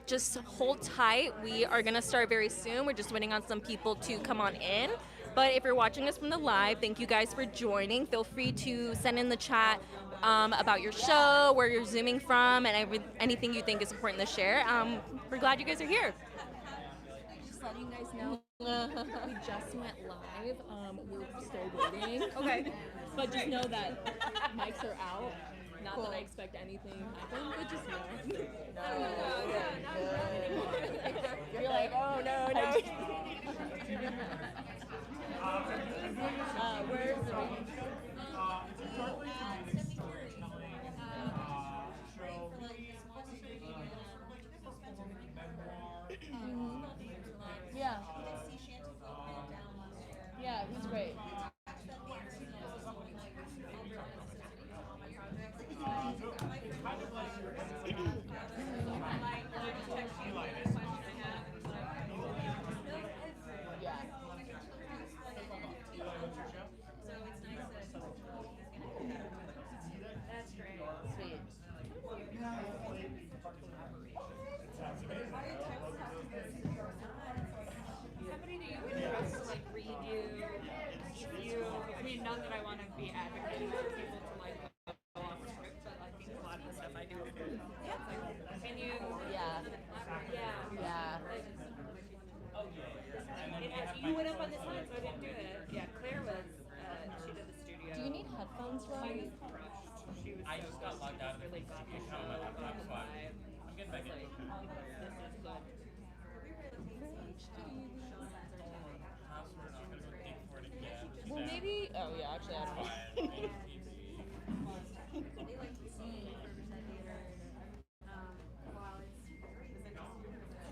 Just hold tight. We are going to start very soon. We're just waiting on some people to come on in. But if you're watching us from the live, thank you guys for joining. Feel free to send in the chat about your show, where you're zooming from, and anything you think is important to share. We're glad you guys are here. Just letting you guys know, we just went live. We're still waiting. Okay. But just know that mics are out. Not cool. That I expect anything happen, but just know. No. You're like, oh no. Where's the Yeah. Yeah, he's great. That's great. Sweet. Somebody that you can trust to like read you if you, I mean, not that I want to be advocating for people to like go off script, but I think a lot of the stuff I do is like, can you? Yeah. You went up on the time, so I didn't do it. Yeah, Claire was, she did the studio. Do you need headphones, Ryan? She was I just got logged out of really got the show live. I'm getting back in. This is good. Well, maybe. Oh, yeah, actually, I don't know.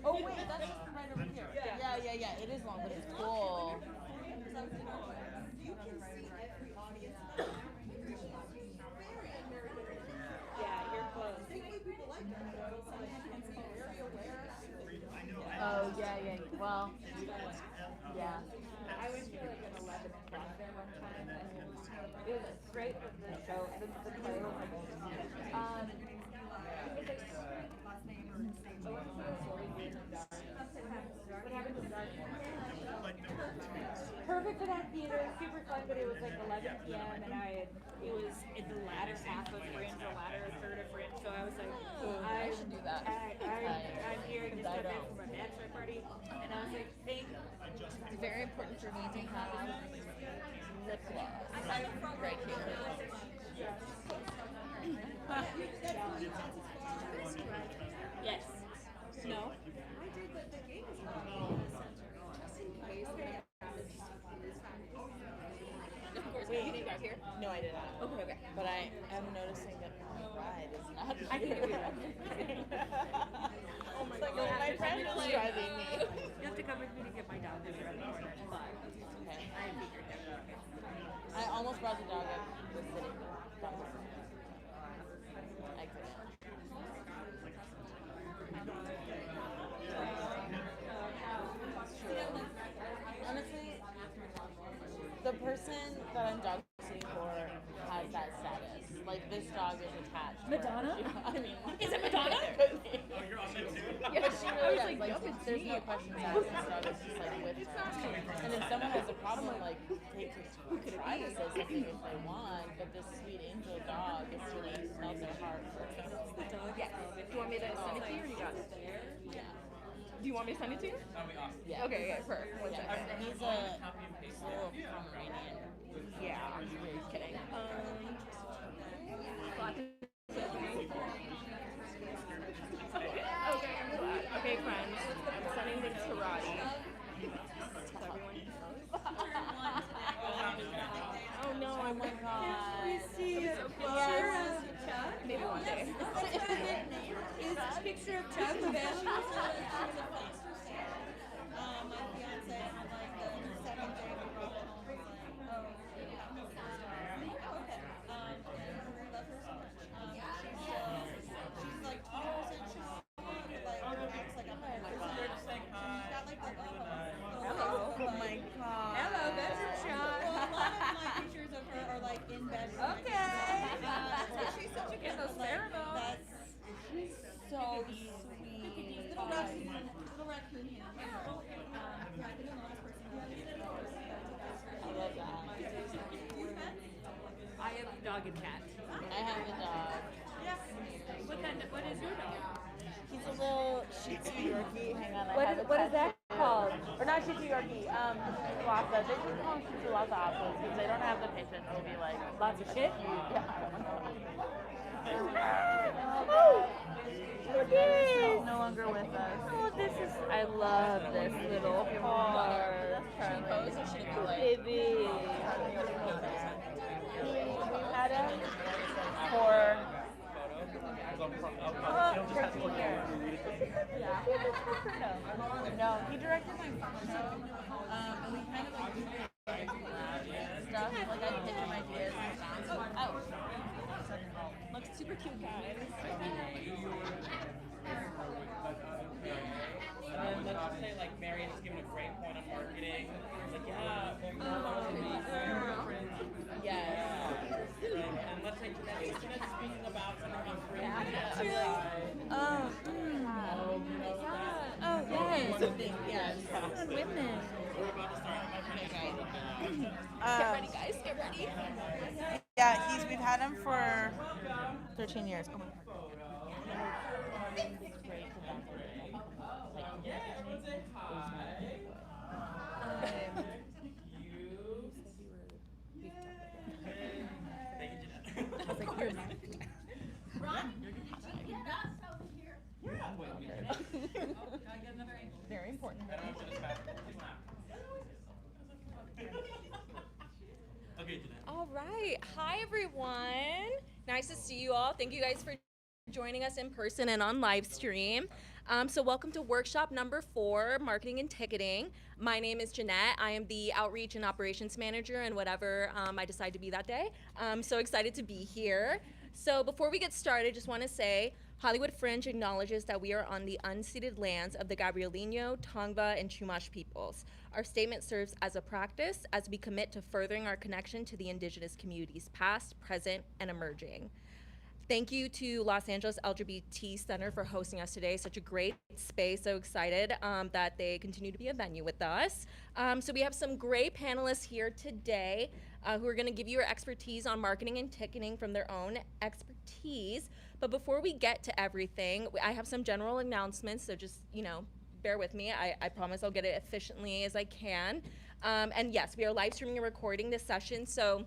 Oh, wait, that's just right over here. Yeah. It is long, but it's cool. You can see every audience. Yeah, you're close. Oh, yeah. Well, yeah. I went to like an 11 o'clock there one time, and it was great with the show. The play was like, what happened to Dark? Perfect for that theater, super fun, but it was like 11 p.m. and it was in the latter half of Fringe, the latter third of Fringe, so I was like, I should do that. I'm here just got back from a bachelor party, and I was like, it's very important for me to have lip gloss right here. Yes. No. I did the game is not just in case. Of course. Wait, you didn't drive here? No, I did not. Okay. But I am noticing that my ride is not here. I can do that. Oh my god. My friend is driving me. You have to come with me to get my dog this around the corner. But okay. I figured that. I almost brought the dog up the city. I couldn't. Honestly, the person that I'm dog sitting for has that status. Like, this dog is attached. Madonna? I mean, is it Madonna? Oh, you're on it too? Yeah, but she really does. Like, there's no questions asked. This dog is just like with her. And if someone has a problem, like, they could try to say something if they want, but this sweet angel dog is really melts their heart. Yeah. Do you want me to send it to you or you got it? Yeah. Do you want me to send it to you? Yeah. Okay, perfect. One second. He's a little Pomeranian. Yeah. Just kidding. Okay, friends. I'm sending this to Roddy. Oh no, oh my god. We see a picture of Chuck? Maybe one day. Is a picture of Chuck the best? My fiance had like the second day of the robot. She's like 2% shy, like looks like 100%. Hello. Oh my god. Hello, bedroom shot. Well, a lot of my pictures of her are like in bedroom. Okay. She's such a good ceremony. She's so sweet. What is that called? Or not Shih Tzu Yorkie, Lhasa. They just call them Shih Tzu Lhasa Appas because they don't have the patience to be like, Lots of shit? yeah. Oh, look He's no longer with us. Oh, this is. I love this little heart. Should we pose or should it be like? Baby. We've had him for 13 years. Yeah. No, he directed my photo. And we kind of like stuff. Like I pitch him ideas and bounce. Oh. Looks super cute, guys. And then let's just say like Marion is giving a great point on marketing. It's like, yeah, Yes. and let's say Jeanette's speaking about something on free. Oh. Oh, yes. Yes. On women. We're about to start. Get ready, guys. Get ready. Yeah, we've had him for 13 years. Oh my God. Thank you, Jeanette. I was like, you're not. Very important. Okay, Jeanette. All right. Hi, everyone. Nice to see you all. Thank you guys for joining us in person and on live stream. So welcome to workshop number 4, marketing and ticketing. My name is Jeanette. I am the outreach and operations manager and whatever I decide to be that day. I'm so excited to be here. So before we get started, just want to say Hollywood Fringe acknowledges that we are on the unceded lands of the Gabrielino, Tongva, and Chumash peoples. Our statement serves as a practice as we commit to furthering our connection to the indigenous communities, past, present, and emerging. Thank you to Los Angeles LGBT Center for hosting us today. Such a great space. So excited that they continue to be a venue with us. So we have some great panelists here today who are going to give you your expertise on marketing and ticketing from their own expertise. But before we get to everything, I have some general announcements. So just, bear with me. I promise I'll get it efficiently as I can. And yes, we are live streaming and recording this session. So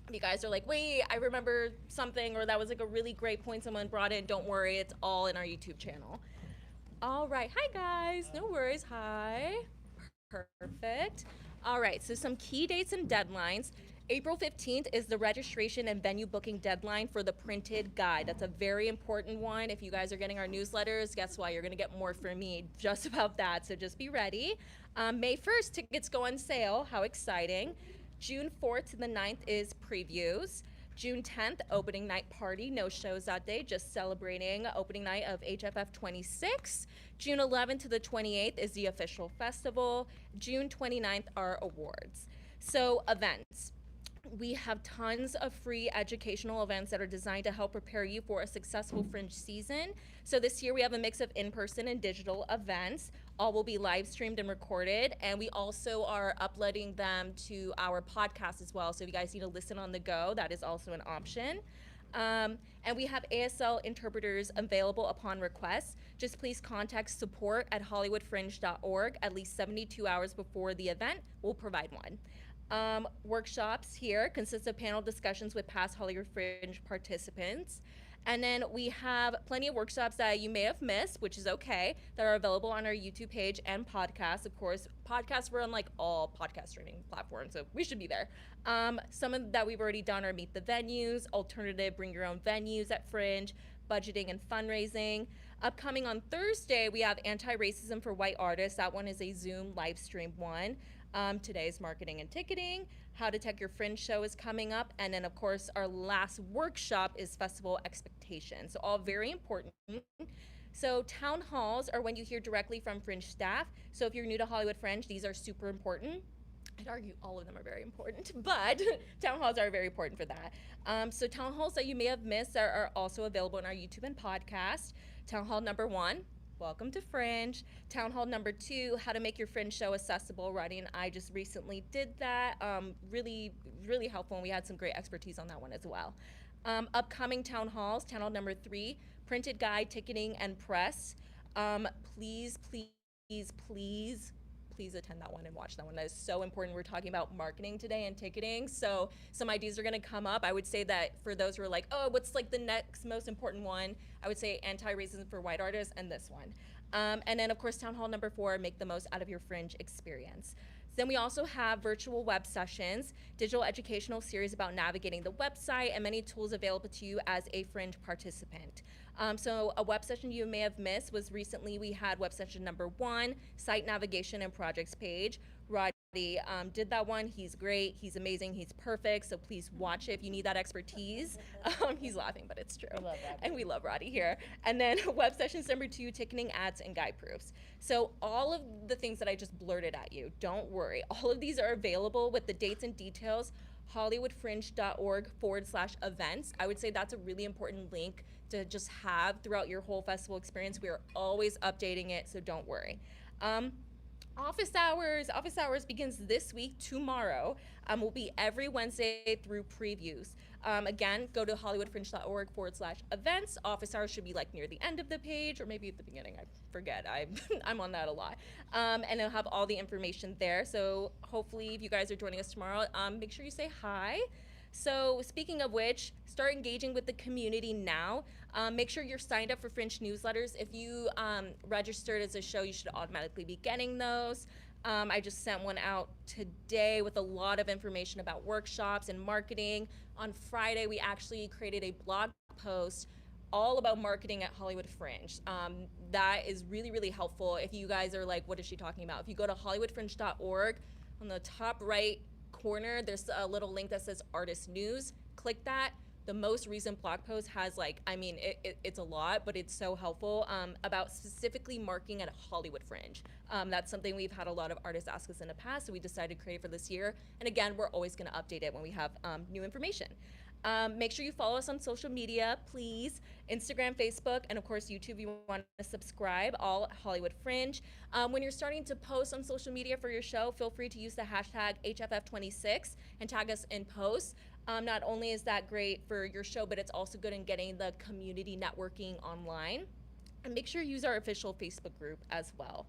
if you guys are like, wait, I remember something, or that was like a really great point someone brought in, don't worry, it's all in our YouTube channel. All right, hi guys, no worries, hi. Perfect. All right, so some key dates and deadlines. April 15th is the registration and venue booking deadline for the printed guide. That's a very important one. If you guys are getting our newsletters, guess what? You're gonna get more from me just about that, so just be ready. May 1st, tickets go on sale, how exciting. June 4th to the 9th is previews. June 10th, opening night party, no shows that day, just celebrating opening night of HFF26. June 11th to the 28th is the official festival. June 29th are awards. So events. We have tons of free educational events that are designed to help prepare you for a successful Fringe season. So this year we have a mix of in-person and digital events. All will be live streamed and recorded, and we also are uploading them to our podcast as well. So if you guys need to listen on the go, that is also an option. And we have ASL interpreters available upon request. Just please contact support@hollywoodfringe.org at least 72 hours before the event. We'll provide one. Workshops here consist of panel discussions with past Hollywood Fringe participants. And then we have plenty of workshops that you may have missed, which is okay, that are available on our YouTube page and podcast. Of course, podcasts, we're on like all podcast streaming platforms, so we should be there. Some of that we've already done are Meet the Venues, alternative bring your own venues at Fringe, budgeting and fundraising. Upcoming on Thursday, we have Anti-Racism for White Artists. That one is a Zoom live stream one. Today's marketing and ticketing. How to Tech Your Fringe show is coming up. And then, of course, our last workshop is Festival Expectations. So all very important. So town halls are when you hear directly from Fringe staff. So if you're new to Hollywood Fringe, these are super important. I'd argue all of them are very important, but town halls are very important for that. So town halls that you may have missed are also available on our YouTube and podcast. Town hall number 1, welcome to Fringe. Town hall number 2, how to make your Fringe show accessible. Roddy and I just recently did that. Really, really helpful, and we had some great expertise on that one as well. Upcoming town halls, town hall number 3, printed guide, ticketing, and press. Please please attend that one and watch that one. That is so important. We're talking about marketing today and ticketing. So some ideas are going to come up. I would say that for those who are like, oh, what's like the next most important one? I would say anti-racism for white artists and this one. And then of course, town hall number 4, make the most out of your Fringe experience. Then we also have virtual web sessions, digital educational series about navigating the website, and many tools available to you as a Fringe participant. So a web session you may have missed was recently we had web session number 1, site navigation and projects page. Roddy did that one. He's great. He's amazing. He's perfect. So please watch it if you need that expertise. He's laughing, but it's true. We love Roddy. And we love Roddy here. And then web sessions number 2, ticketing, ads, and guide proofs. So all of the things that I just blurted at you, don't worry. All of these are available with the dates and details, hollywoodfringe.org/events. I would say that's a really important link to just have throughout your whole festival experience. We are always updating it, so don't worry. Office hours begins this week, tomorrow. Will be every Wednesday through previews. Again, go to hollywoodfringe.org/events. Office hours should be like near the end of the page or maybe at the beginning. I forget. I'm on that a lot. And it'll have all the information there. So hopefully if you guys are joining us tomorrow, make sure you say hi. So speaking of which, start engaging with the community now. Make sure you're signed up for Fringe newsletters. If you registered as a show, you should automatically be getting those. I just sent one out today with a lot of information about workshops and marketing. On Friday, we actually created a blog post all about marketing at Hollywood Fringe. That is really, really helpful. If you guys are like, what is she talking about? If you go to hollywoodfringe.org, on the top right corner, there's a little link that says Artist News. Click that. The most recent blog post has like, I mean, it's a lot, but it's so helpful about specifically marketing at Hollywood Fringe. That's something we've had a lot of artists ask us in the past, so we decided to create for this year. And again, we're always gonna update it when we have new information. Make sure you follow us on social media, please. Instagram, Facebook, and of course YouTube. You want to subscribe, all Hollywood Fringe. When you're starting to post on social media for your show, feel free to use the hashtag HFF26 and tag us in posts. Not only is that great for your show, but it's also good in getting the community networking online. And make sure you use our official Facebook group as well.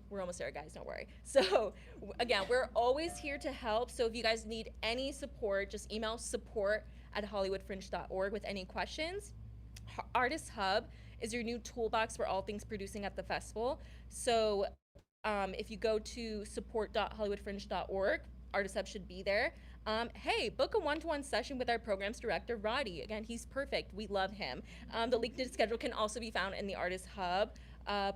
We're almost there, guys, don't worry. So again, we're always here to help. So if you guys need any support, just email support@hollywoodfringe.org with any questions. Artist Hub is your new toolbox for all things producing at the festival. So if you go to support.hollywoodfringe.org, Artist Hub should be there. Hey, book a one-to-one session with our programs director, Roddy. Again, he's perfect. We love him. The link to the schedule can also be found in the Artist Hub.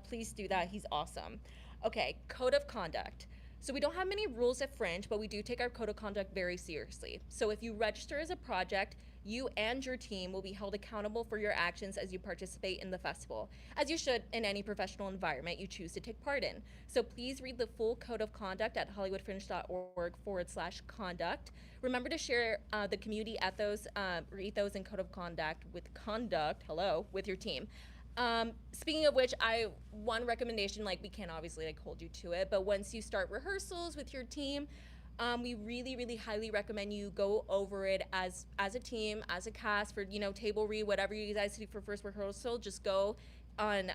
Please do that. He's awesome. Okay, code of conduct. So we don't have many rules at Fringe, but we do take our code of conduct very seriously. So if you register as a project, you and your team will be held accountable for your actions as you participate in the festival, as you should in any professional environment you choose to take part in. So please read the full code of conduct at hollywoodfringe.org/conduct. Remember to share the community ethos and code of conduct with your team. Speaking of which, one recommendation, like we can't obviously like hold you to it, but once you start rehearsals with your team, we really, really highly recommend you go over it as a team, as a cast for, table read, whatever you guys do for first rehearsal, just go on,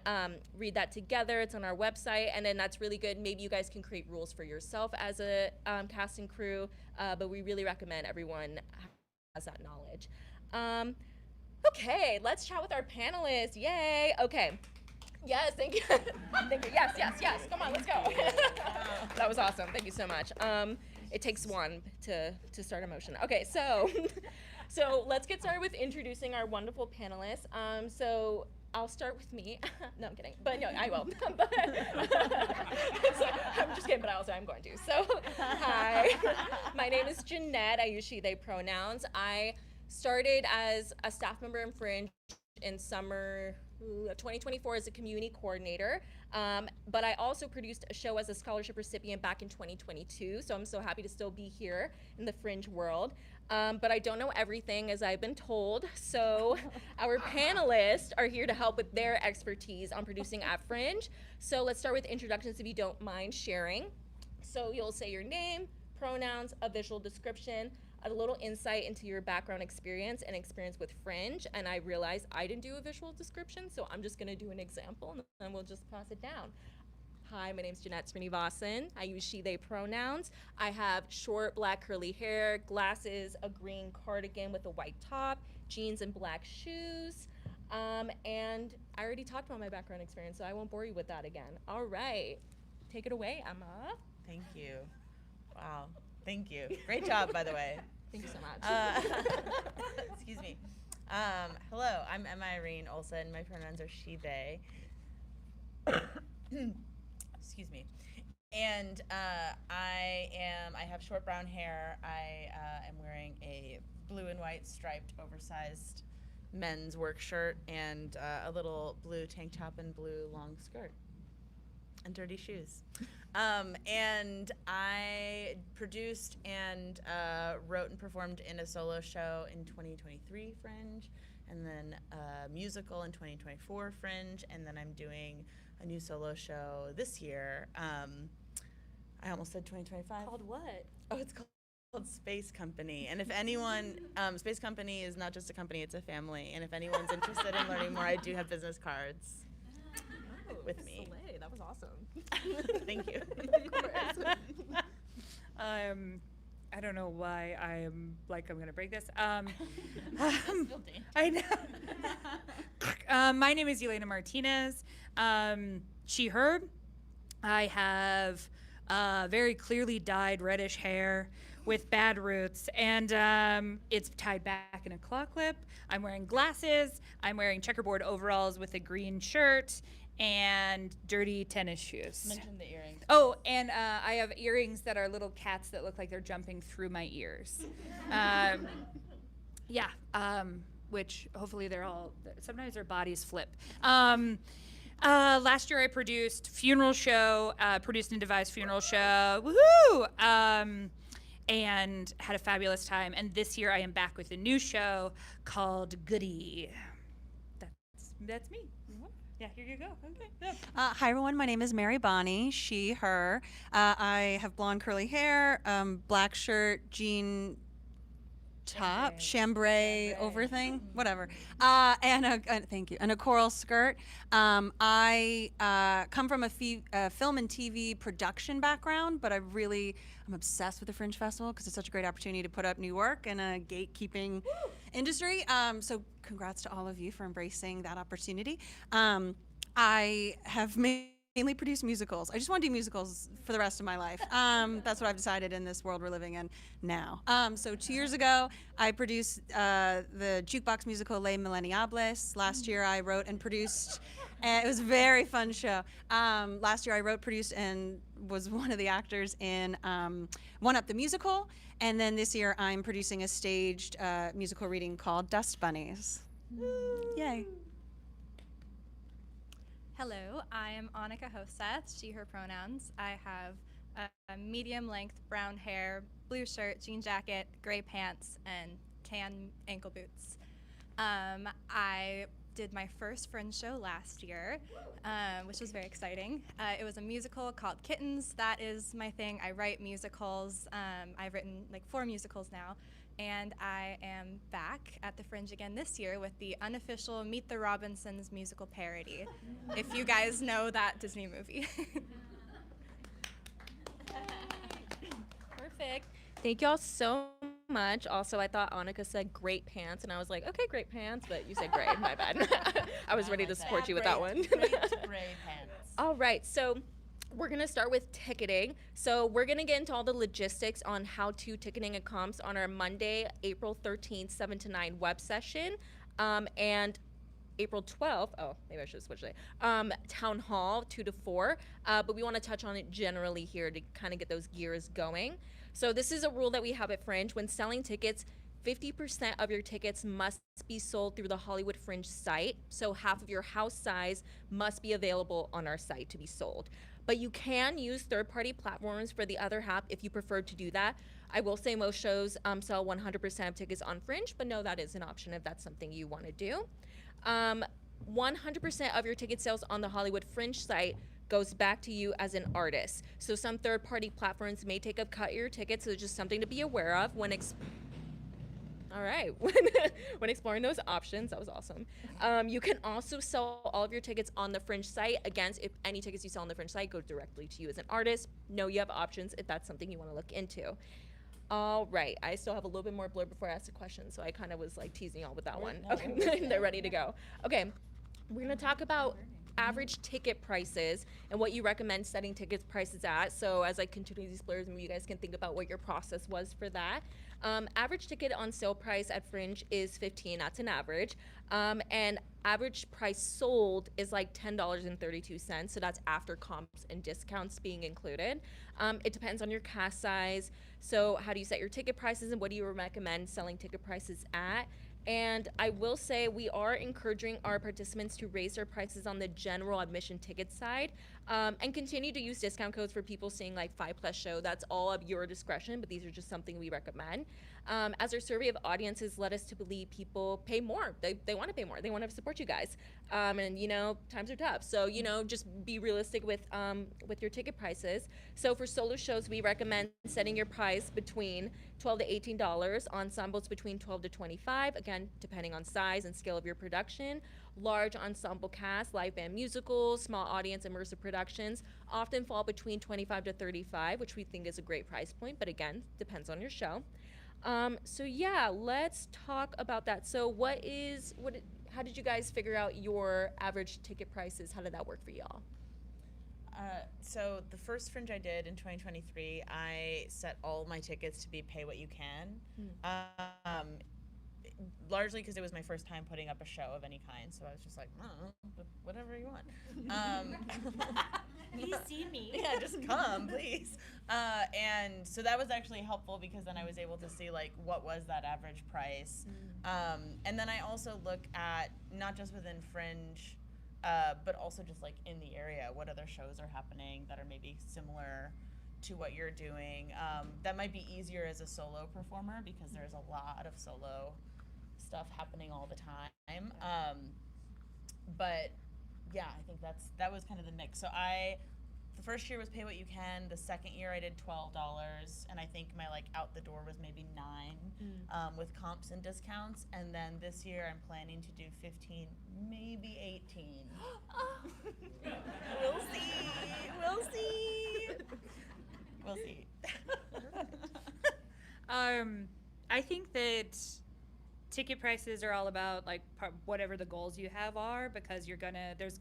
read that together. It's on our website, and then that's really good. Maybe you guys can create rules for yourself as a cast and crew, but we really recommend everyone has that knowledge. Okay, let's chat with our panelists. Yay. Okay. Yes, thank you. Thank you. Yes. Come on, let's go. That was awesome. Thank you so much. It takes one to start a motion. Okay, so let's get started with introducing our wonderful panelists. So I'll start with me. No, I'm kidding. But no, I will. So, I'm just kidding, but I'm going to. So, hi. My name is Jeanette. I use she, they pronouns. I started as a staff member in Fringe in summer 2024 as a community coordinator, but I also produced a show as a scholarship recipient back in 2022, so I'm so happy to still be here in the Fringe world. But I don't know everything, as I've been told, so our panelists are here to help with their expertise on producing at Fringe. So let's start with introductions, if you don't mind sharing. So you'll say your name, pronouns, a visual description, a little insight into your background experience and experience with Fringe. And I realized I didn't do a visual description, so I'm just gonna do an example and then we'll just pass it down. Hi, my name's Jeanette Srinivasan. I use she, they pronouns. I have short black curly hair, glasses, a green cardigan with a white top, jeans and black shoes. And I already talked about my background experience, so I won't bore you with that again. All right, take it away, Emma. Thank you. Wow. Thank you. Great job, by the way. Thank you so much. Excuse me. Hello, I'm Emma Irene Olson. My pronouns are she, they. Excuse me. And I have short brown hair. I am wearing a blue and white striped oversized men's work shirt and a little blue tank top and blue long skirt and dirty shoes. And I produced and wrote and performed in a solo show in 2023 Fringe, and then a musical in 2024 Fringe, and then I'm doing a new solo show this year. I almost said 2025. Called what? Oh, it's called Space Company. And if anyone, Space Company is not just a company, it's a family. And if anyone's interested in learning more, I do have business cards with me. Slay. That was awesome. Thank you. I don't know why I'm gonna break this. I know. My name is Elena Martinez. She, her. I have very clearly dyed reddish hair with bad roots, and it's tied back in a claw clip. I'm wearing glasses. I'm wearing checkerboard overalls with a green shirt and dirty tennis shoes. Mention the earrings. Oh, and I have earrings that are little cats that look like they're jumping through my ears. Which hopefully they're all, sometimes their bodies flip. Last year I produced funeral show, produced and devised funeral show, woohoo! And had a fabulous time. And this year I am back with a new show called Goody. That's me. Yeah, here you go. Okay. Yeah. Hi, everyone. My name is Mary Bonnie, she, her. I have blonde curly hair, black shirt, jean top, chambray over thing, whatever. Thank you, and a coral skirt. I come from a film and TV production background, but I'm obsessed with the Fringe Festival because it's such a great opportunity to put up new work in a gatekeeping industry. So congrats to all of you for embracing that opportunity. I have mainly produced musicals. I just want to do musicals for the rest of my life. That's what I've decided in this world we're living in now. So 2 years ago, I produced the jukebox musical Les Millenniables. Last year, I wrote and produced. It was a very fun show. Last year, I wrote, produced, and was one of the actors in One Up the Musical. And then this year, I'm producing a staged musical reading called Dust Bunnies. Yay. Hello, I am Annika Hoseth, she, her pronouns. I have a medium-length brown hair, blue shirt, jean jacket, gray pants, and tan ankle boots. I did my first Fringe show last year, which was very exciting. It was a musical called Kittens. That is my thing. I write musicals. I've written like 4 musicals now. And I am back at the Fringe again this year with the unofficial Meet the Robinsons musical parody, if you guys know that Disney movie. Perfect. Thank y'all so much. Also, I thought Annika said great pants, and I was like, okay, great pants, but you said gray. My bad. I was ready to support you with that one. Great gray pants. All right, so we're gonna start with ticketing. So we're gonna get into all the logistics on how to ticketing and comps on our Monday, April 13th, 7 to 9 web session. And April 12th, oh, maybe I should switch it. Town Hall, 2 to 4. But we wanna touch on it generally here to kind of get those gears going. So this is a rule that we have at Fringe. When selling tickets, 50% of your tickets must be sold through the Hollywood Fringe site. So half of your house size must be available on our site to be sold. But you can use third-party platforms for the other half if you prefer to do that. I will say most shows sell 100% of tickets on Fringe, but no, that is an option if that's something you want to do. 100% of your ticket sales on the Hollywood Fringe site goes back to you as an artist. So some third-party platforms may take a cut of your tickets, so it's just something to be aware of when All right. When exploring those options, that was awesome. You can also sell all of your tickets on the Fringe site. Again, if any tickets you sell on the Fringe site go directly to you as an artist, know you have options if that's something you want to look into. All right. I still have a little bit more blur before I ask a question, so I kind of was like teasing y'all with that one. Okay, they're ready to go. Okay, we're gonna talk about average ticket prices and what you recommend setting ticket prices at. So as I continue these blurs, maybe you guys can think about what your process was for that. Average ticket on sale price at Fringe is $15. That's an average. And average price sold is like $10.32. So that's after comps and discounts being included. It depends on your cast size. So how do you set your ticket prices and what do you recommend selling ticket prices at? And I will say we are encouraging our participants to raise their prices on the general admission ticket side and continue to use discount codes for people seeing like 5+ show. That's all of your discretion, but these are just something we recommend. As our survey of audiences led us to believe people pay more. They want to pay more. They want to support you guys. And you know, times are tough. So, you know, just be realistic with your ticket prices. So for solo shows, we recommend setting your price between $12 to $18, ensembles between $12 to $25, again, depending on size and scale of your production. Large ensemble cast, live band musicals, small audience immersive productions often fall between $25 to $35, which we think is a great price point, but again, depends on your show. So yeah, let's talk about that. So how did you guys figure out your average ticket prices? How did that work for y'all? So the first Fringe I did in 2023, I set all my tickets to be pay what you can. Largely because it was my first time putting up a show of any kind, so I was just like, oh, whatever you want. Please see me. Yeah, just come, please. And so that was actually helpful because then I was able to see like what was that average price. And then I also look at not just within Fringe, but also just like in the area, what other shows are happening that are maybe similar to what you're doing. That might be easier as a solo performer because there's a lot of solo stuff happening all the time. But yeah, I think that was kind of the mix. So the first year was pay what you can. The second year I did $12, and I think my like out the door was maybe $9 with comps and discounts. And then this year I'm planning to do 15, maybe 18. We'll see. We'll see. I think that ticket prices are all about like whatever the goals you have are, because there's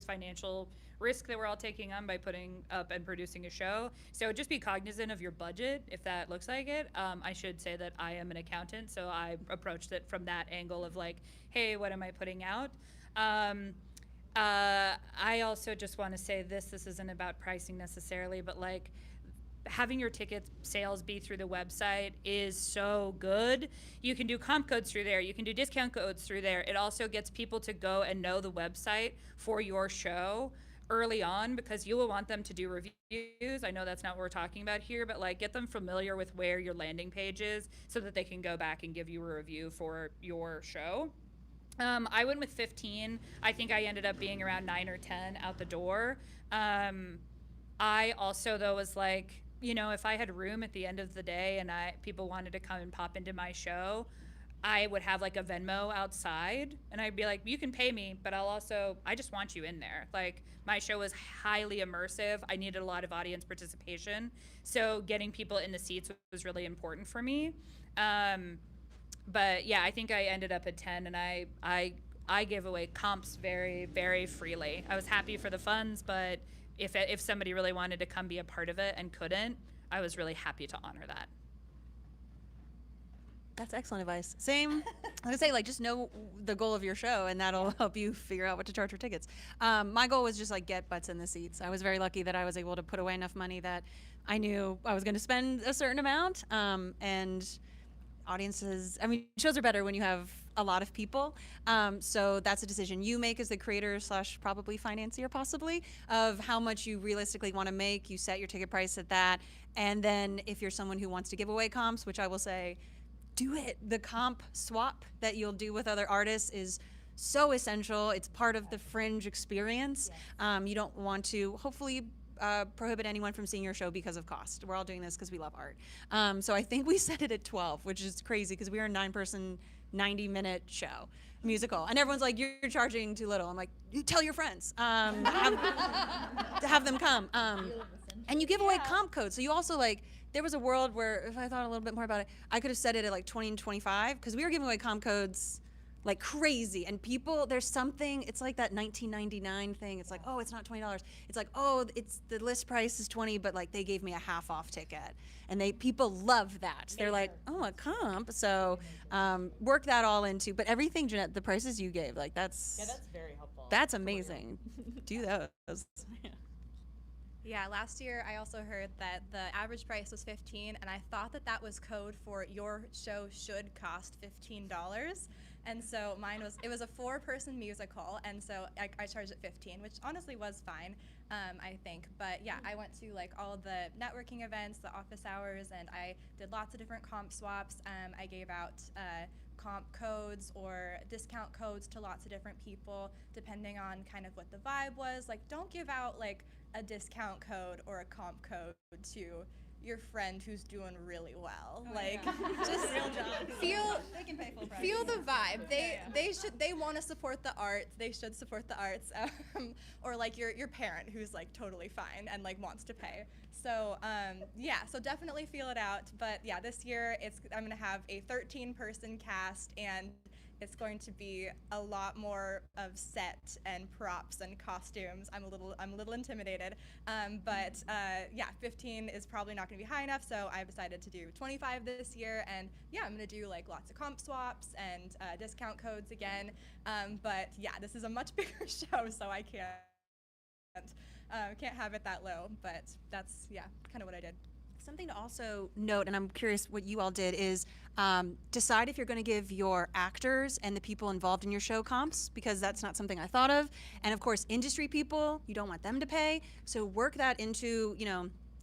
financial risk that we're all taking on by putting up and producing a show. So just be cognizant of your budget if that looks like it. I should say that I am an accountant, so I approached it from that angle of like, hey, what am I putting out? I also just want to say this isn't about pricing necessarily, but like having your ticket sales be through the website is so good. You can do comp codes through there. You can do discount codes through there. It also gets people to go and know the website for your show early on because you will want them to do reviews. I know that's not what we're talking about here, but like get them familiar with where your landing page is so that they can go back and give you a review for your show. I went with 15. I think I ended up being around 9 or 10 out the door. I also though was like, you know, if I had room at the end of the day and people wanted to come and pop into my show, I would have like a Venmo outside and I'd be like, you can pay me, but I just want you in there. Like my show was highly immersive. I needed a lot of audience participation. So getting people in the seats was really important for me. But yeah, I think I ended up at 10 and I gave away comps very, very freely. I was happy for the funds, but if somebody really wanted to come be a part of it and couldn't, I was really happy to honor that. That's excellent advice. Same. I was say, like, just know the goal of your show, and that'll help you figure out what to charge for tickets. My goal was just like get butts in the seats. I was very lucky that I was able to put away enough money that I knew I was going to spend a certain amount. And audiences, I mean, shows are better when you have a lot of people. So that's a decision you make as the creator / probably financier possibly of how much you realistically want to make. You set your ticket price at that. And then if you're someone who wants to give away comps, which I will say, do it. The comp swap that you'll do with other artists is so essential. It's part of the Fringe experience. You don't want to, hopefully prohibit anyone from seeing your show because of cost. We're all doing this because we love art. So I think we set it at 12, which is crazy because we are a 9-person, 90-minute show, musical. And everyone's like, you're charging too little. I'm like, you tell your friends. Have them come. And you give away comp codes. So you also like, there was a world where if I thought a little bit more about it, I could have set it at like 20 and 25 because we were giving away comp codes like crazy. And people, there's something, it's like that 1999 thing. It's like, oh, it's not $20. It's like, oh, it's the list price is 20, but like they gave me a half off ticket. And people love that. They're like, oh, a comp. So work that all into, but everything, Jeanette, the prices you gave, like that's very helpful. That's amazing. Do those. Yeah, last year I also heard that the average price was $15, and I thought that was code for your show should cost $15. And so it was a 4-person musical, and so I charged it $15, which honestly was fine, I think. But yeah, I went to like all the networking events, the office hours, and I did lots of different comp swaps. I gave out comp codes or discount codes to lots of different people, depending on kind of what the vibe was. Like, don't give out like a discount code or a comp code to your friend who's doing really well. Just feel the vibe. They want to support the arts. They should support the arts. Or like your parent who's like totally fine and like wants to pay. So so definitely feel it out. But yeah, this year I'm gonna have a 13-person cast, and it's going to be a lot more of set and props and costumes. I'm a little intimidated, but 15 is probably not going to be high enough. So I've decided to do 25 this year, and yeah, I'm going to do like lots of comp swaps and discount codes again. But yeah, this is a much bigger show, so I can't have it that low. But that's kind of what I did. Something to also note, and I'm curious what you all did, is decide if you're going to give your actors and the people involved in your show comps, because that's not something I thought of. And of course, industry people, you don't want them to pay. So work that into,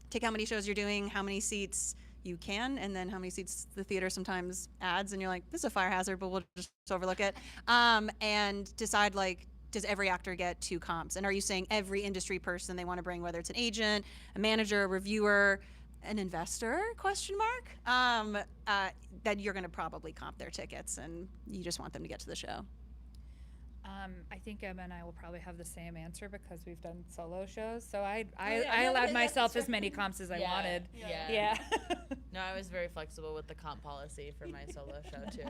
take how many shows you're doing, how many seats you can, and then how many seats the theater sometimes adds. And you're like, this is a fire hazard, but we'll just overlook it. And decide like, does every actor get 2 comps? And are you saying every industry person they want to bring, whether it's an agent, a manager, a reviewer, an investor, that you're going to probably comp their tickets and you just want them to get to the show? I think Emma and I will probably have the same answer because we've done solo shows. So I allowed myself as many comps as I wanted. Yeah. No, I was very flexible with the comp policy for my solo show too.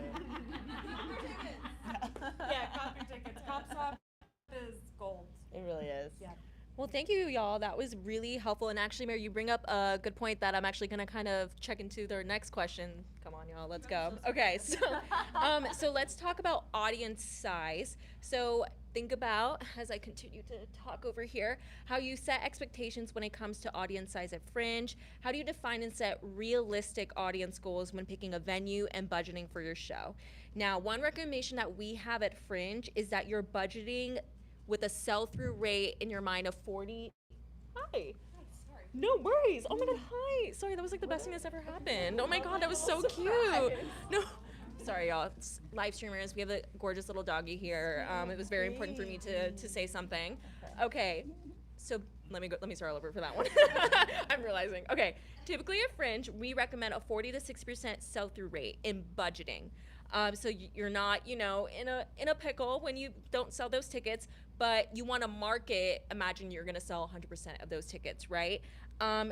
Comp your tickets. Comp swap is gold. It really is. Yeah. Well, thank you, y'all. That was really helpful. And actually, Mary, you bring up a good point that I'm actually going to kind of check into their next question. Come on, y'all. Let's go. Okay. So let's talk about audience size. So think about, as I continue to talk over here, how you set expectations when it comes to audience size at Fringe. How do you define and set realistic audience goals when picking a venue and budgeting for your show? Now, one recommendation that we have at Fringe is that you're budgeting with a sell-through rate in your mind of 40. Hi. Sorry. No worries. Oh my God, hi. Sorry, that was like the best thing that's ever happened. Oh my God, that was so cute. No, sorry y'all. It's live streamers. We have a gorgeous little doggy here. It was very important for me to say something. Okay, so let me start all over for that one. I'm realizing. Okay, typically at Fringe, we recommend a 40 to 60% sell-through rate in budgeting. So you're not, in a pickle when you don't sell those tickets, but you want to market. Imagine you're going to sell 100% of those tickets, right?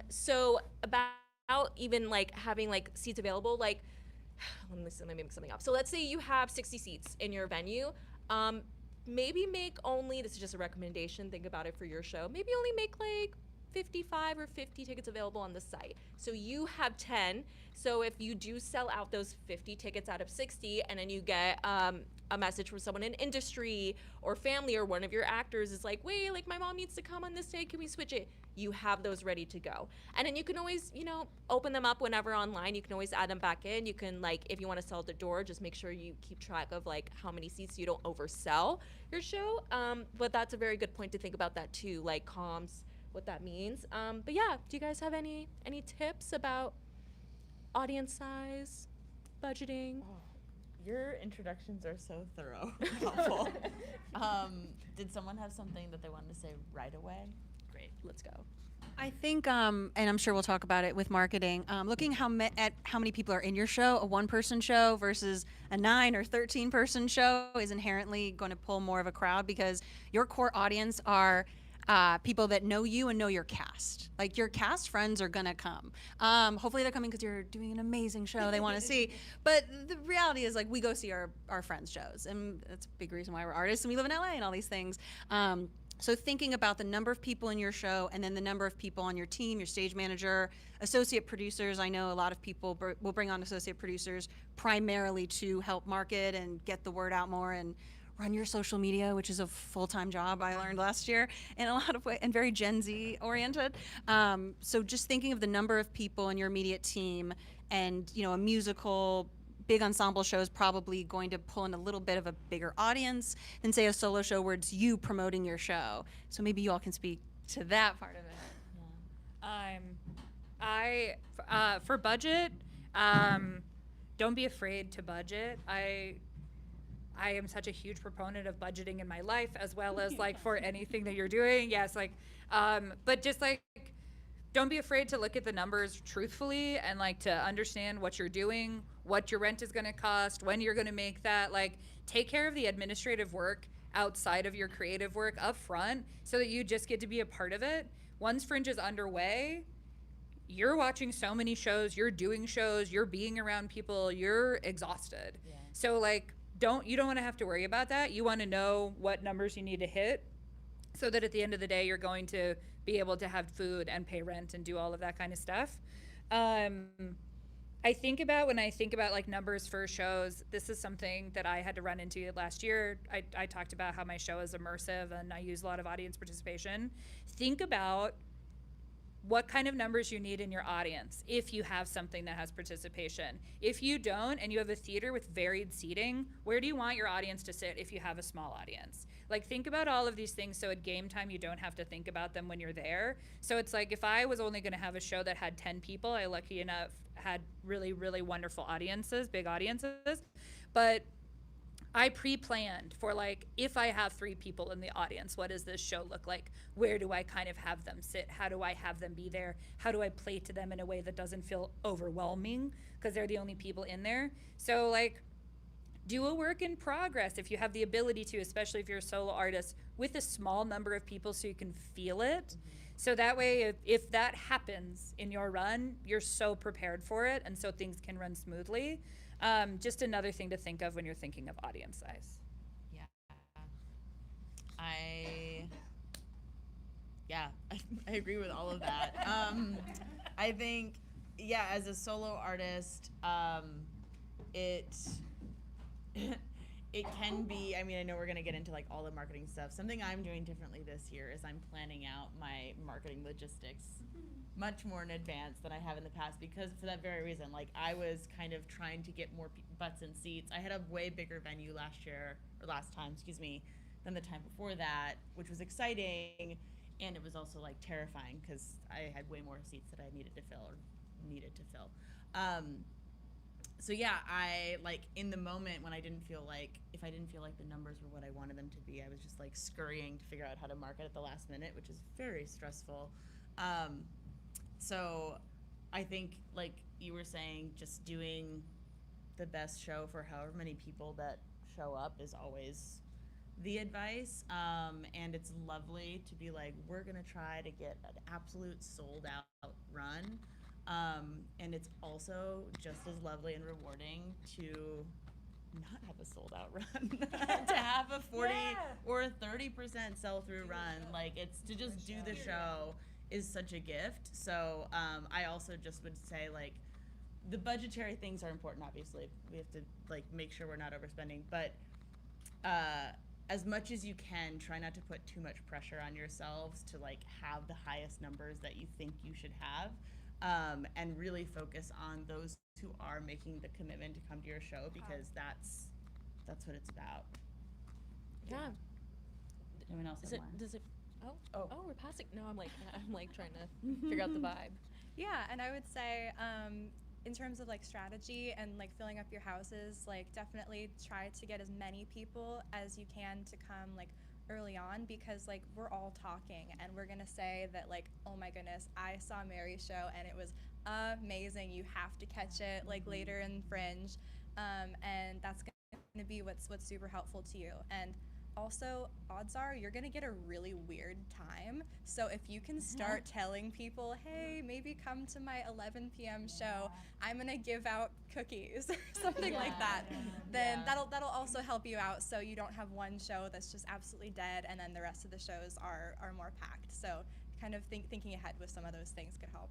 So about even like having like seats available, like let me make something up. So let's say you have 60 seats in your venue. Maybe make only, this is just a recommendation, think about it for your show. Maybe only make like 55 or 50 tickets available on the site. So you have 10. So if you do sell out those 50 tickets out of 60, and then you get a message from someone in industry or family, or one of your actors is like, wait, like my mom needs to come on this day, can we switch it? You have those ready to go. And then you can always, open them up whenever online. You can always add them back in. You can, like, if you want to sell at the door, just make sure you keep track of like how many seats, so you don't oversell your show. But that's a very good point to think about that too, like comms, what that means. But yeah, do you guys have any tips about audience size, budgeting? Oh, your introductions are so thorough. Helpful. Did someone have something that they wanted to say right away? Great, let's go. I think, and I'm sure we'll talk about it with marketing, looking at how many people are in your show, a one-person show versus a 9 or 13-person show is inherently going to pull more of a crowd because your core audience are people that know you and know your cast. Like your cast friends are gonna come. Hopefully they're coming because you're doing an amazing show they want to see. But the reality is like we go see our friends' shows, and that's a big reason why we're artists and we live in LA and all these things. So thinking about the number of people in your show and then the number of people on your team, your stage manager, associate producers. I know a lot of people will bring on associate producers primarily to help market and get the word out more and run your social media, which is a full-time job I learned last year in a lot of ways, and very Gen Z oriented. So just thinking of the number of people in your immediate team and, you know, a musical big ensemble show is probably going to pull in a little bit of a bigger audience than say a solo show where it's you promoting your show. So maybe you all can speak to that part of it. For budget, don't be afraid to budget. I am such a huge proponent of budgeting in my life as well as like for anything that you're doing. Yes, like, but just like, don't be afraid to look at the numbers truthfully and like to understand what you're doing, what your rent is going to cost, when you're going to make that. Like, take care of the administrative work outside of your creative work up front so that you just get to be a part of it. Once Fringe is underway, you're watching so many shows, you're doing shows, you're being around people, you're exhausted. Yeah. So like, you don't want to have to worry about that. You want to know what numbers you need to hit so that at the end of the day, you're going to be able to have food and pay rent and do all of that kind of stuff. I think about when I think about like numbers for shows, this is something that I had to run into last year. I talked about how my show is immersive and I use a lot of audience participation. Think about what kind of numbers you need in your audience if you have something that has participation. If you don't and you have a theater with varied seating, where do you want your audience to sit if you have a small audience? Like, think about all of these things so at game time you don't have to think about them when you're there. So it's like if I was only going to have a show that had 10 people, I lucky enough had really, really wonderful audiences, big audiences, but I pre-planned for like, if I have 3 people in the audience, what does this show look like? Where do I kind of have them sit? How do I have them be there? How do I play to them in a way that doesn't feel overwhelming because they're the only people in there? So like, do a work in progress if you have the ability to, especially if you're a solo artist, with a small number of people so you can feel it. Mm-hmm. So that way, if that happens in your run, you're so prepared for it and so things can run smoothly. Just another thing to think of when you're thinking of audience size. Yeah. I agree with all of that. I think, yeah, as a solo artist, it can be, I mean, I know we're going to get into like all the marketing stuff. Something I'm doing differently this year is I'm planning out my marketing logistics much more in advance than I have in the past, because for that very reason, like I was kind of trying to get more butts in seats. I had a way bigger venue last time, than the time before that, which was exciting, and it was also like terrifying because I had way more seats that I needed to fill. So yeah, I like in the moment when if I didn't feel like the numbers were what I wanted them to be, I was just like scurrying to figure out how to market at the last minute, which is very stressful. So I think, like you were saying, just doing the best show for however many people that show up is always the advice. And it's lovely to be like, we're going to try to get an absolute sold out run. And it's also just as lovely and rewarding to not have a sold out run, to have a 40 or a 30% sell through run. Like, it's to just do the show is such a gift. So I also just would say, like, the budgetary things are important. Obviously, we have to like make sure we're not overspending, but as much as you can, try not to put too much pressure on yourselves to like have the highest numbers that you think you should have, and really focus on those who are making the commitment to come to your show, because that's what it's about. Yeah. Anyone else? We're passing. No, I'm like trying to figure out the vibe. Yeah, and I would say in terms of like strategy and like filling up your houses, like definitely try to get as many people as you can to come like early on, because like we're all talking and we're gonna say that like, oh my goodness, I saw Mary's show and it was amazing. You have to catch it like later in Fringe, and that's gonna be what's super helpful to you. And also, odds are you're gonna get a really weird time. So if you can start telling people, hey, maybe come to my 11 p.m. show, I'm gonna give out cookies or something like that, then that'll also help you out, so you don't have one show that's just absolutely dead and then the rest of the shows are more packed. So kind of thinking ahead with some of those things could help.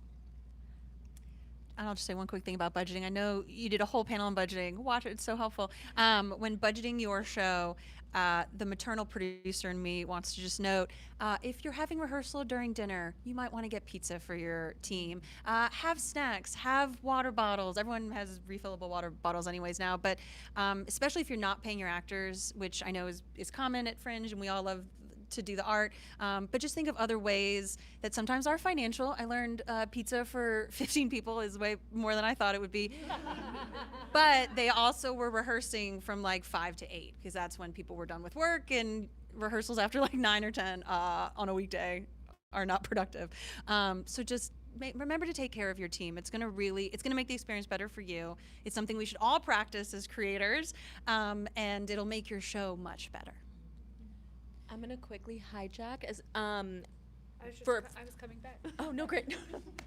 And I'll just say one quick thing about budgeting. I know you did a whole panel on budgeting. Watch it, it's so helpful. When budgeting your show, the maternal producer in me wants to just note, if you're having rehearsal during dinner, you might want to get pizza for your team. Have snacks, have water bottles. Everyone has refillable water bottles anyways now, but especially if you're not paying your actors, which I know is common at Fringe, and we all love to do the art, but just think of other ways that sometimes are financial. I learned pizza for 15 people is way more than I thought it would be. But they also were rehearsing from like 5 to 8, because that's when people were done with work, and rehearsals after like 9 or 10 on a weekday are not productive. So just remember to take care of your team. It's gonna make the experience better for you. It's something we should all practice as creators, and it'll make your show much better. I'm gonna quickly hijack as I was coming back. Oh no, great.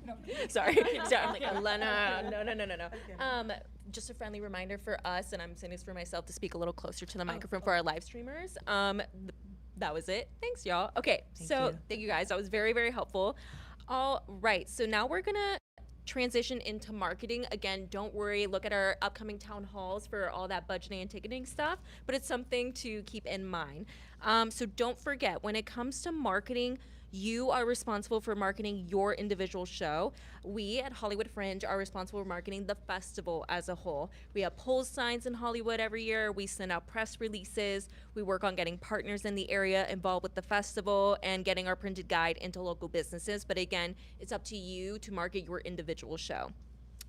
No. Sorry, I'm like Elena. No. Just a friendly reminder for us, and I'm saying this for myself, to speak a little closer to the microphone for our live streamers. That was it. Thanks, y'all. Okay, thank you guys. That was very, very helpful. All right, so now we're gonna transition into marketing. Again, don't worry, look at our upcoming town halls for all that budgeting and ticketing stuff, but it's something to keep in mind. So don't forget, when it comes to marketing, you are responsible for marketing your individual show. We at Hollywood Fringe are responsible for marketing the festival as a whole. We have pole signs in Hollywood every year. We send out press releases. We work on getting partners in the area involved with the festival and getting our printed guide into local businesses. But again, it's up to you to market your individual show.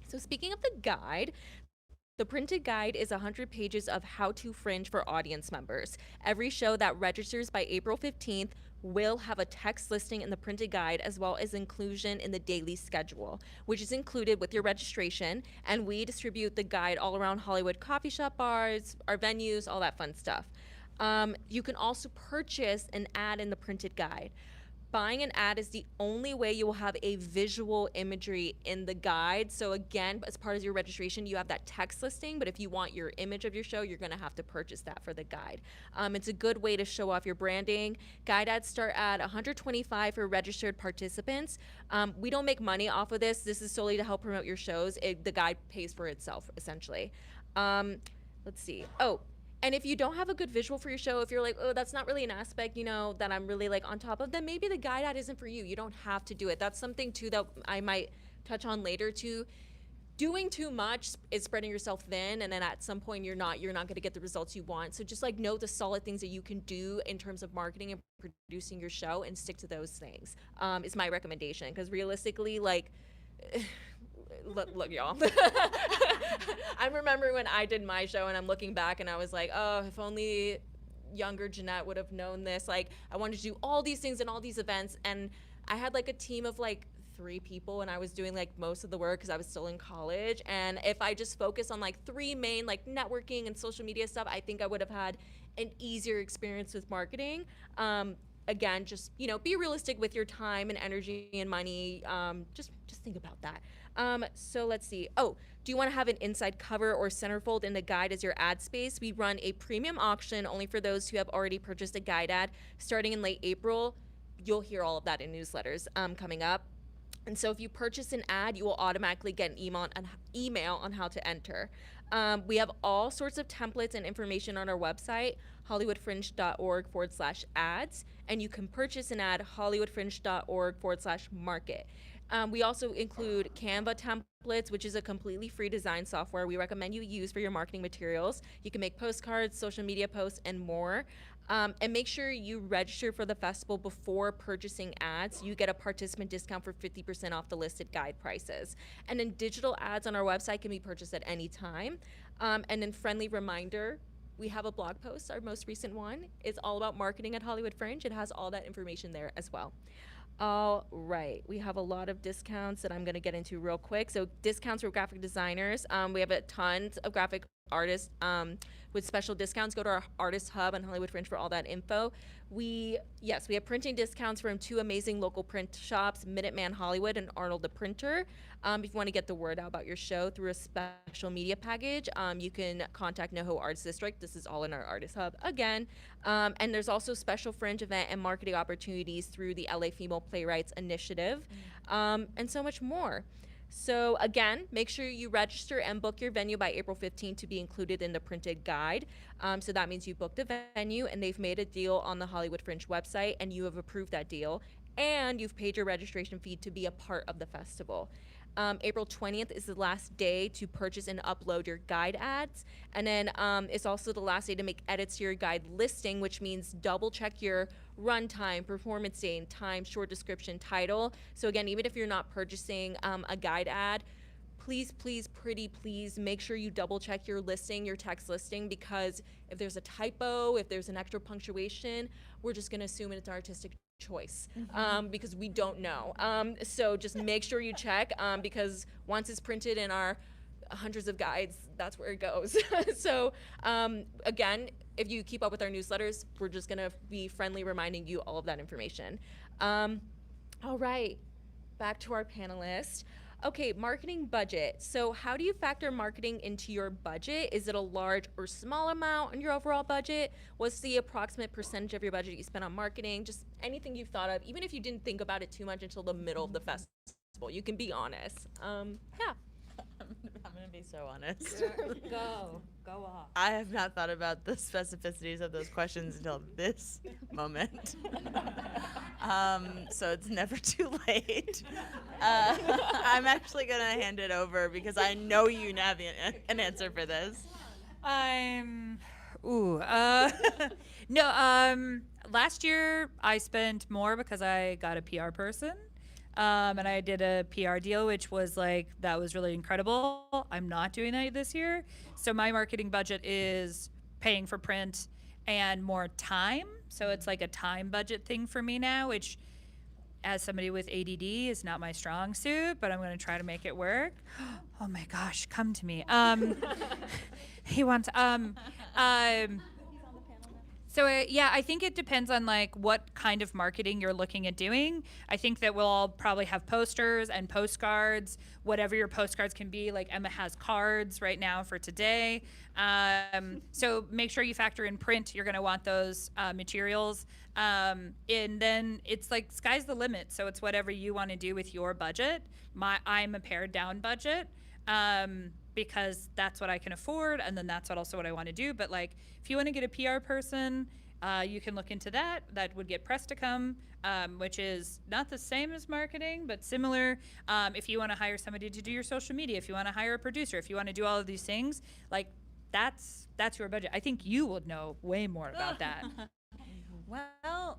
So speaking of the guide, the printed guide is 100 pages of how to Fringe for audience members. Every show that registers by April 15th will have a text listing in the printed guide, as well as inclusion in the daily schedule, which is included with your registration. And we distribute the guide all around Hollywood coffee shop, bars, our venues, all that fun stuff. You can also purchase an ad in the printed guide. Buying an ad is the only way you will have a visual imagery in the guide. So again, as part of your registration, you have that text listing, but if you want your image of your show, you're gonna have to purchase that for the guide. It's a good way to show off your branding. Guide ads start at $125 for registered participants. We don't make money off of this. This is solely to help promote your shows. The guide pays for itself, essentially. Let's see. And if you don't have a good visual for your show, if you're like, oh, that's not really an aspect, that I'm really like on top of, then maybe the guide ad isn't for you. You don't have to do it. That's something too that I might touch on later too. Doing too much is spreading yourself thin, and then at some point you're not gonna get the results you want. So just like know the solid things that you can do in terms of marketing and producing your show, and stick to those things, is my recommendation. Because realistically, like, look y'all. I'm remembering when I did my show, and I'm looking back and I was like, oh, if only younger Jeanette would have known this. Like, I wanted to do all these things and all these events, and I had like a team of like 3 people, and I was doing like most of the work because I was still in college. And if I just focus on like 3 main like networking and social media stuff, I think I would have had an easier experience with marketing. Again, just be realistic with your time and energy and money. Just think about that. So let's see. Do you want to have an inside cover or centerfold in the guide as your ad space? We run a premium auction only for those who have already purchased a guide ad. Starting in late April, you'll hear all of that in newsletters coming up. And so if you purchase an ad, you will automatically get an email on how to enter. We have all sorts of templates and information on our website, hollywoodfringe.org/ads, and you can purchase an ad, hollywoodfringe.org/market. We also include Canva templates, which is a completely free design software we recommend you use for your marketing materials. You can make postcards, social media posts, and more. And make sure you register for the festival before purchasing ads. You get a participant discount for 50% off the listed guide prices. And then digital ads on our website can be purchased at any time. And then friendly reminder, we have a blog post. Our most recent one is all about marketing at Hollywood Fringe. It has all that information there as well. All right, we have a lot of discounts that I'm going to get into real quick. So discounts for graphic designers. We have a tons of graphic artists with special discounts. Go to our artist hub on Hollywood Fringe for all that info. We have printing discounts from 2 amazing local print shops, Minuteman Hollywood and Arnold the Printer. If you want to get the word out about your show through a special media package, you can contact NoHo Arts District. This is all in our artist hub again. And there's also special Fringe event and marketing opportunities through the LA Female Playwrights Initiative, and so much more. So again, make sure you register and book your venue by April 15th to be included in the printed guide. So that means you booked a venue and they've made a deal on the Hollywood Fringe website and you have approved that deal and you've paid your registration fee to be a part of the festival. April 20th is the last day to purchase and upload your guide ads. And then it's also the last day to make edits to your guide listing, which means double check your runtime, performance day, time, short description, title. So again, even if you're not purchasing a guide ad, please, pretty please make sure you double check your listing, your text listing, because if there's a typo, if there's an extra punctuation, we're just gonna assume it's artistic choice because we don't know. So just make sure you check because once it's printed in our hundreds of guides, that's where it goes. So again, if you keep up with our newsletters, we're just gonna be friendly reminding you all of that information. All right, back to our panelists. Okay, marketing budget. So how do you factor marketing into your budget? Is it a large or small amount in your overall budget? What's the approximate percentage of your budget you spend on marketing? Just anything you've thought of, even if you didn't think about it too much until the middle of the festival. You can be honest. Yeah. I'm gonna be so honest. Go off. I have not thought about the specificities of those questions until this moment. So it's never too late. I'm actually gonna hand it over because I know you have an answer for this. Last year I spent more because I got a PR person. And I did a PR deal, which was that was really incredible. I'm not doing that this year. So my marketing budget is paying for print and more time. So it's like a time budget thing for me now, which as somebody with ADD is not my strong suit, but I'm going to try to make it work. Oh my gosh, come to me. He wants, So I think it depends on what kind of marketing you're looking at doing. I think that we'll all probably have posters and postcards, whatever your postcards can be. Like Emma has cards right now for today. So make sure you factor in print. You're gonna want those materials. And then it's sky's the limit. So it's whatever you wanna do with your budget. I'm a pared down budget. Because that's what I can afford, and then that's also what I want to do. But if you want to get a PR person, you can look into that. That would get Press-to-Come, which is not the same as marketing, but similar. If you want to hire somebody to do your social media, if you want to hire a producer, if you want to do all of these things, that's your budget. I think you would know way more about that. Well,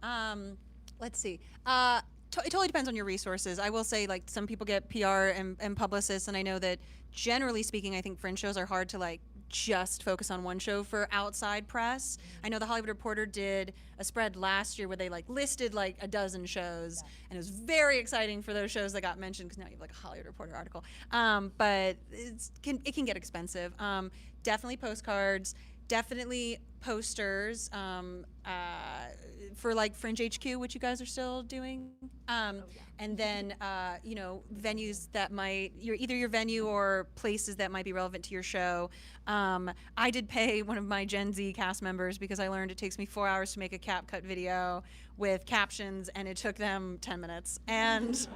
let's see. It totally depends on your resources. I will say, some people get PR and publicists, and I know that generally speaking, I think fringe shows are hard to just focus on one show for outside press. I know the Hollywood Reporter did a spread last year where they listed a dozen shows, and it was very exciting for those shows that got mentioned because now you have a Hollywood Reporter article. But it can get expensive. Definitely postcards. Definitely posters for Fringe HQ, which you guys are still doing. And then, venues that either your venue or places that might be relevant to your show. I did pay one of my Gen Z cast members because I learned it takes me 4 hours to make a CapCut video with captions, and it took them 10 minutes. And it's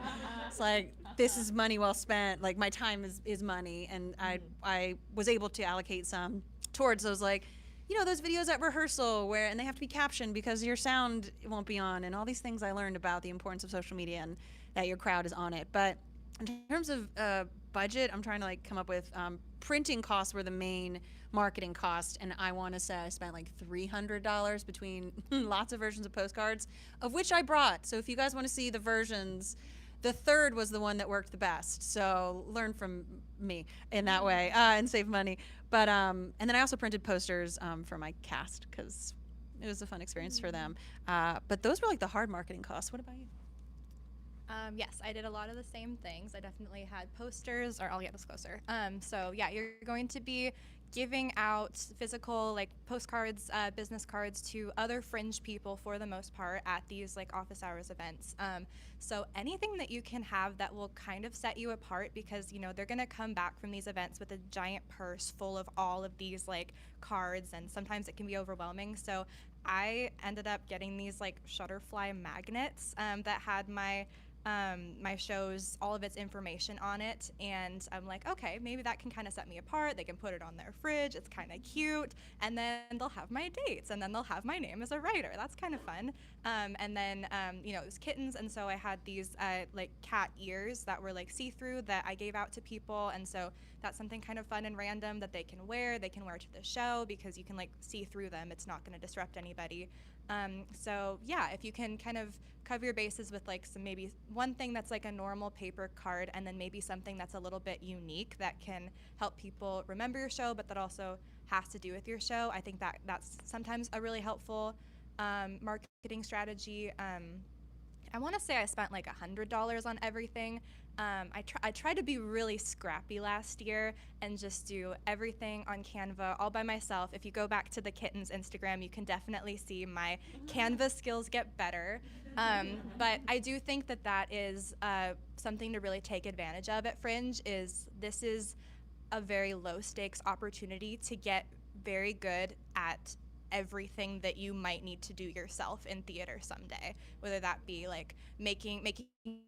this is money well spent. My time is money, and I was able to allocate some towards those those videos at rehearsal and they have to be captioned because your sound won't be on, and all these things I learned about the importance of social media and that your crowd is on it. But in terms of budget, I'm trying to come up with printing costs were the main marketing cost, and I want to say I spent $300 between lots of versions of postcards, of which I brought. So if you guys want to see the versions The third was the one that worked the best. So learn from me in that way and save money. But and then I also printed posters for my cast because it was a fun experience for them. But those were like the hard marketing costs. What about you? Yes, I did a lot of the same things. I definitely had posters, or I'll get this closer. So yeah, you're going to be giving out physical like postcards, business cards to other fringe people for the most part at these like office hours events. So anything that you can have that will kind of set you apart, because you know they're gonna come back from these events with a giant purse full of all of these like cards, and sometimes it can be overwhelming. So I ended up getting these like Shutterfly magnets that had my show's all of its information on it, and I'm like, okay, maybe that can kind of set me apart. They can put it on their fridge. It's kind of cute, and then they'll have my dates, and then they'll have my name as a writer. That's kind of fun. And then you know, it was kittens, and so I had these like cat ears that were like see-through that I gave out to people, and so that's something kind of fun and random that they can wear. They can wear to the show because you can like see through them. It's not going to disrupt anybody. So yeah, if you can kind of cover your bases with like some, maybe one thing that's like a normal paper card, and then maybe something that's a little bit unique that can help people remember your show, but that also has to do with your show. I think that that's sometimes a really helpful marketing strategy. I want to say I spent like $100 on everything. I tried to be really scrappy last year and just do everything on Canva all by myself. If you go back to the kittens Instagram, you can definitely see my Canva skills get better. But I do think that that is something to really take advantage of at Fringe. This is a very low stakes opportunity to get very good at everything that you might need to do yourself in theater someday, whether that be like making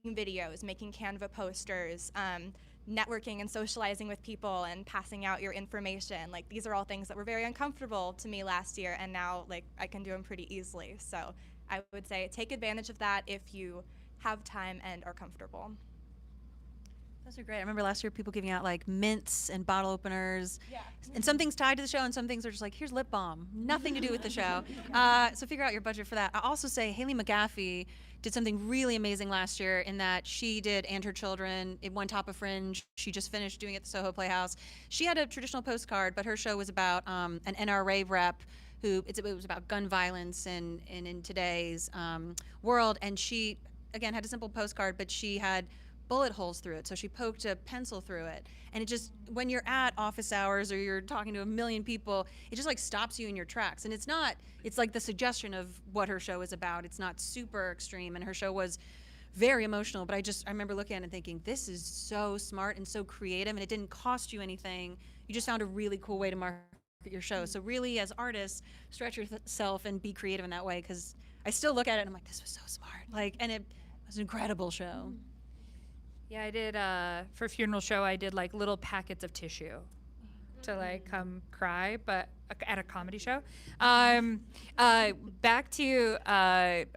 videos, making Canva posters, networking and socializing with people and passing out your information. Like, these are all things that were very uncomfortable to me last year, and now like I can do them pretty easily. So I would say take advantage of that if you have time and are comfortable. Those are great. I remember last year people giving out like mints and bottle openers. Yeah. And some things tied to the show, and some things are just like, here's lip balm. Nothing to do with the show. So figure out your budget for that. I'll also say Haley McGaffey did something really amazing last year in that she did And Her Children. It won Top of Fringe. She just finished doing it at the Soho Playhouse. She had a traditional postcard, but her show was about an NRA rep who, it was about gun violence and in today's world. And she, again, had a simple postcard, but she had bullet holes through it, so she poked a pencil through it, and it just, when you're at office hours or you're talking to a million people, it just like stops you in your tracks. And it's like the suggestion of what her show is about. It's not super extreme, and her show was very emotional, but I remember looking at it and thinking, this is so smart and so creative, and it didn't cost you anything. You just found a really cool way to market your show. So really, as artists, stretch yourself and be creative in that way, because I still look at it and I'm like, this was so smart. Like, and it was an incredible show. Yeah, I did, for a funeral show, I did like little packets of tissue to like come cry, but at a comedy show. Back to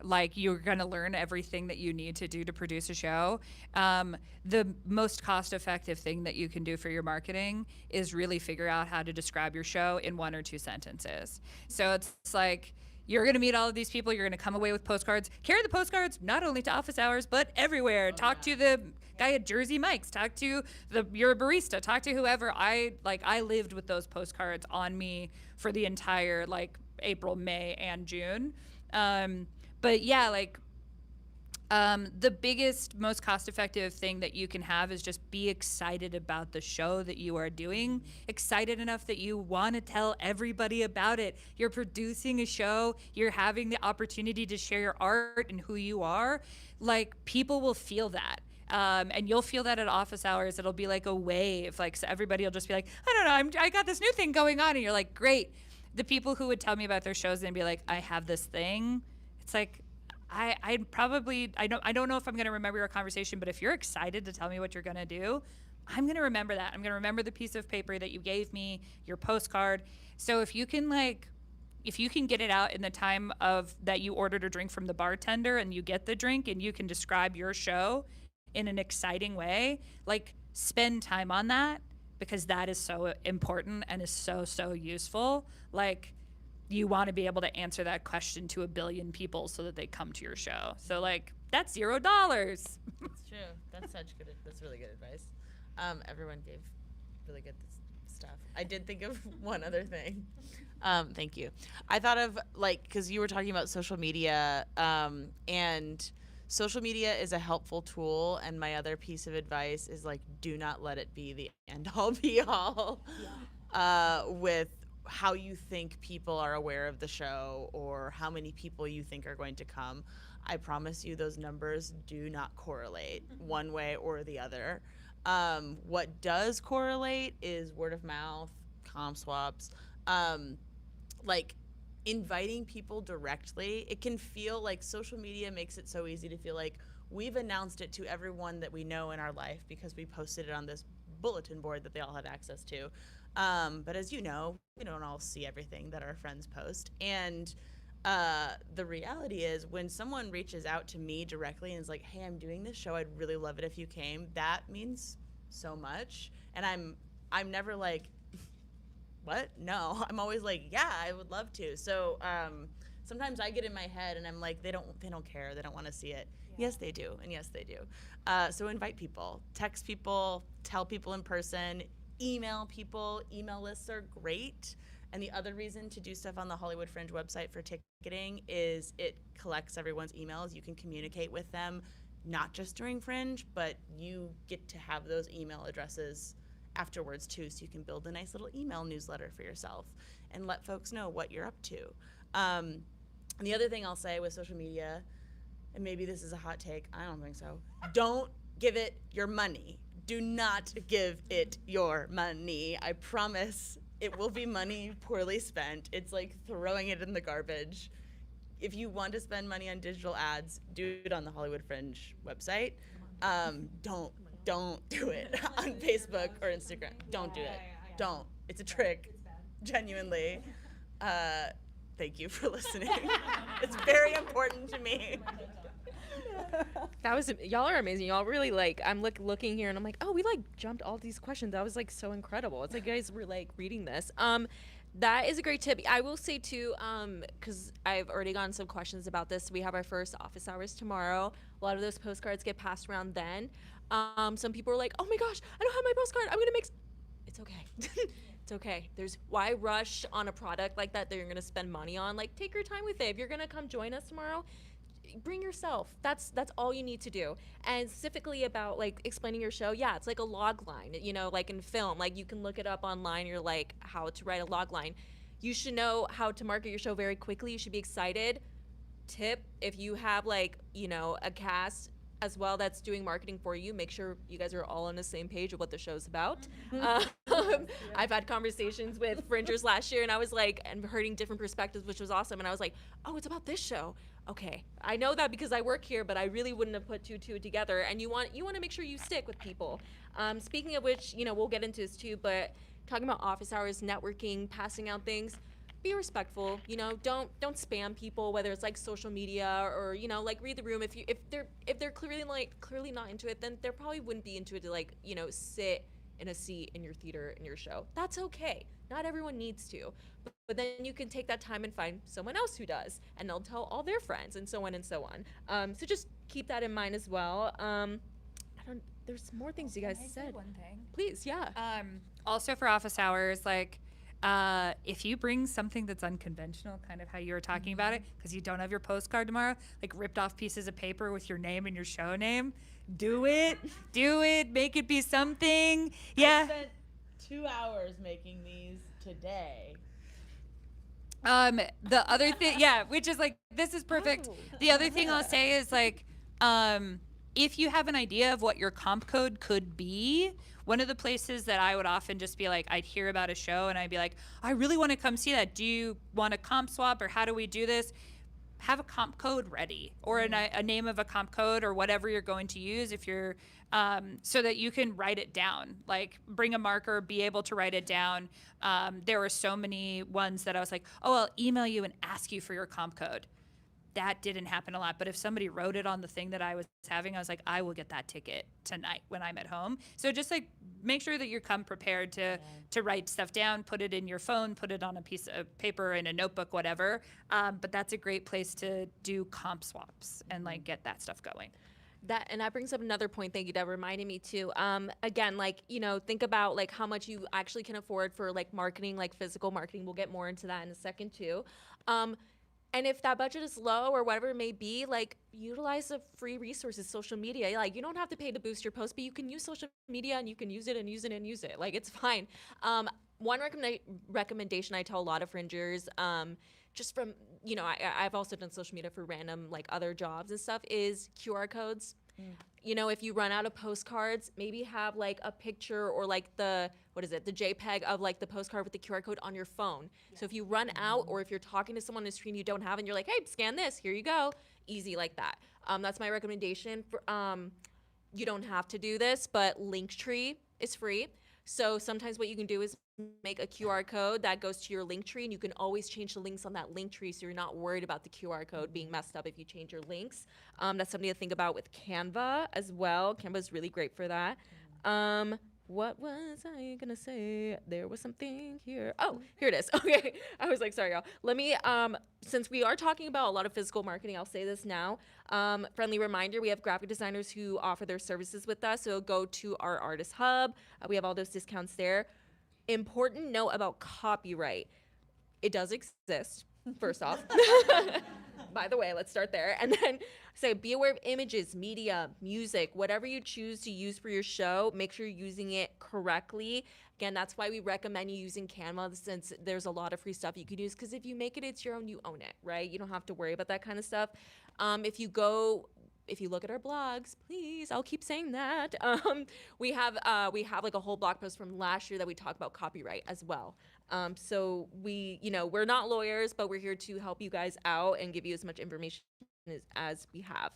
like, you're gonna learn everything that you need to do to produce a show. The most cost-effective thing that you can do for your marketing is really figure out how to describe your show in 1 or 2 sentences. So it's like, you're going to meet all of these people. You're going to come away with postcards. Carry the postcards not only to office hours, but everywhere. Talk to the guy at Jersey Mike's. Talk to your barista. Talk to whoever. I lived with those postcards on me for the entire like April, May, and June. But yeah, like the biggest, most cost-effective thing that you can have is just be excited about the show that you are doing, excited enough that you want to tell everybody about it. You're producing a show, you're having the opportunity to share your art and who you are. Like, people will feel that. And you'll feel that at office hours. It'll be like a wave. Like, so everybody will just be like, I don't know, I got this new thing going on. And you're like, great. The people who would tell me about their shows and be like, I have this thing. It's like, I don't know if I'm going to remember your conversation, but if you're excited to tell me what you're going to do, I'm going to remember that. I'm going to remember the piece of paper that you gave me, your postcard. So if you can get it out in the time of that you ordered a drink from the bartender and you get the drink and you can describe your show in an exciting way, like, spend time on that, because that is so important and is so, so useful. Like, you want to be able to answer that question to 1 billion people so that they come to your show. So like, that's $0. true. That's really good advice. Everyone gave really good stuff. I did think of one other thing. Thank you. I thought of because you were talking about social media, and social media is a helpful tool. And my other piece of advice is do not let it be the end all be all with how you think people are aware of the show or how many people you think are going to come. I promise you those numbers do not correlate one way or the other. What does correlate is word of mouth, comp swaps, inviting people directly. It can feel like social media makes it so easy to feel like we've announced it to everyone that we know in our life because we posted it on this bulletin board that they all have access to. But as you know, we don't all see everything that our friends post. And the reality is when someone reaches out to me directly and is like, hey, I'm doing this show, I'd really love it if you came, that means so much. And I'm never like, what? No. I'm always like, yeah, I would love to. So sometimes I get in my head and I'm like, they don't care. They don't want to see it. Yeah. Yes, they do. And yes, they do. So invite people, text people, tell people in person, email people. Email lists are great. And the other reason to do stuff on the Hollywood Fringe website for ticketing is it collects everyone's emails. You can communicate with them, not just during Fringe, but you get to have those email addresses afterwards too, so you can build a nice little email newsletter for yourself and let folks know what you're up to. And the other thing I'll say with social media, and maybe this is a hot take, I don't think so, don't give it your money. Do not give it your money. I promise it will be money poorly spent. It's like throwing it in the garbage. If you want to spend money on digital ads, do it on the Hollywood Fringe website. Don't do it on Facebook or Instagram. Don't do it. Don't. It's a trick. Genuinely. Thank you for listening. It's very important to me. That was y'all are amazing. Y'all really I'm looking here and I'm like, oh, we jumped all these questions. That was so incredible. It's like you guys were reading this. That is a great tip. I will say too, because I've already gotten some questions about this. We have our first office hours tomorrow. A lot of those postcards get passed around then. Some people are like, oh my gosh, I don't have my postcard. I'm gonna make. It's okay. It's okay. Why rush on a product like that you're gonna spend money on? Take your time with it. If you're gonna come join us tomorrow, bring yourself. That's all you need to do. And specifically about explaining your show, yeah, it's like a log line, in film. You can look it up online. You're how to write a log line. You should know how to market your show very quickly. You should be excited. Tip, if you have a cast as well that's doing marketing for you, make sure you guys are all on the same page of what the show's about. I've had conversations with Fringers last year and I was and hearing different perspectives, which was awesome. And I was like, oh, it's about this show. Okay, I know that because I work here, but I really wouldn't have put two together. And you want to make sure you stick with people. Speaking of which, we'll get into this too, but talking about office hours, networking, passing out things, be respectful. Don't spam people, whether it's social media or read the room. If they're clearly not into it, then they probably wouldn't be into it to sit in a seat in your theater in your show. That's okay. Not everyone needs to. But then you can take that time and find someone else who does, and they'll tell all their friends, and so on and so on. So just keep that in mind as well. There's more things you guys said. One thing. Please, yeah. Also for office hours, if you bring something that's unconventional, kind of how you were talking about it, because you don't have your postcard tomorrow, ripped off pieces of paper with your name and your show name, do it, make it be something. Yeah. I spent 2 hours making these today. The other thing, yeah, which is this is perfect. Oh. The other thing I'll say is if you have an idea of what your comp code could be, one of the places that I would often just be I'd hear about a show and I'd be like, I really want to come see that. Do you want a comp swap or how do we do this? Have a comp code ready or a name of a comp code or whatever you're going to use if you're so that you can write it down. Bring a marker, be able to write it down. There were so many ones that I was like, oh, I'll email you and ask you for your comp code. That didn't happen a lot. But if somebody wrote it on the thing that I was having, I was like, I will get that ticket tonight when I'm at home. So just make sure that you come prepared to write stuff down, put it in your phone, put it on a piece of paper in a notebook, whatever. But that's a great place to do comp swaps and get that stuff going. That brings up another point. Thank you, that reminded me too. Again, like, think about like how much you actually can afford for like marketing, like physical marketing. We'll get more into that in a second too. And if that budget is low or whatever it may be, like utilize the free resources, social media. Like you don't have to pay to boost your post, but you can use social media and you can use it and use it and use it. Like it's fine. One recommendation I tell a lot of fringers, just from, I've also done social media for random like other jobs and stuff, is QR codes. If you run out of postcards, maybe have like a picture or like the JPEG of like the postcard with the QR code on your phone. So if you run out, or if you're talking to someone on the screen you don't have and you're like, hey, scan this, here you go. Easy like that. That's my recommendation. You don't have to do this, but Linktree is free. So sometimes what you can do is make a QR code that goes to your Linktree, and you can always change the links on that Linktree, so you're not worried about the QR code being messed up if you change your links. That's something to think about with Canva as well. Canva is really great for that. What was I gonna say? There was something here. Oh, here it is. Okay, I was like, sorry, y'all. Let me, since we are talking about a lot of physical marketing, I'll say this now. Friendly reminder, we have graphic designers who offer their services with us, so go to our Artist Hub. We have all those discounts there. Important note about copyright. It does exist, first off. By the way, let's start there. And then say, be aware of images, media, music, whatever you choose to use for your show, make sure you're using it correctly. Again, that's why we recommend you using Canva, since there's a lot of free stuff you can use, because if you make it, it's your own, you own it, right? You don't have to worry about that kind of stuff. If you look at our blogs, please, I'll keep saying that. We have like a whole blog post from last year that we talk about copyright as well. So we're not lawyers, but we're here to help you guys out and give you as much information as we have.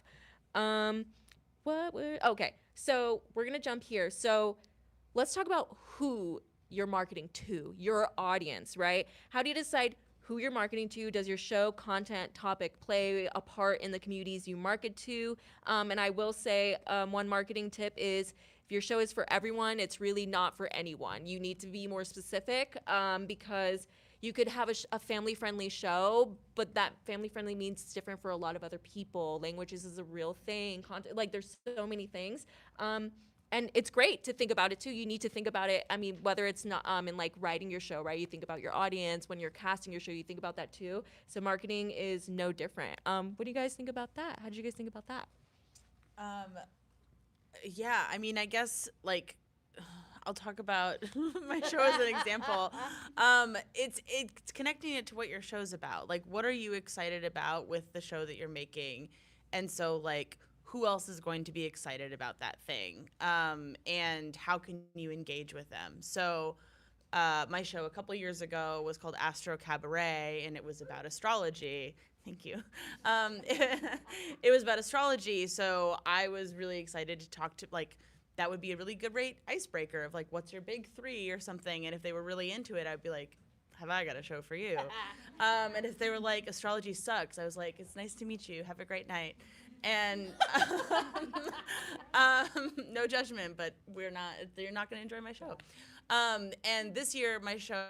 Okay, so we're gonna jump here. So let's talk about who you're marketing to, your audience, right? How do you decide who you're marketing to? Does your show, content, topic play a part in the communities you market to? And I will say one marketing tip is, if your show is for everyone, it's really not for anyone. You need to be more specific, because you could have a family-friendly show, but that family-friendly means it's different for a lot of other people. Languages is a real thing. Content, like there's so many things. And it's great to think about it too. You need to think about it. I mean, whether it's not in like writing your show, right? You think about your audience. When you're casting your show, you think about that too. So marketing is no different. What do you guys think about that? How did you guys think about that? Yeah, I mean, I guess like I'll talk about my show as an example. It's connecting it to what your show's about. Like, what are you excited about with the show that you're making? And so like, who else is going to be excited about that thing? And how can you engage with them? So my show a couple years ago was called Astro Cabaret, and it was about astrology. Thank you. It was about astrology, so I was really excited to talk to, like, that would be a really good icebreaker of like, what's your big three or something? And if they were really into it, I'd be like, have I got a show for you? And if they were like, astrology sucks, I was like, it's nice to meet you. Have a great night. And no judgment, but you're not going to enjoy my show. And this year, my show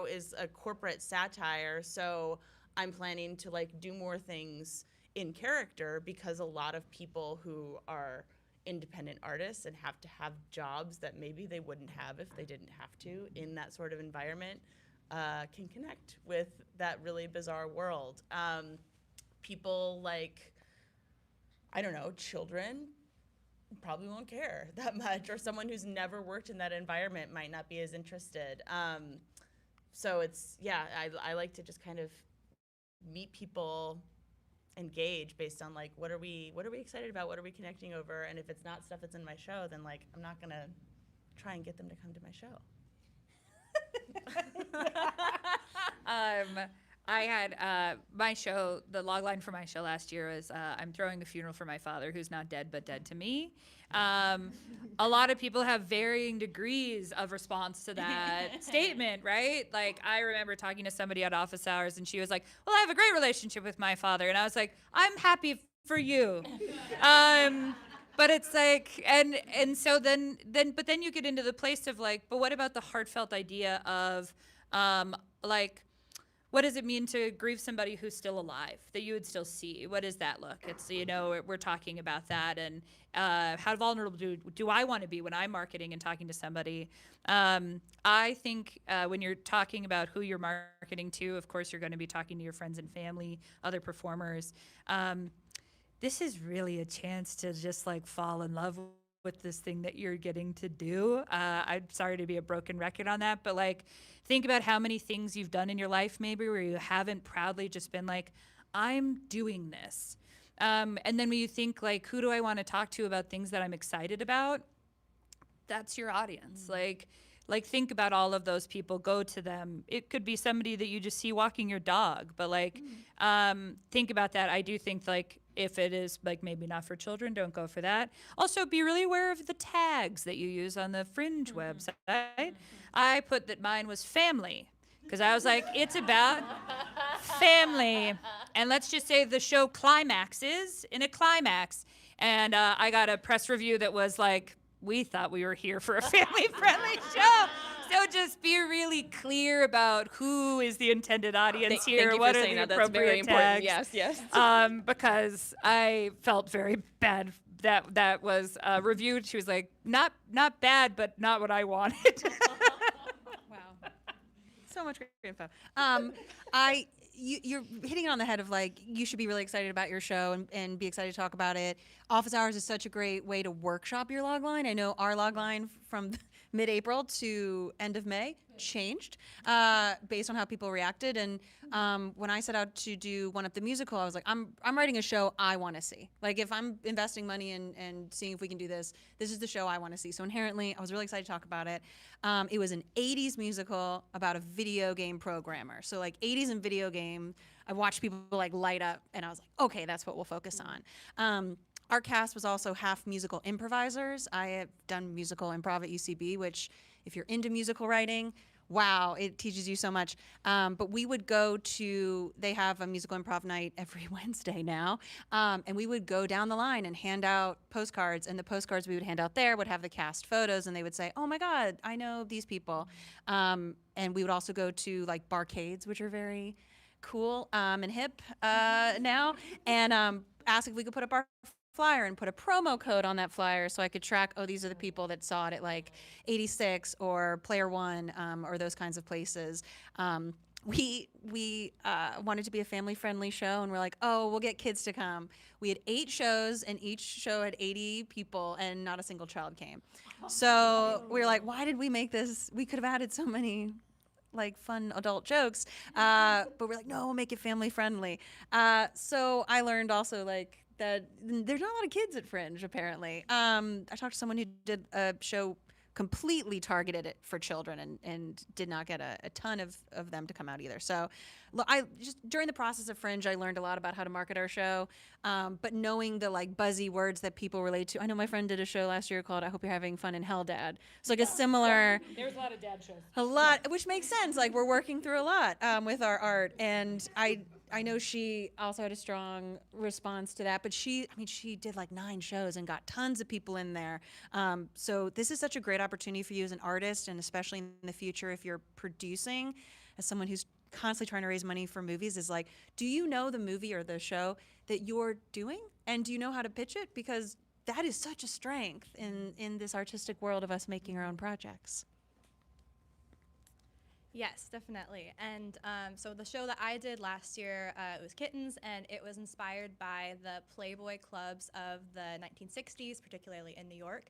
is a corporate satire, so I'm planning to like do more things in character, because a lot of people who are independent artists and have to have jobs that maybe they wouldn't have if they didn't have to in that sort of environment can connect with that really bizarre world. People like, I don't know, children probably won't care that much, or someone who's never worked in that environment might not be as interested. So it's, yeah, I like to just kind of meet people, engage based on like, what are we excited about? What are we connecting over? And if it's not stuff that's in my show, then like, I'm not gonna try and get them to come to my show. I had my show, the logline for my show last year was, I'm throwing a funeral for my father who's not dead but dead to me. A lot of people have varying degrees of response to that statement, right? Like, I remember talking to somebody at office hours and she was like, well, I have a great relationship with my father. And I was like, I'm happy for you. But it's like, and so then you get into the place of like, but what about the heartfelt idea of like, what does it mean to grieve somebody who's still alive that you would still see? What does that look? It's, we're talking about that, and how vulnerable do I want to be when I'm marketing and talking to somebody? I think when you're talking about who you're marketing to, of course, you're going to be talking to your friends and family, other performers. This is really a chance to just like fall in love with this thing that you're getting to do. I'm sorry to be a broken record on that, but like, think about how many things you've done in your life maybe where you haven't proudly just been like, I'm doing this. And then when you think like, who do I want to talk to about things that I'm excited about? That's your audience. Like think about all of those people, go to them. It could be somebody that you just see walking your dog, but like, think about that. I do think like, if it is like maybe not for children, don't go for that. Also, be really aware of the tags that you use on the Fringe website. I put that mine was family because I was like, it's about family. And let's just say the show climaxes in a climax. And I got a press review that was like, we thought we were here for a family-friendly show. So just be really clear about who is the intended audience here. Thank you what for are saying the that. That's very appropriate important. tags. Yes. Because I felt very bad. That was reviewed. She was like, not bad, but not what I wanted. Wow. So much great info. You're hitting it on the head of like, you should be really excited about your show and be excited to talk about it. Office hours is such a great way to workshop your log line. I know our log line from mid-April to end of May changed based on how people reacted. And when I set out to do One Up the Musical, I was like, I'm writing a show I want to see. Like if I'm investing money and seeing if we can do this, this is the show I want to see. So inherently, I was really excited to talk about it. It was an 80s musical about a video game programmer. So like 80s and video game, I watched people like light up and I was like, okay, that's what we'll focus on. Our cast was also half musical improvisers. I have done musical improv at UCB, which if you're into musical writing, wow, it teaches you so much. But we would go to, they have a musical improv night every Wednesday now, and we would go down the line and hand out postcards, and the postcards we would hand out there would have the cast photos, and they would say, oh my God, I know these people. And we would also go to like barcades, which are very cool and hip now, and ask if we could put up our flyer and put a promo code on that flyer so I could track, oh, these are the people that saw it at like 86 or Player One or those kinds of places. We wanted to be a family-friendly show, and we're like, oh, we'll get kids to come. We had 8 shows, and each show had 80 people, and not a single child came. So we were like, why did we make this? We could have added so many like fun adult jokes, but we're like, no, we'll make it family-friendly. So I learned also like that there's not a lot of kids at Fringe, apparently. I talked to someone who did a show completely targeted it for children and did not get a ton of them to come out either. So I just, during the process of Fringe, I learned a lot about how to market our show, but knowing the like buzzy words that people relate to. I know my friend did a show last year called I Hope You're Having Fun in Hell, Dad. It's like a similar... There's a lot of dad shows. A lot, which makes sense. Like we're working through a lot with our art, and I know she also had a strong response to that, but she did like 9 shows and got tons of people in there. So this is such a great opportunity for you as an artist, and especially in the future if you're producing, as someone who's constantly trying to raise money for movies, is like, do you know the movie or the show that you're doing? And do you know how to pitch it? Because that is such a strength in this artistic world of us making our own projects. Yes, definitely. And so the show that I did last year, it was Kittens, and it was inspired by the Playboy clubs of the 1960s, particularly in New York.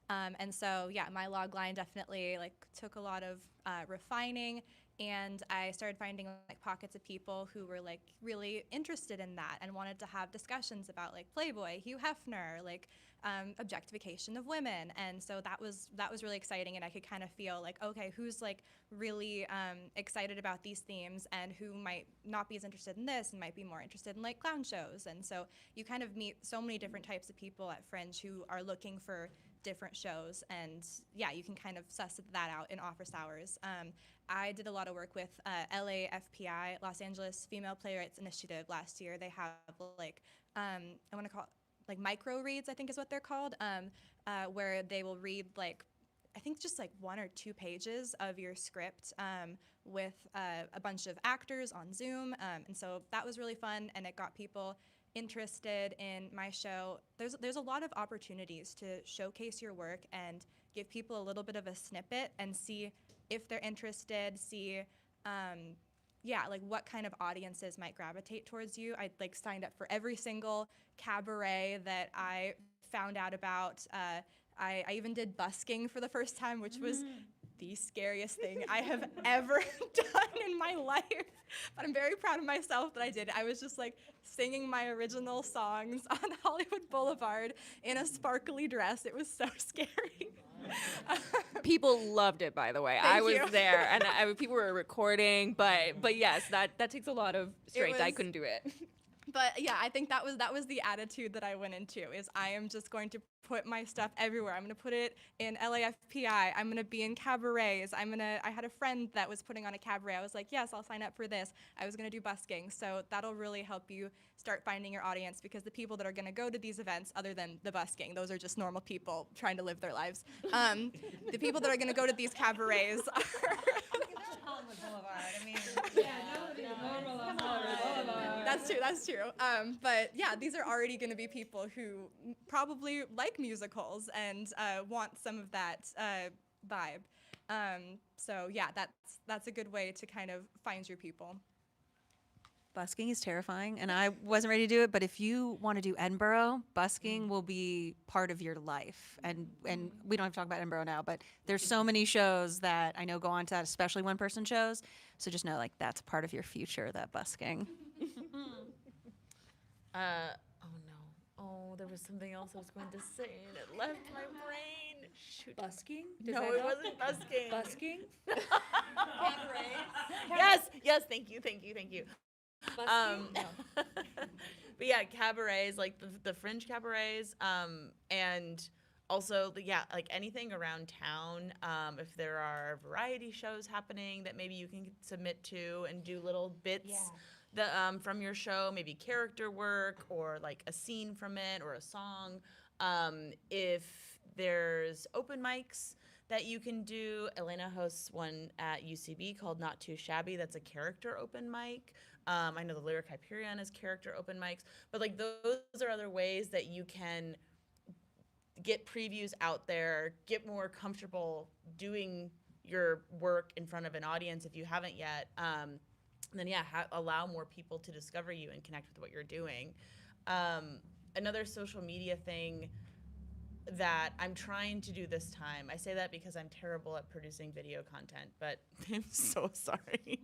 And so, yeah, my log line definitely like took a lot of refining, and I started finding like pockets of people who were like really interested in that and wanted to have discussions about like Playboy, Hugh Hefner, like objectification of women. And so that was really exciting, and I could kind of feel like, okay, who's like really excited about these themes and who might not be as interested in this and might be more interested in like clown shows. And so you kind of meet so many different types of people at Fringe who are looking for different shows, and yeah, you can kind of suss that out in office hours. I did a lot of work with LAFPI, Los Angeles Female Playwrights Initiative, last year. They have like, I want to call it like micro reads, I think is what they're called, where they will read like I think just like 1 or 2 pages of your script with a bunch of actors on Zoom. And so that was really fun, and it got people interested in my show. There's a lot of opportunities to showcase your work and give people a little bit of a snippet and see if they're interested, see like what kind of audiences might gravitate towards you. I like signed up for every single cabaret that I found out about. I even did busking for the first time, which was the scariest thing I have ever done in my life. But I'm very proud of myself that I did it. I was just like singing my original songs on Hollywood Boulevard in a sparkly dress. It was so scary. People loved it, by the way. Thank I was you. there, and people were recording, but yes, that takes a lot of strength. I was- couldn't do it. But yeah, I think that was the attitude that I went into, is I am just going to put my stuff everywhere. I'm going to put it in LAFPI. I'm going to be in cabarets. I had a friend that was putting on a cabaret. I was like, yes, I'll sign up for this. I was going to do busking. So that'll really help you start finding your audience, because the people that are going to go to these events, other than the busking, those are just normal people trying to live their lives. The people that are going to go to these cabarets are Hollywood Boulevard. I mean, That's true. But yeah, these are already going to be people who probably like musicals and want some of that vibe. So yeah, that's a good way to kind of find your people. busking is terrifying, and I wasn't ready to do it. But if you want to do Edinburgh, busking will be part of your life. And we don't have to talk about Edinburgh now, but there's so many shows that I know go on to that, especially one-person shows. So just know, like, that's part of your future, that busking. Oh no. Oh, there was something else I was going to say and it left my brain. Shoot. Busking? No, it wasn't busking. Busking? Yes, thank you. Busking? But yeah, cabarets, like the fringe cabarets, and also like anything around town. If there are variety shows happening that maybe you can submit to and do little bits from your show, maybe character work or like a scene from it or a song. If there's open mics that you can do, Elena hosts one at UCB called Not Too Shabby. That's a character open mic. I know the Lyric Hyperion is character open mics, but like those are other ways that you can get previews out there, get more comfortable doing your work in front of an audience if you haven't yet. Then allow more people to discover you and connect with what you're doing. Another social media thing that I'm trying to do this time, I say that because I'm terrible at producing video content, but I'm so sorry.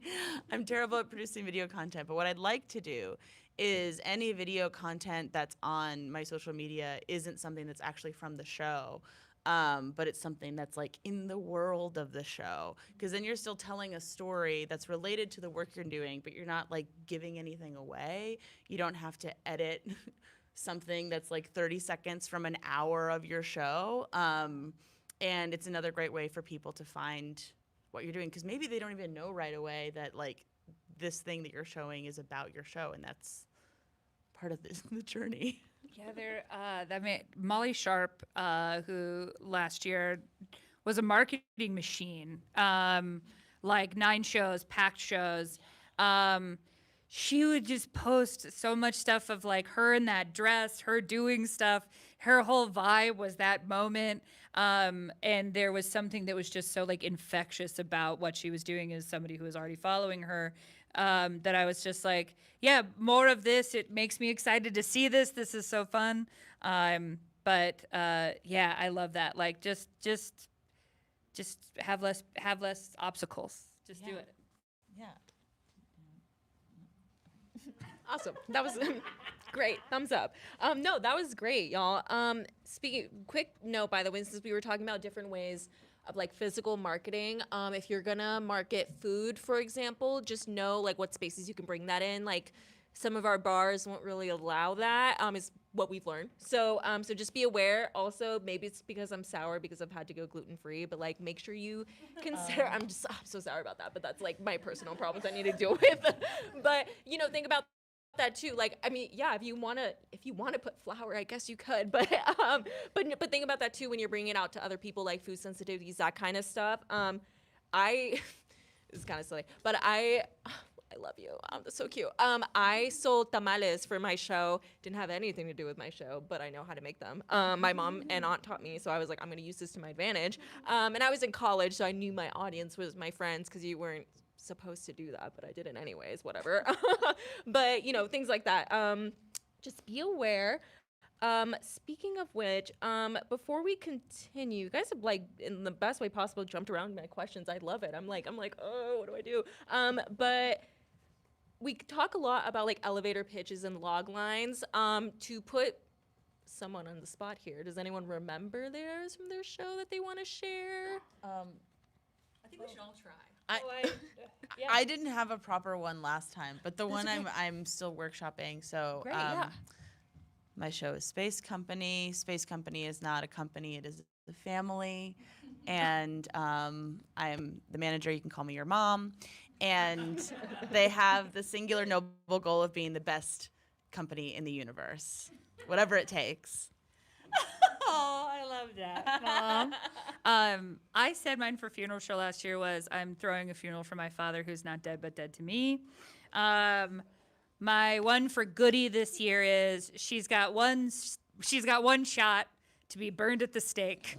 I'm terrible at producing video content, but what I'd like to do is any video content that's on my social media isn't something that's actually from the show. But it's something that's like in the world of the show, because then you're still telling a story that's related to the work you're doing, but you're not like giving anything away. You don't have to edit something that's like 30 seconds from an hour of your show. And it's another great way for people to find what you're doing, because maybe they don't even know right away that like this thing that you're showing is about your show, and that's part of the journey. Yeah, Molly Sharp, who last year was a marketing machine, like 9 shows, packed shows. She would just post so much stuff of like her in that dress, her doing stuff. Her whole vibe was that moment. And there was something that was just so like infectious about what she was doing as somebody who was already following her. That I was just like, yeah, more of this. It makes me excited to see this. This is so fun. But yeah, I love that. Like, just have less obstacles. Just do it. Yeah. Awesome. That was great. Thumbs up. No, that was great, y'all. Quick note, by the way, since we were talking about different ways of like physical marketing, if you're gonna market food, for example, just know like what spaces you can bring that in. Like some of our bars won't really allow that, is what we've learned. So so just be aware. Also, maybe it's because I'm sour because I've had to go gluten-free, but like make sure you consider, I'm so sour about that, but that's like my personal problems I need to deal with. But think about that too. Like, I mean, yeah, if you wanna put flour, I guess you could, but think about that too when you're bringing it out to other people, like food sensitivities, that kind of stuff. I this is kind of silly, but I love you. That's so cute. I sold tamales for my show. Didn't have anything to do with my show, but I know how to make them. My mom and aunt taught me, so I was like, I'm going to use this to my advantage. And I was in college, so I knew my audience was my friends because you weren't supposed to do that, but I did it anyways, whatever. But, you know, things like that. Just be aware. Speaking of which, before we continue, you guys have like in the best way possible jumped around my questions. I love it. I'm like, oh, what do I do? But we talk a lot about like elevator pitches and log lines. To put someone on the spot here, does anyone remember theirs from their show that they want to share? I think we should all try. I didn't have a proper one last time, but the one I'm still workshopping. So Great, yeah. my show is Space Company. Space Company is not a company; it is a family. And I am the manager. You can call me your mom. And they have the singular noble goal of being the best company in the universe, whatever it takes. Oh, I love that, Mom. I said mine for funeral show last year was I'm throwing a funeral for my father who's not dead but dead to me. My one for Goody this year is she's got one shot to be burned at the stake.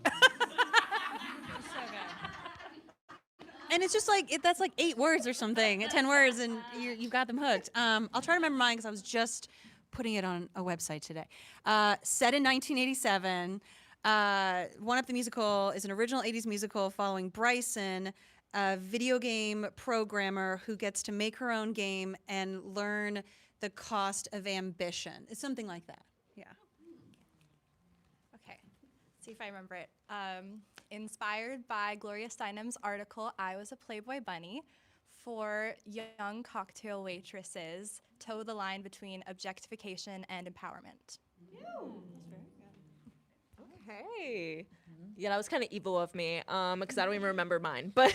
And it's just like, that's like 8 words or something, 10 words, and you've got them hooked. I'll try to remember mine because I was just putting it on a website today. Set in 1987, One Up the Musical is an original 80s musical following Bryson, a video game programmer who gets to make her own game and learn the cost of ambition. It's something like that, yeah. Okay, see if I remember it. Inspired by Gloria Steinem's article, I Was a Playboy Bunny, for young cocktail waitresses, toe the line between objectification and empowerment. Okay. Yeah, that was kind of evil of me, because I don't even remember mine. But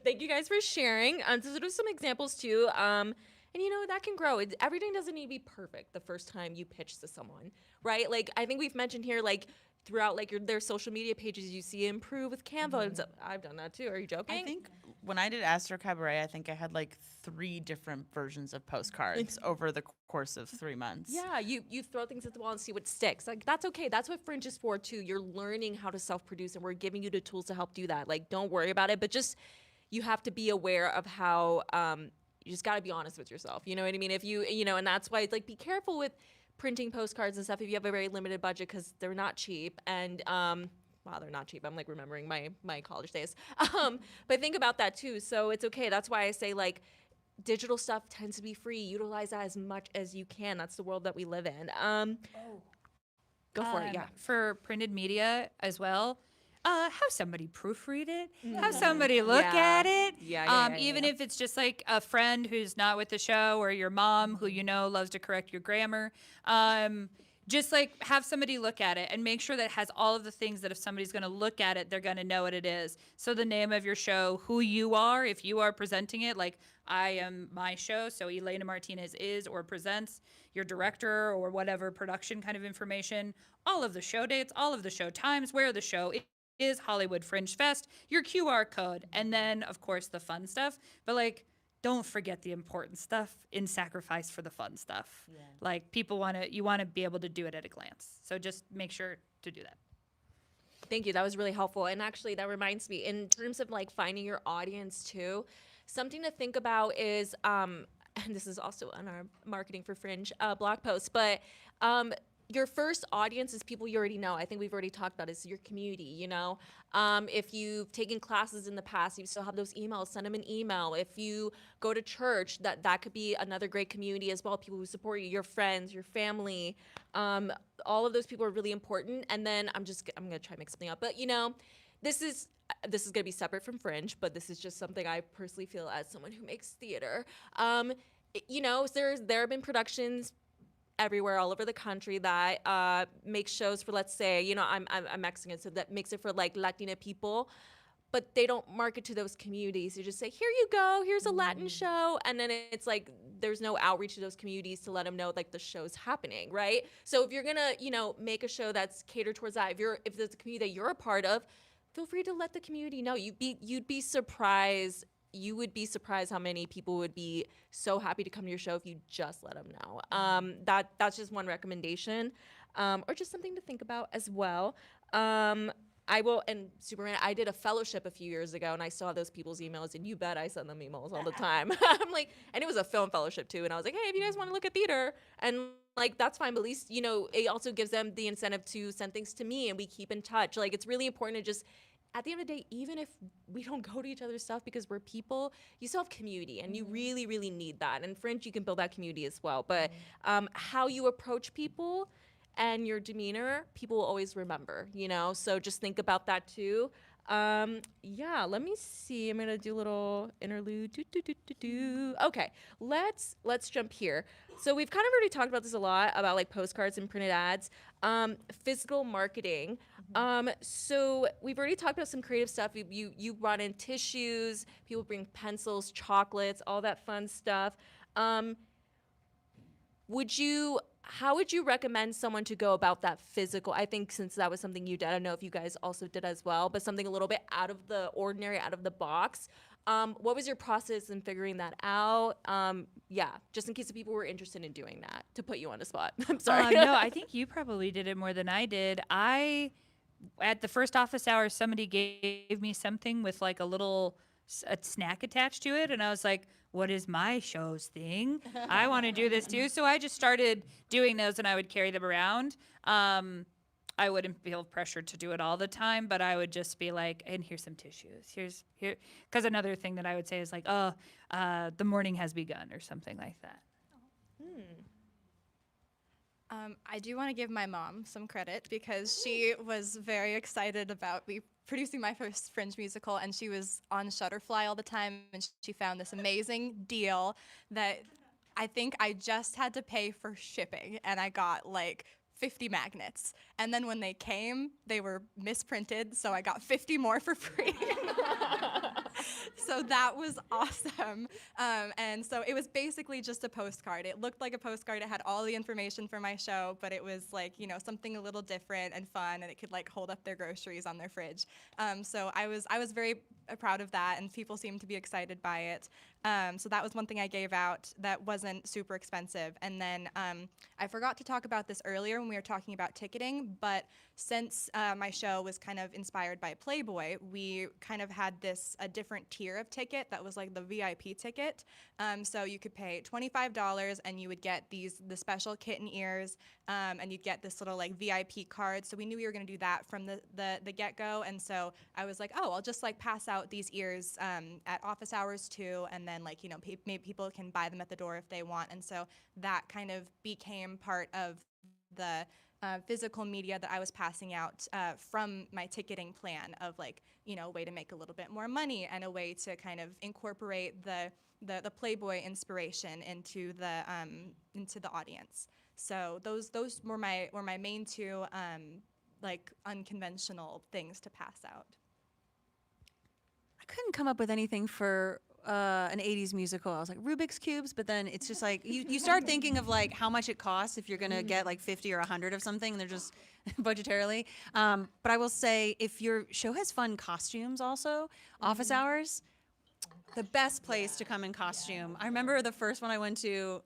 thank you guys for sharing. So there's some examples too. And you know, that can grow. Everything doesn't need to be perfect the first time you pitch to someone, right? Like, I think we've mentioned here, like, throughout like their social media pages, you see improve with Canva, and so I've done that too. Are you joking? I think when I did Astro Cabaret, I think I had like 3 different versions of postcards over the course of 3 months. Yeah, you throw things at the wall and see what sticks. Like, that's okay. That's what Fringe is for too. You're learning how to self-produce, and we're giving you the tools to help do that. Like, don't worry about it, but just you have to be aware of how you just got to be honest with yourself. You know what I mean? If you know, and that's why it's like, be careful with printing postcards and stuff if you have a very limited budget, because they're not cheap. And wow, they're not cheap. I'm like remembering my college days. But think about that too. So it's okay. That's why I say, like, digital stuff tends to be free. Utilize that as much as you can. That's the world that we live in. Go for it. Yeah. For printed media as well, have somebody proofread it. Have somebody look at it. Even if it's just like a friend who's not with the show, or your mom who you know loves to correct your grammar. Just like have somebody look at it and make sure that it has all of the things that if somebody's going to look at it, they're going to know what it is. So the name of your show, who you are, if you are presenting it, like I am my show, so Elena Martinez is or presents, your director or whatever production kind of information, all of the show dates, all of the show times, where the show is, Hollywood Fringe Fest, your QR code, and then of course the fun stuff. But like, don't forget the important stuff in sacrifice for the fun stuff. Yeah. Like, you want to be able to do it at a glance. So just make sure to do that. Thank you. That was really helpful. And actually, that reminds me, in terms of like finding your audience too, something to think about is, and this is also on our Marketing for Fringe blog post, but your first audience is people you already know. I think we've already talked about it. It's your community, you know? If you've taken classes in the past, you still have those emails, send them an email. If you go to church, that could be another great community as well. People who support you, your friends, your family. All of those people are really important. And then I'm gonna try to make something up. But you know, this is gonna be separate from Fringe, but this is just something I personally feel as someone who makes theater. You know, there have been productions everywhere, all over the country, that makes shows for, let's say, you know, I'm Mexican, so that makes it for like Latina people. but they don't market to those communities. They just say, here you go, here's a Latin show. And then it's like, there's no outreach to those communities to let them know like the show's happening, right? So if you're gonna, make a show that's catered towards that, if there's a community that you're a part of, feel free to let the community know. You'd be surprised. You would be surprised how many people would be so happy to come to your show if you just let them know. That's just one recommendation, or just something to think about as well. I will, and Superman, I did a fellowship a few years ago, and I still have those people's emails, and you bet I send them emails all the time. I'm like, and it was a film fellowship too, and I was like, hey, if you guys want to look at theater, and like, that's fine, but at least, it also gives them the incentive to send things to me, and we keep in touch. Like, it's really important to just, at the end of the day, even if we don't go to each other's stuff because we're people, you still have community, and you really, really need that. And Fringe, you can build that community as well. But how you approach people and your demeanor, people will always remember, So just think about that too. Yeah, let me see. I'm gonna do a little interlude. Okay, let's jump here. So we've kind of already talked about this a lot, about like postcards and printed ads. Physical marketing. So we've already talked about some creative stuff. You brought in tissues, people bring pencils, chocolates, all that fun stuff. How would you recommend someone to go about that physical? I think since that was something you did, I don't know if you guys also did as well, but something a little bit out of the ordinary, out of the box. What was your process in figuring that out? Yeah, just in case the people were interested in doing that, to put you on the spot. I'm sorry. No, I think you probably did it more than I did. At the first office hour, somebody gave me something with like a snack attached to it, and I was like, what is my show's thing? I want to do this too. So I just started doing those, and I would carry them around. I wouldn't feel pressured to do it all the time, but I would just be like, and here's some tissues. Here. Because another thing that I would say is like, the morning has begun, or something like that. I do want to give my mom some credit because she was very excited about me producing my first Fringe musical, and she was on Shutterfly all the time, and she found this amazing deal that I think I just had to pay for shipping, and I got like 50 magnets. And then when they came, they were misprinted, so I got 50 more for free. So that was awesome. And so it was basically just a postcard. It looked like a postcard. It had all the information for my show, but it was like, something a little different and fun, and it could like hold up their groceries on their fridge. So I was very proud of that, and people seemed to be excited by it. So that was one thing I gave out that wasn't super expensive. And then I forgot to talk about this earlier when we were talking about ticketing, but since my show was kind of inspired by Playboy, we kind of had a different tier of ticket that was like the VIP ticket. So you could pay $25 and you would get the special kitten ears, and you'd get this little like VIP card. So we knew we were going to do that from the get-go. And so I was like, I'll just like pass out these ears at office hours too, and then like, maybe people can buy them at the door if they want. And so that kind of became part of the physical media that I was passing out from my ticketing plan of like, a way to make a little bit more money and a way to kind of incorporate the Playboy inspiration into the audience. So those were my main two like unconventional things to pass out. I couldn't come up with anything for an 80s musical. I was like, Rubik's Cubes, but then it's just like, you start thinking of like how much it costs if you're going to get like 50 or 100 of something, and they're just budgetarily. But I will say, if your show has fun costumes also, office hours, the best place to come in costume. I remember the first one I went to,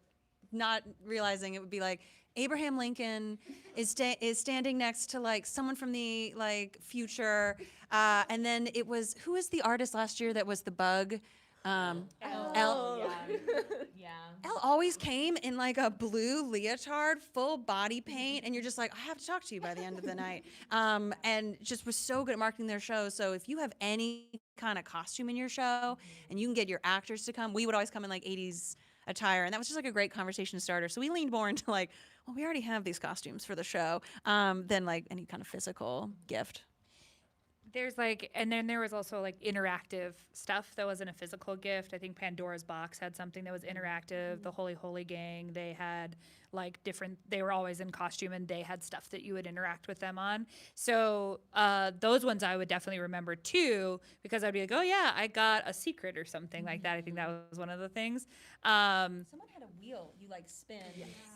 not realizing it would be like, Abraham Lincoln is standing next to like someone from the like future, and then it was, who was the artist last year that was the bug? Elle. Yeah. Elle always came in like a blue leotard, full body paint, and you're just like, I have to talk to you by the end of the night. And just was so good at marketing their show. So if you have any kind of costume in your show, and you can get your actors to come, we would always come in like 80s attire, and that was just like a great conversation starter. So we leaned more into like, well, we already have these costumes for the show, than like any kind of physical gift. There's like, and then there was also like interactive stuff that wasn't a physical gift. I think Pandora's Box had something that was interactive. The Holy Holy Gang, they had like different, they were always in costume and they had stuff that you would interact with them on. So those ones I would definitely remember too, because I'd be like, oh yeah, I got a secret or something like that. I think that was one of the things. Someone had a wheel you like spin.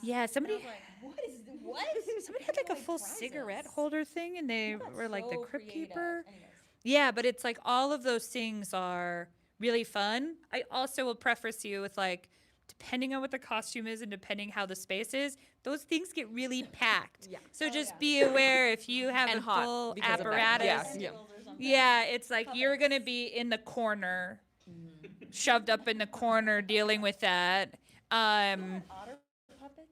Yeah, somebody, I was like, what? somebody had like a full prizes. cigarette holder thing and they were like the So crypt creative. keeper. Anyways. Yeah, but it's like all of those things are really fun. I also will preface you with like, depending on what the costume is and depending how the space is, those things get really packed. Yeah. So just be aware if you have And a hot full because of that. apparatus. Yeah. Yeah, it's like you're going to be in the corner, shoved up in the corner dealing with that. Otter puppets?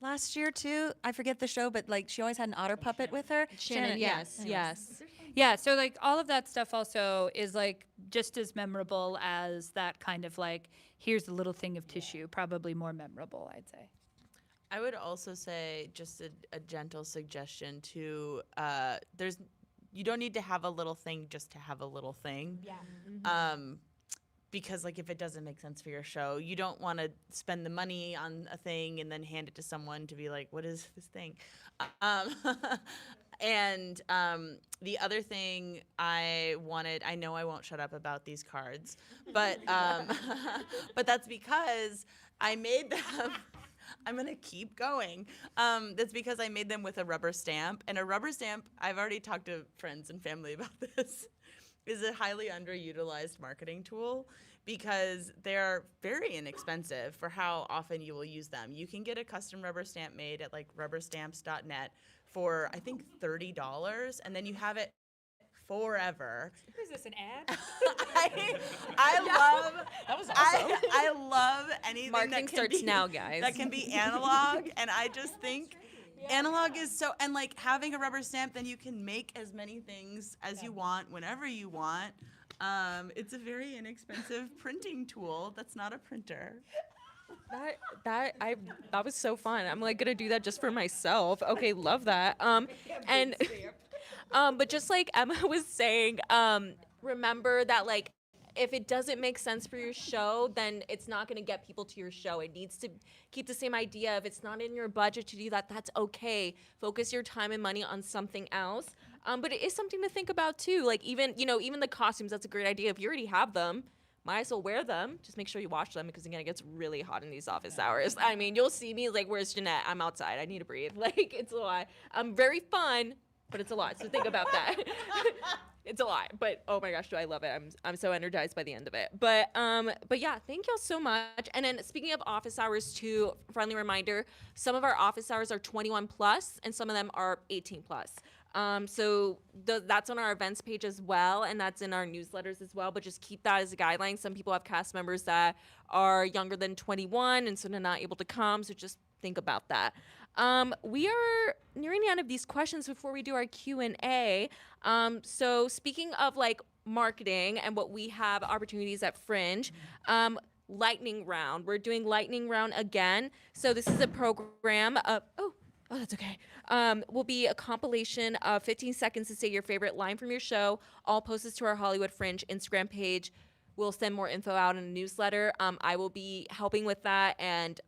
Last year too, I forget the show, but like she always had an otter puppet with her. Shannon, yeah. yes, Anyways. yes. Yeah, so like all of that stuff also is like just as memorable as that kind of like, here's a little thing of tissue, probably more memorable, I'd say. I would also say just a gentle suggestion to you don't need to have a little thing just to have a little thing. Yeah. Because like if it doesn't make sense for your show, you don't want to spend the money on a thing and then hand it to someone to be like, what is this thing? And the other thing I know I won't shut up about these cards, but but that's because I made them. I'm gonna keep going. That's because I made them with a rubber stamp, and a rubber stamp, I've already talked to friends and family about this, is a highly underutilized marketing tool because they're very inexpensive for how often you will use them. You can get a custom rubber stamp made at like rubberstamps.net for I think $30, and then you have it forever. Is this an ad? I love That was awesome. I love anything Marketing that can starts be, now, guys. that can be analog, and I just think analog is so, and like having a rubber stamp, then you can make as many things as you want whenever you want. It's a very inexpensive printing tool. That's not a printer. That was so fun. I'm like gonna do that just for myself. Okay, love that. And but just like Emma was saying, remember that like if it doesn't make sense for your show, then it's not gonna get people to your show. It needs to keep the same idea. If it's not in your budget to do that, that's okay. Focus your time and money on something else. But it is something to think about too. Like even the costumes, that's a great idea. If you already have them, might as well wear them. Just make sure you wash them because again, it gets really hot in these office hours. I mean, you'll see me like, where's Jeanette? I'm outside. I need to breathe. Like it's a lot. I'm very fun, but it's a lot. So think about that. It's a lot, but oh my gosh, do I love it. I'm so energized by the end of it. But yeah, thank y'all so much. And then speaking of office hours too, friendly reminder, some of our office hours are 21 plus and some of them are 18 plus. So that's on our events page as well, and that's in our newsletters as well, but just keep that as a guideline. Some people have cast members that are younger than 21 and so they're not able to come, so just think about that. We are nearing the end of these questions before we do our Q&A. So speaking of like marketing and what we have opportunities at Fringe, lightning round. We're doing lightning round again. So this is a program of, oh, that's okay. Will be a compilation of 15 seconds to say your favorite line from your show. All posts to our Hollywood Fringe Instagram page. We'll send more info out in a newsletter. I will be helping with that, and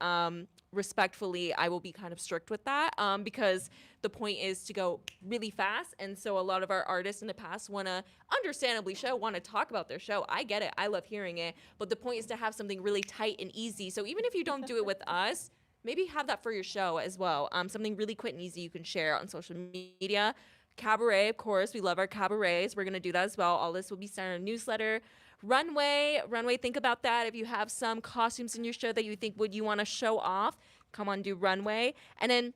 respectfully, I will be kind of strict with that because the point is to go really fast. And so a lot of our artists in the past want to understandably want to talk about their show. I get it. I love hearing it. But the point is to have something really tight and easy. So even if you don't do it with us, maybe have that for your show as well. Something really quick and easy you can share on social media. Cabaret, of course. We love our cabarets. We're going to do that as well. All this will be sent in our newsletter. Runway, think about that. If you have some costumes in your show that you think you want to show off, come on, do runway. And then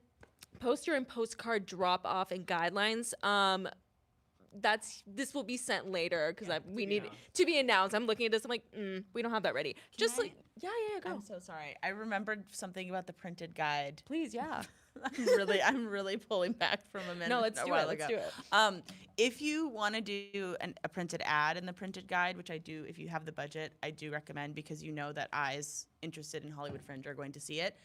poster and postcard drop off and guidelines. This will be sent later because we need to be announced. I'm looking at this. I'm like, we don't have that ready. Yeah, go. I'm so sorry. I remembered something about the printed guide. Please, yeah. I'm really pulling back from a minute. No, let's do it. Let's do it. If you want to do a printed ad in the printed guide, which I do, if you have the budget, I do recommend because you know that eyes interested in Hollywood Fringe are going to see it.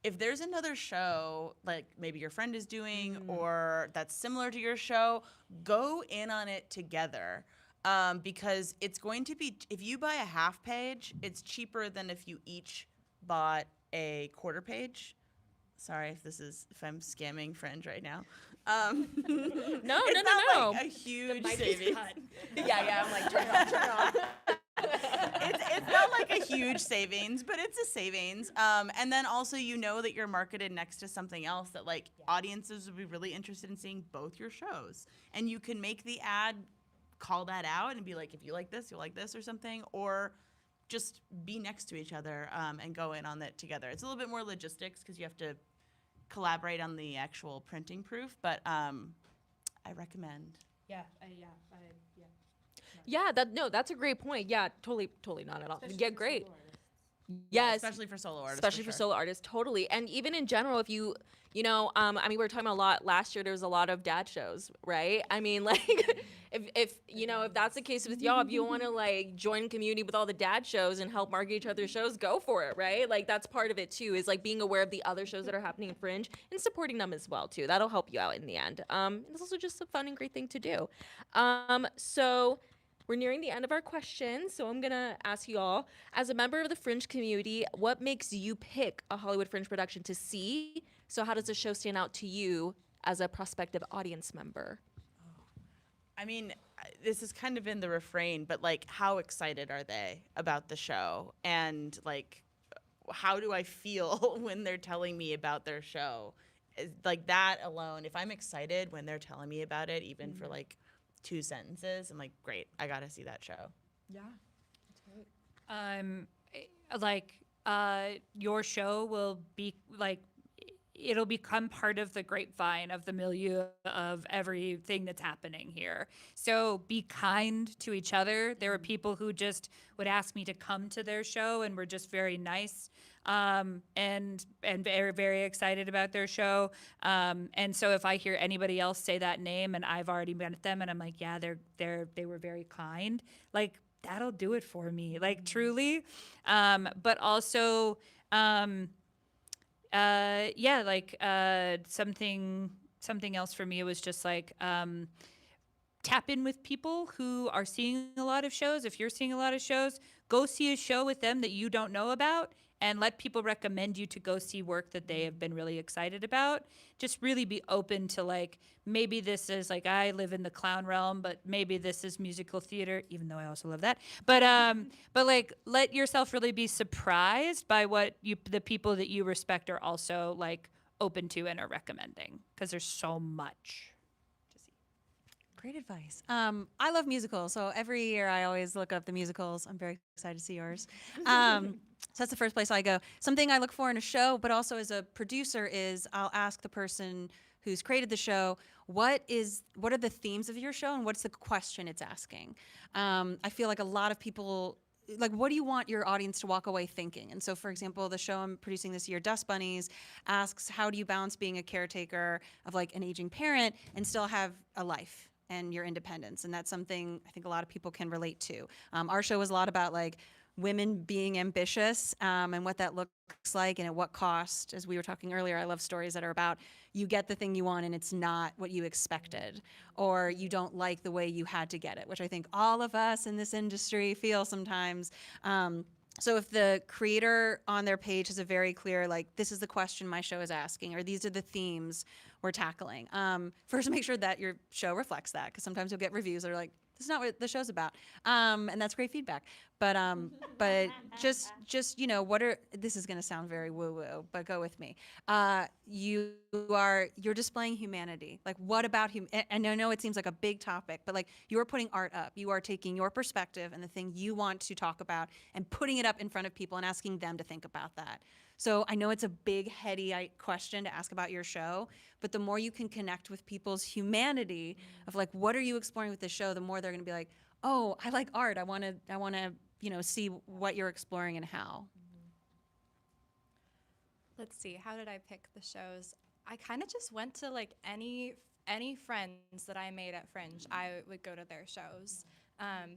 If there's another show, like maybe your friend is doing or that's similar to your show, go in on it together. Because it's going to be, if you buy a half page, it's cheaper than if you each bought a quarter page. Sorry if I'm scamming Fringe right now. It's No. not like a huge savings. Yeah. I'm like, turn it off. It's not like a huge savings, but it's a savings. And then also that you're marketed next to something else that like audiences would be really interested in seeing both your shows, and you can make the ad call that out and be like, if you like this, you'll like this or something, or just be next to each other and go in on it together. It's a little bit more logistics because you have to collaborate on the actual printing proof, but I recommend. Yeah, that's a great point. Yeah, totally not at all. Yeah, great. Yes, Especially for solo artists. especially for solo artists, totally. And even in general, if you I mean, we were talking about a lot last year. There was a lot of dad shows, right? I mean, like, if that's the case with y'all, if you want to like join community with all the dad shows and help market each other's shows, go for it, right? Like that's part of it too, is like being aware of the other shows that are happening in Fringe and supporting them as well too. That'll help you out in the end. And it's also just a fun and great thing to do. So. We're nearing the end of our questions, so I'm gonna ask you all, as a member of the Fringe community, what makes you pick a Hollywood Fringe production to see? So how does the show stand out to you as a prospective audience member? I mean, this is kind of in the refrain, but like, how excited are they about the show? And like, how do I feel when they're telling me about their show? Like that alone, if I'm excited when they're telling me about it, even for like 2 sentences, I'm like, great, I gotta see that show. Yeah, that's great. Your show will be like, it'll become part of the grapevine of the milieu of everything that's happening here. So be kind to each other. There were people who just would ask me to come to their show and were just very nice. And very, very excited about their show. And so if I hear anybody else say that name and I've already met them and I'm like, yeah, they were very kind, like that'll do it for me, like truly. But also, something else for me was just like, tap in with people who are seeing a lot of shows. If you're seeing a lot of shows, go see a show with them that you don't know about and let people recommend you to go see work that they have been really excited about. Just really be open to like, maybe this is like, I live in the clown realm, but maybe this is musical theater, even though I also love that. But like, let yourself really be surprised by what the people that you respect are also like open to and are recommending, because there's so much. Great advice. I love musicals, so every year I always look up the musicals. I'm very excited to see yours. So that's the first place I go. Something I look for in a show, but also as a producer, is I'll ask the person who's created the show, what are the themes of your show and what's the question it's asking? I feel like a lot of people, like, what do you want your audience to walk away thinking? And so, for example, the show I'm producing this year, Dust Bunnies, asks, how do you balance being a caretaker of like an aging parent and still have a life and your independence? And that's something I think a lot of people can relate to. Our show was a lot about like women being ambitious and what that looks like and at what cost. As we were talking earlier, I love stories that are about you get the thing you want and it's not what you expected, or you don't like the way you had to get it, which I think all of us in this industry feel sometimes. So if the creator on their page has a very clear, like, this is the question my show is asking, or these are the themes we're tackling. First, make sure that your show reflects that, because sometimes you'll get reviews that are like, this is not what the show's about. And that's great feedback. But just this is gonna sound very woo-woo, but go with me. You're displaying humanity. Like, what about and I know it seems like a big topic, but like, you're putting art up. You are taking your perspective and the thing you want to talk about and putting it up in front of people and asking them to think about that. So I know it's a big, heady question to ask about your show, but the more you can connect with people's humanity of like, what are you exploring with this show, the more they're gonna be like, oh, I like art. I wanna, see what you're exploring and how. Let's see, how did I pick the shows? I kind of just went to like any friends that I made at Fringe, I would go to their shows.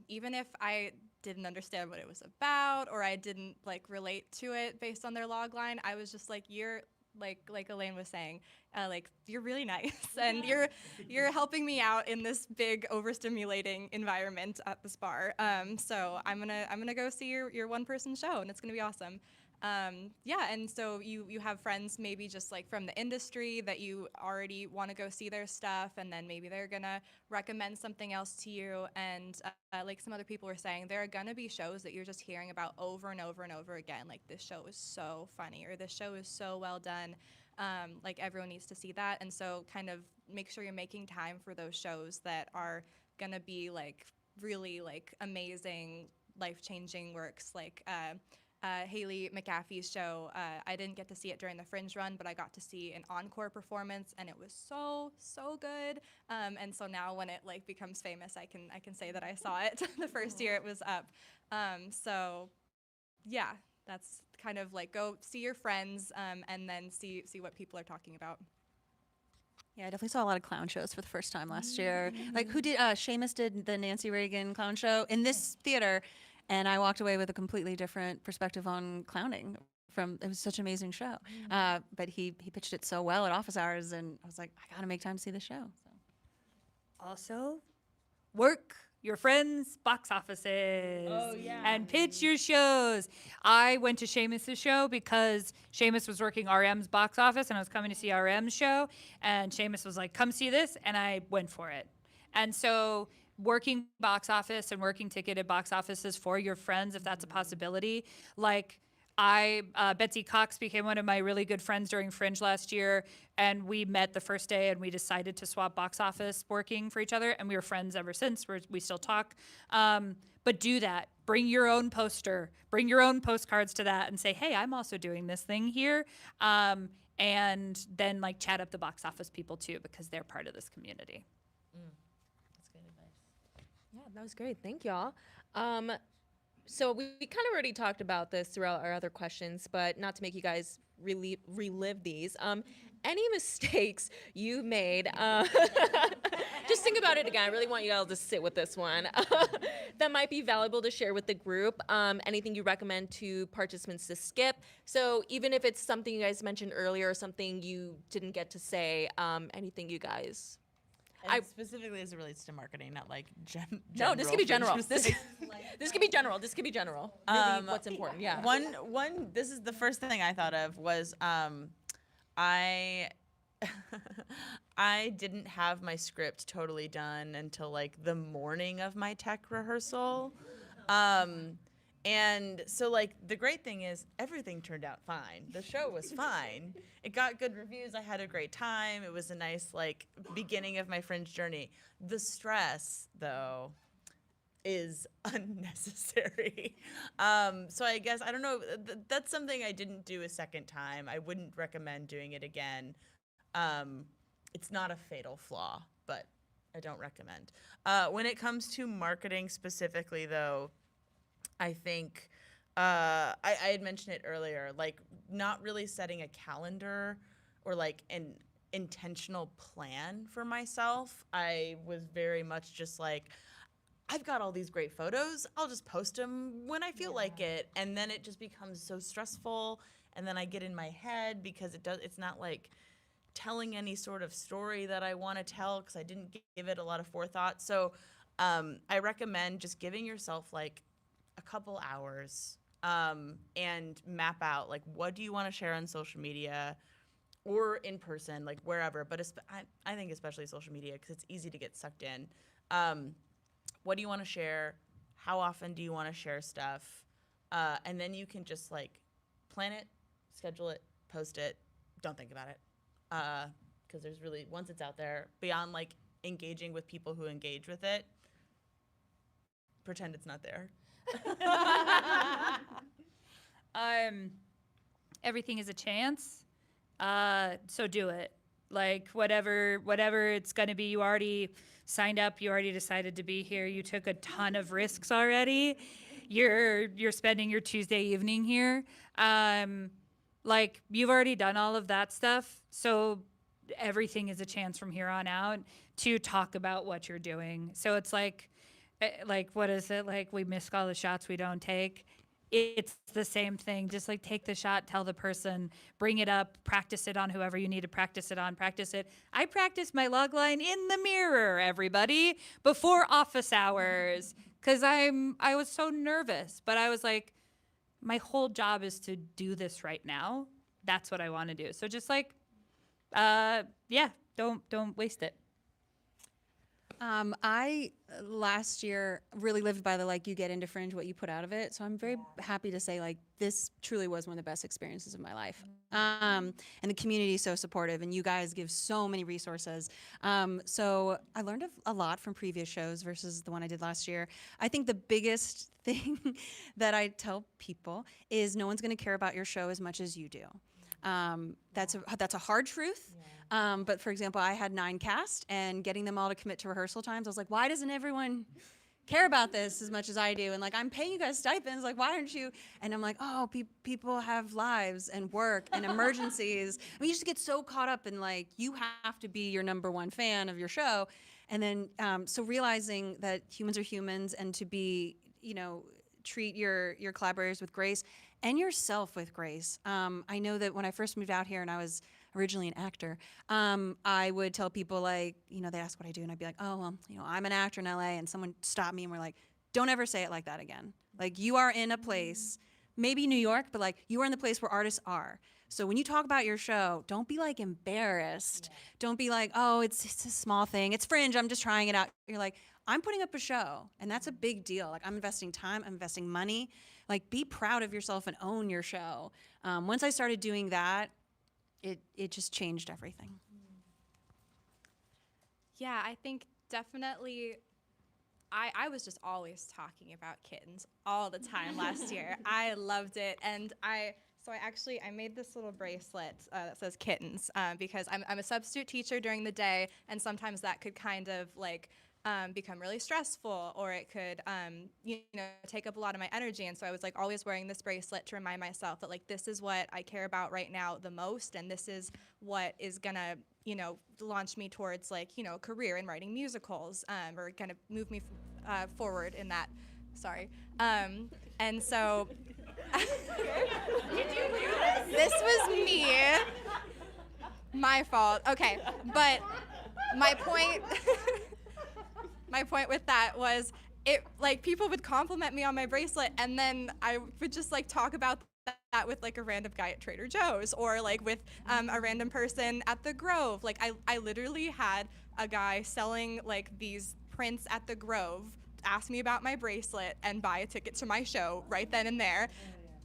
Even if I didn't understand what it was about or I didn't like relate to it based on their log line, I was just like, you're like Elaine was saying, like, you're really nice and you're helping me out in this big overstimulating environment at this bar. So I'm gonna go see your one person show and it's gonna be awesome. Yeah, and so you have friends maybe just like from the industry that you already want to go see their stuff, and then maybe they're gonna recommend something else to you. And like some other people were saying, there are gonna be shows that you're just hearing about over and over and over again. Like, this show is so funny, or this show is so well done. Like, everyone needs to see that, and so kind of make sure you're making time for those shows that are gonna be like really like amazing, life-changing works. Like Haley McAfee's show. I didn't get to see it during the Fringe run, but I got to see an encore performance, and it was so good. And so now when it like becomes famous, I can say that I saw it the first year it was up. So yeah, that's kind of like, go see your friends, and then see what people are talking about. Yeah, I definitely saw a lot of clown shows for the first time last year. Like, who did, Seamus did the Nancy Reagan clown show in this theater, and I walked away with a completely different perspective on clowning. It was such an amazing show. But he pitched it so well at office hours, and I was like, I gotta make time to see the show. So. Also, work your friends' box offices and pitch your shows. I went to Seamus's show because Seamus was working RM's box office, and I was coming to see RM's show, and Seamus was like, come see this, and I went for it. And so working box office and working ticketed box offices for your friends, if that's a possibility. Like, Betsy Cox became one of my really good friends during Fringe last year, and we met the first day, and we decided to swap box office working for each other, and we were friends ever since. We still talk. But do that. Bring your own poster. Bring your own postcards to that and say, hey, I'm also doing this thing here. And then like chat up the box office people too, because they're part of this community. That's good advice. Yeah, that was great. Thank y'all. So we kind of already talked about this throughout our other questions, but not to make you guys relive these. Any mistakes you made, just think about it again. I really want you all to sit with this one, that might be valuable to share with the group. Anything you recommend to participants to skip. So even if it's something you guys mentioned earlier or something you didn't get to say, anything you guys. And specifically as it relates to marketing, not like No, this could be general. This could be general. This could be general. Really, what's important? Yeah. One. This is the first thing I thought of was I I didn't have my script totally done until like the morning of my tech rehearsal. And so, like, the great thing is everything turned out fine. The show was fine. It got good reviews. I had a great time. It was a nice, like, beginning of my Fringe journey. The stress, though, is unnecessary. So I guess, I don't know, that's something I didn't do a second time. I wouldn't recommend doing it again. It's not a fatal flaw, but I don't recommend. When it comes to marketing specifically, though, I think I had mentioned it earlier, like not really setting a calendar or like an intentional plan for myself. I was very much just like, I've got all these great photos. I'll just post them when I feel like it. And then it just becomes so stressful. And then I get in my head because it's not like telling any sort of story that I want to tell because I didn't give it a lot of forethought. So I recommend just giving yourself like a couple hours and map out like what do you want to share on social media or in person, like wherever, but I think especially social media because it's easy to get sucked in. What do you want to share? How often do you want to share stuff? And then you can just like plan it, schedule it, post it, don't think about it. Because there's really, once it's out there, beyond like engaging with people who engage with it, pretend it's not there. Everything is a chance. So do it. Like whatever it's gonna be, you already signed up, you already decided to be here, you took a ton of risks already. You're spending your Tuesday evening here. Like you've already done all of that stuff. So everything is a chance from here on out to talk about what you're doing. So it's like what is it? Like we miss all the shots we don't take. It's the same thing. Just like take the shot, tell the person, bring it up, practice it on whoever you need to practice it on, practice it. I practiced my log line in the mirror, everybody, before office hours because I was so nervous. But I was like, my whole job is to do this right now. That's what I want to do. So just like, yeah, don't waste it. I last year really lived by the like you get into Fringe what you put out of it. So I'm very happy to say like this truly was one of the best experiences of my life. And the community is so supportive, and you guys give so many resources. So I learned a lot from previous shows versus the one I did last year. I think the biggest thing that I tell people is no one's going to care about your show as much as you do. That's a hard truth. But for example, I had 9 cast, and getting them all to commit to rehearsal times, I was like, why doesn't everyone care about this as much as I do? And like, I'm paying you guys stipends, like, why aren't you? And I'm like, oh, people have lives and work and emergencies. I mean, you just get so caught up in like, you have to be your #1 fan of your show. And then, so realizing that humans are humans, and to be, treat your collaborators with grace and yourself with grace. I know that when I first moved out here and I was originally an actor, I would tell people like, they ask what I do, and I'd be like, oh, well, I'm an actor in LA, and someone stopped me and were like, don't ever say it like that again. Like, you are in a place, maybe New York, but like, you are in the place where artists are. So when you talk about your show, don't be like embarrassed. Yeah. Don't be like, oh, it's a small thing. It's Fringe. I'm just trying it out. You're like, I'm putting up a show, and that's a big deal. Like, I'm investing time, I'm investing money. Like, be proud of yourself and own your show. Once I started doing that, it just changed everything. Yeah, I think definitely I was just always talking about kittens all the time last year. I loved it, and I made this little bracelet that says kittens because I'm a substitute teacher during the day, and sometimes that could kind of like become really stressful, or it could take up a lot of my energy. And so I was like always wearing this bracelet to remind myself that like this is what I care about right now the most, and this is what is gonna launch me towards like a career in writing musicals, or kind of move me forward in that. Sorry. And so this was me. My fault. Okay, but my point. My point with that was it like people would compliment me on my bracelet, and then I would just like talk about that with like a random guy at Trader Joe's, or like with a random person at the Grove. Like I literally had a guy selling like these prints at the Grove ask me about my bracelet and buy a ticket to my show right then and there.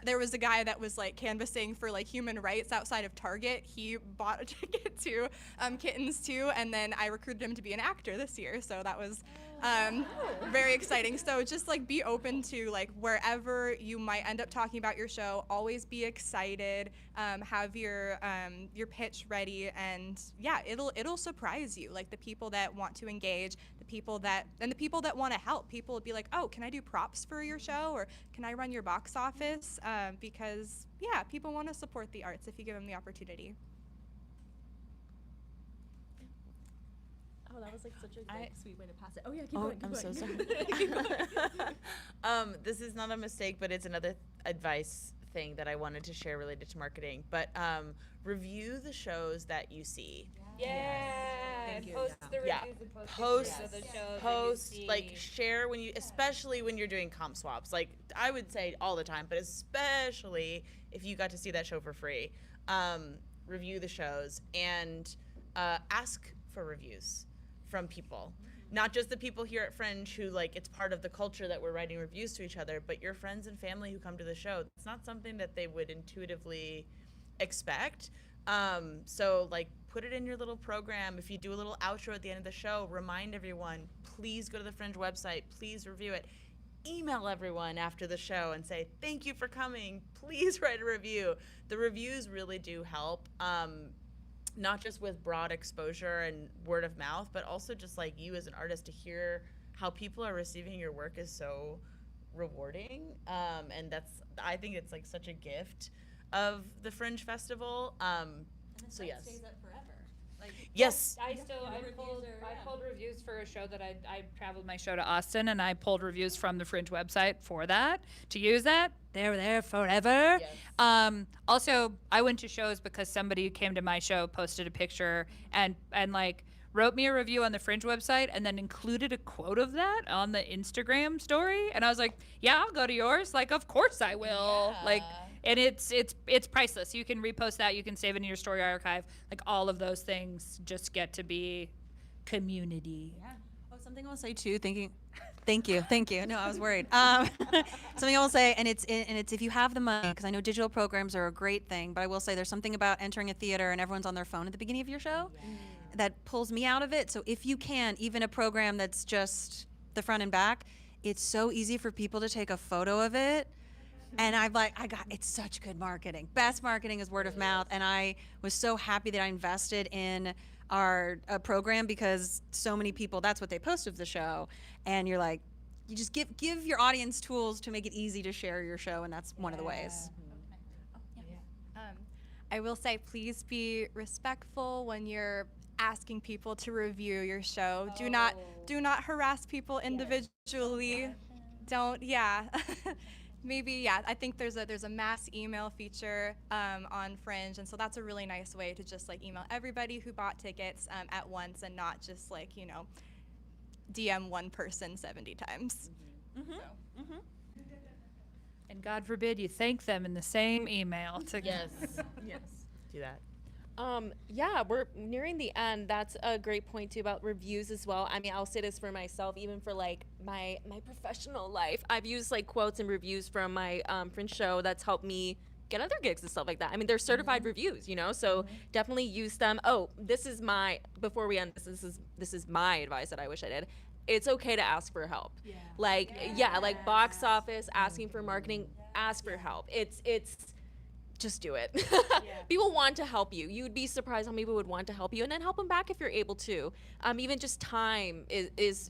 There was a guy that was like canvassing for like human rights outside of Target. He bought a ticket to Kittens too, and then I recruited him to be an actor this year. So that was very exciting. So just like be open to like wherever you might end up talking about your show. Always be excited. Have your pitch ready, and yeah, it'll surprise you. Like the people that want to engage, the people that want to help. People will be like, oh, can I do props for your show, or can I run your box office? Because yeah, people want to support the arts if you give them the opportunity. Oh, that was like such a sweet way to pass it. Oh yeah, keep Oh, going. I'm so Sorry. This is not a mistake, but it's another advice thing that I wanted to share related to marketing. But review the shows that you see. Yeah. Post the reviews and Post, of the shows post, that you like see. share when you, especially when you're doing comp swaps. Like I would say all the time, but especially if you got to see that show for free. Review the shows and ask for reviews from people. Not just the people here at Fringe who like it's part of the culture that we're writing reviews to each other, but your friends and family who come to the show. It's not something that they would intuitively expect. So like put it in your little program. If you do a little outro at the end of the show, remind everyone, please go to the Fringe website, please review it. Email everyone after the show and say, thank you for coming, please write a review. The reviews really do help. Not just with broad exposure and word of mouth, but also just like you as an artist to hear how people are receiving your work is so rewarding. And I think it's like such a gift of the Fringe Festival. So yes. Stays up forever. Like, yes. I pulled reviews for a show that I traveled my show to Austin, and I pulled reviews from the Fringe website for that to use that. They're there forever. Yes. Also, I went to shows because somebody who came to my show posted a picture and like wrote me a review on the Fringe website and then included a quote of that on the Instagram story. And I was like, yeah, I'll go to yours. Like, of course I will. Like, and it's priceless. You can repost that. You can save it in your story archive. Like, all of those things just get to be community. Yeah. Oh, something I'll say too. Thank you. No, I was worried. Something I will say, and it's if you have the money, because I know digital programs are a great thing, but I will say there's something about entering a theater and everyone's on their phone at the beginning of your show that pulls me out of it. So if you can, even a program that's just the front and back, it's so easy for people to take a photo of it. And it's such good marketing. Best marketing is word of mouth. And I was so happy that I invested in our program because so many people, that's what they post of the show. And you're like, you just give your audience tools to make it easy to share your show. And that's one of the ways. I will say, please be respectful when you're asking people to review your show. Do not harass people individually. Don't. Maybe, I think there's a mass email feature on Fringe, and so that's a really nice way to just like email everybody who bought tickets at once and not just like, DM one person 70 times. And God forbid you thank them in the same email. Yes. Do that. We're nearing the end. That's a great point too about reviews as well. I mean, I'll say this for myself, even for like my professional life. I've used like quotes and reviews from my Fringe show that's helped me get other gigs and stuff like that. I mean, they're certified reviews, so definitely use them. Oh, before we end, this is my advice that I wish I did. It's okay to ask for help. Like box office, asking for marketing, ask for help. It's just do it. People want to help you. You'd be surprised how many people would want to help you, and then help them back if you're able to. Even just time is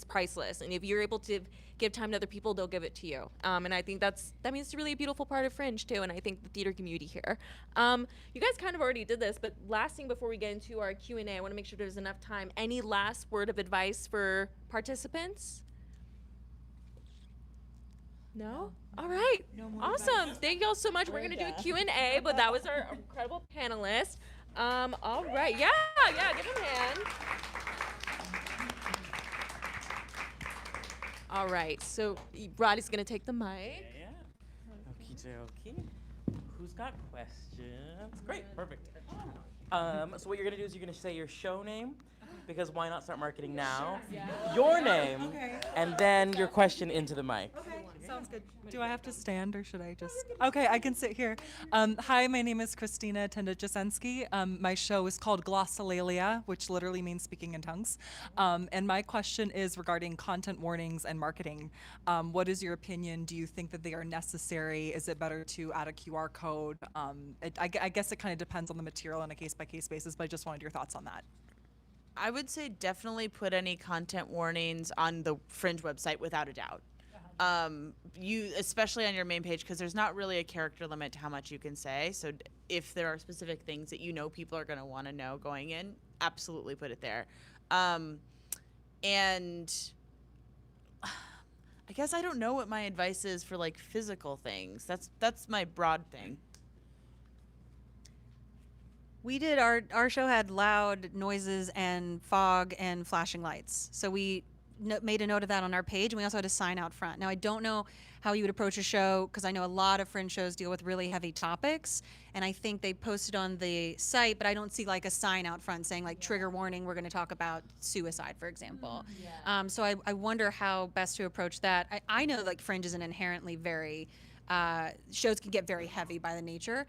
priceless, and if you're able to give time to other people, they'll give it to you. And I think that means it's really a beautiful part of Fringe too, and I think the theater community here. You guys kind of already did this, but last thing before we get into our Q&A, I want to make sure there's enough time. Any last word of advice for participants? No? All right. Awesome. Thank you all so much. We're going to do a Q&A, but that was our incredible panelist. All right. Yeah, give him a hand. All right. So Roddy's going to take the mic. Okie dokie. Who's got questions? Great. Perfect. So what you're going to do is you're going to say your show name, because why not start marketing now? Your name, and then your question into the mic. Sounds good. Do I have to stand or should I just? Okay, I can sit here. Hi, my name is Christina Tendajasensky. My show is called Glossolalia, which literally means speaking in tongues. And my question is regarding content warnings and marketing. What is your opinion? Do you think that they are necessary? Is it better to add a QR code? I guess it kind of depends on the material on a case-by-case basis, but I just wanted your thoughts on that. I would say definitely put any content warnings on the Fringe website without a doubt. You, especially on your main page, because there's not really a character limit to how much you can say. So if there are specific things that people are going to want to know going in, absolutely put it there. And I guess I don't know what my advice is for like physical things. That's my broad thing. We did our show had loud noises and fog and flashing lights. So we made a note of that on our page, and we also had a sign out front. Now, I don't know how you would approach a show, because I know a lot of Fringe shows deal with really heavy topics, and I think they posted on the site, but I don't see like a sign out front saying like trigger warning, we're going to talk about suicide, for example. So I wonder how best to approach that. I know like Fringe is an inherently very, shows can get very heavy by the nature.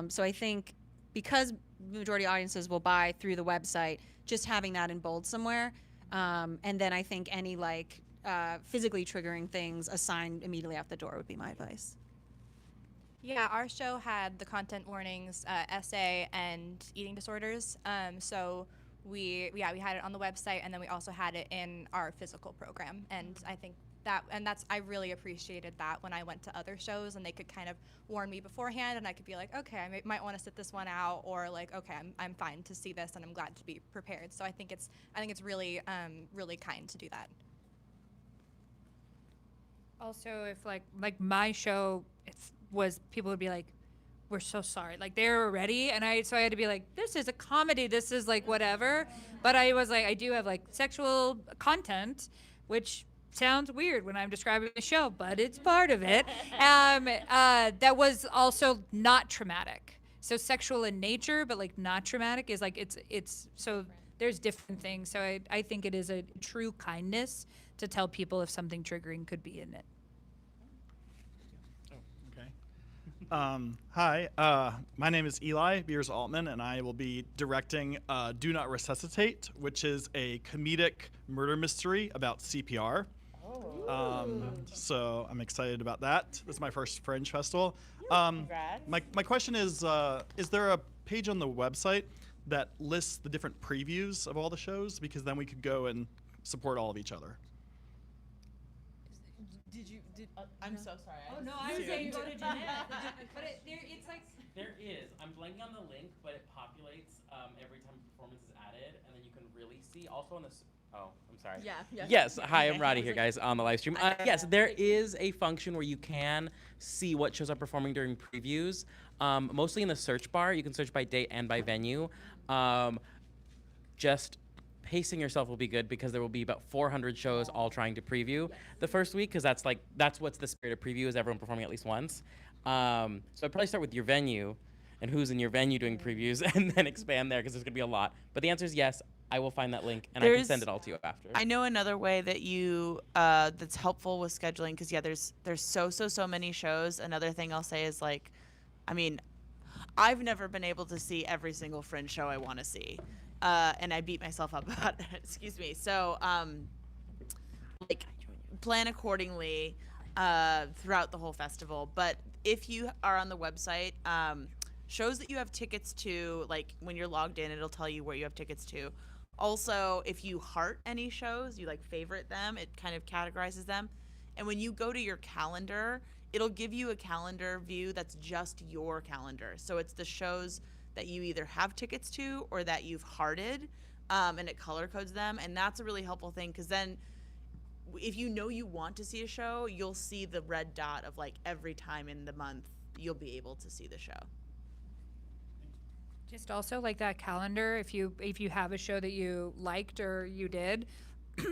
So I think because the majority audiences will buy through the website, just having that in bold somewhere. And then I think any like physically triggering things assigned immediately out the door would be my advice. Yeah, our show had the content warnings, SA and eating disorders. So we had it on the website, and then we also had it in our physical program. And I think I really appreciated that when I went to other shows, and they could kind of warn me beforehand, and I could be like, okay, I might want to sit this one out, or like, okay, I'm fine to see this, and I'm glad to be prepared. So I think it's really really kind to do that. Also, if like my show was, people would be like, we're so sorry. Like they were ready, and I had to be like, this is a comedy. This is like whatever. But I was like, I do have like sexual content, which sounds weird when I'm describing the show, but it's part of it. That was also not traumatic. So sexual in nature, but like not traumatic is like it's so there's different things. So I think it is a true kindness to tell people if something triggering could be in it. Hi, my name is Eli Beers Altman, and I will be directing Do Not Resuscitate, which is a comedic murder mystery about CPR. So I'm excited about that. This is my first Fringe Festival. My question is there a page on the website that lists the different previews of all the shows? Because then we could go and support all of each other. I'm so sorry. No, I was saying go to Jeanette. But it's like There is. I'm blanking on the link, but it populates every time a performance is added, and then you can really see. Also on this. Oh, I'm sorry. Yeah. Yes. Hi, I'm Roddy here, guys, on the live stream. Yes, there is a function where you can see what shows are performing during previews. Mostly in the search bar. You can search by date and by venue. Just pacing yourself will be good because there will be about 400 shows all trying to preview the first week, because that's what's the spirit of preview, is everyone performing at least once. So I'd probably start with your venue and who's in your venue doing previews, and then expand there, because there's gonna be a lot. But the answer is yes. I will find that link and I can send it all to you after. I know another way that you that's helpful with scheduling, because there's so many shows. Another thing I'll say is like, I mean, I've never been able to see every single Fringe show I want to see. And I beat myself up about it. Excuse me. So, like, plan accordingly throughout the whole festival. But if you are on the website, shows that you have tickets to, like, when you're logged in, it'll tell you where you have tickets to. Also, if you heart any shows, you, like, favorite them, it kind of categorizes them. And when you go to your calendar, it'll give you a calendar view that's just your calendar. So it's the shows that you either have tickets to or that you've hearted, and it color codes them. And that's a really helpful thing, because then if you know you want to see a show, you'll see the red dot of like every time in the month you'll be able to see the show. just also like that calendar. If you have a show that you liked or you did,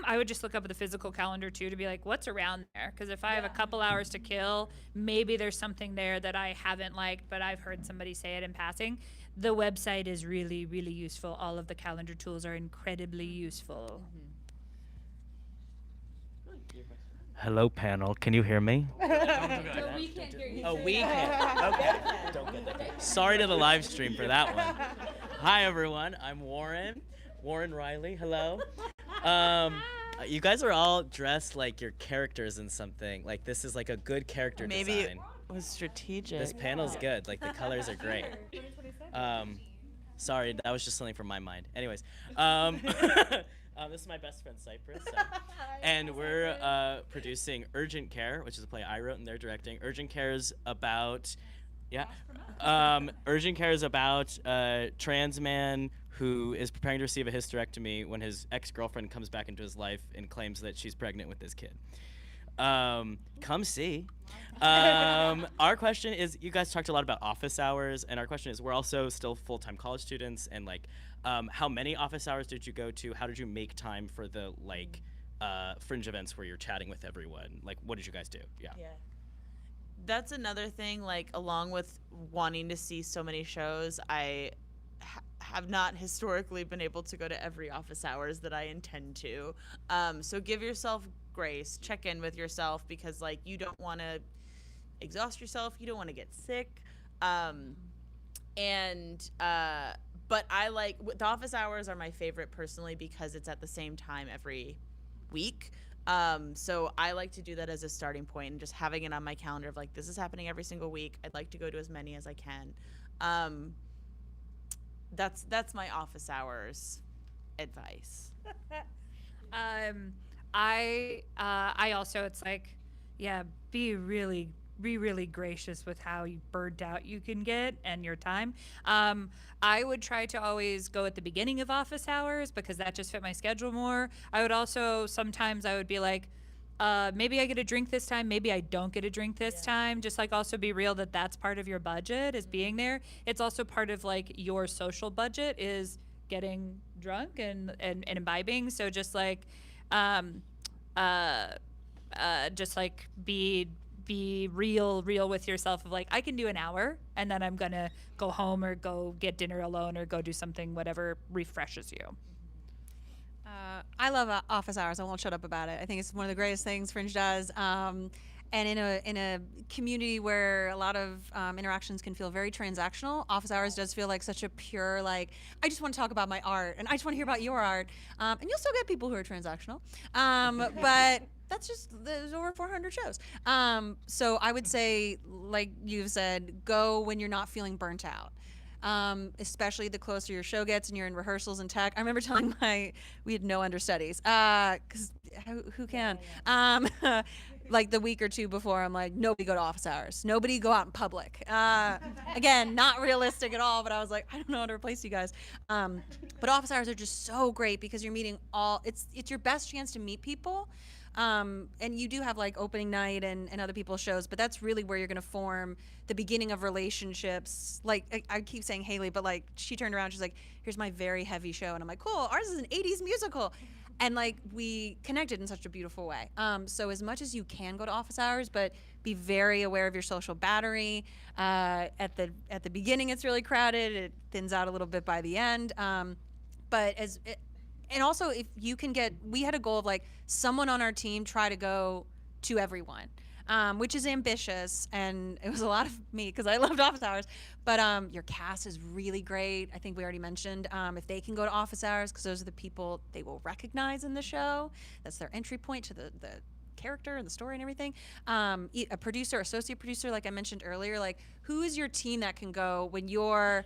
I would just look up the physical calendar too to be like, what's around there? Because if I have a couple hours to kill, maybe there's something there that I haven't liked, but I've heard somebody say it in passing. The website is really, really useful. All of the calendar tools are incredibly useful. Hello, panel. Can you hear me? No, we can't hear you. Oh, we can. Okay. Don't get that. Sorry to the live stream for that one. Hi, everyone. I'm Warren Riley. Hello. You guys are all dressed like your characters in something. Like, this is like a good character Maybe design. it was strategic. This panel's good. Like, the colors are great. Sorry, that was just something from my mind. Anyways, this is my best friend, Cypress. And we're producing Urgent Care, which is a play I wrote and they're directing. Urgent Care is about, Urgent Care is about a trans man who is preparing to receive a hysterectomy when his ex-girlfriend comes back into his life and claims that she's pregnant with his kid. Come see. Our question is, you guys talked a lot about office hours, and our question is, we're also still full-time college students, and like, how many office hours did you go to? How did you make time for the like fringe events where you're chatting with everyone? Like, what did you guys do? Yeah. That's another thing, like, along with wanting to see so many shows, I have not historically been able to go to every office hours that I intend to. So give yourself grace, check in with yourself, because like, you don't want to exhaust yourself, you don't want to get sick. But I like, the office hours are my favorite personally because it's at the same time every week. So I like to do that as a starting point and just having it on my calendar of like, this is happening every single week. I'd like to go to as many as I can. That's my office hours advice. I also, it's like, be really gracious with how burned out you can get and your time. I would try to always go at the beginning of office hours because that just fit my schedule more. I would also, sometimes I would be like, maybe I get a drink this time, maybe I don't get a drink this time. Just like also be real that that's part of your budget is being there. It's also part of like your social budget is getting drunk and imbibing. So just like, just like be real with yourself of like, I can do an hour and then I'm gonna go home or go get dinner alone or go do something, whatever refreshes you. I love office hours. I won't shut up about it. I think it's one of the greatest things Fringe does. And in a community where a lot of interactions can feel very transactional, office hours does feel like such a pure, like, I just want to talk about my art and I just want to hear about your art. And you'll still get people who are transactional. But that's just, there's over 400 shows. So I would say, like you've said, go when you're not feeling burnt out. Especially the closer your show gets and you're in rehearsals and tech. I remember telling we had no understudies, because who can? Like the week or two before, I'm like, nobody go to office hours. Nobody go out in public. Again, not realistic at all, but I was like, I don't know how to replace you guys. But office hours are just so great because you're meeting it's your best chance to meet people. And you do have like opening night and other people's shows, but that's really where you're going to form the beginning of relationships. Like I keep saying Haley, but like she turned around, she's like, here's my very heavy show. And I'm like, cool, ours is an 80s musical. And like we connected in such a beautiful way. So as much as you can go to office hours, but be very aware of your social battery. At the beginning, it's really crowded. It thins out a little bit by the end. And also, if you can we had a goal of like someone on our team try to go to everyone, which is ambitious, and it was a lot of me because I loved office hours. But your cast is really great. I think we already mentioned if they can go to office hours because those are the people they will recognize in the show. That's their entry point to the character and the story and everything. A producer, associate producer, like I mentioned earlier, like who is your team that can go when you're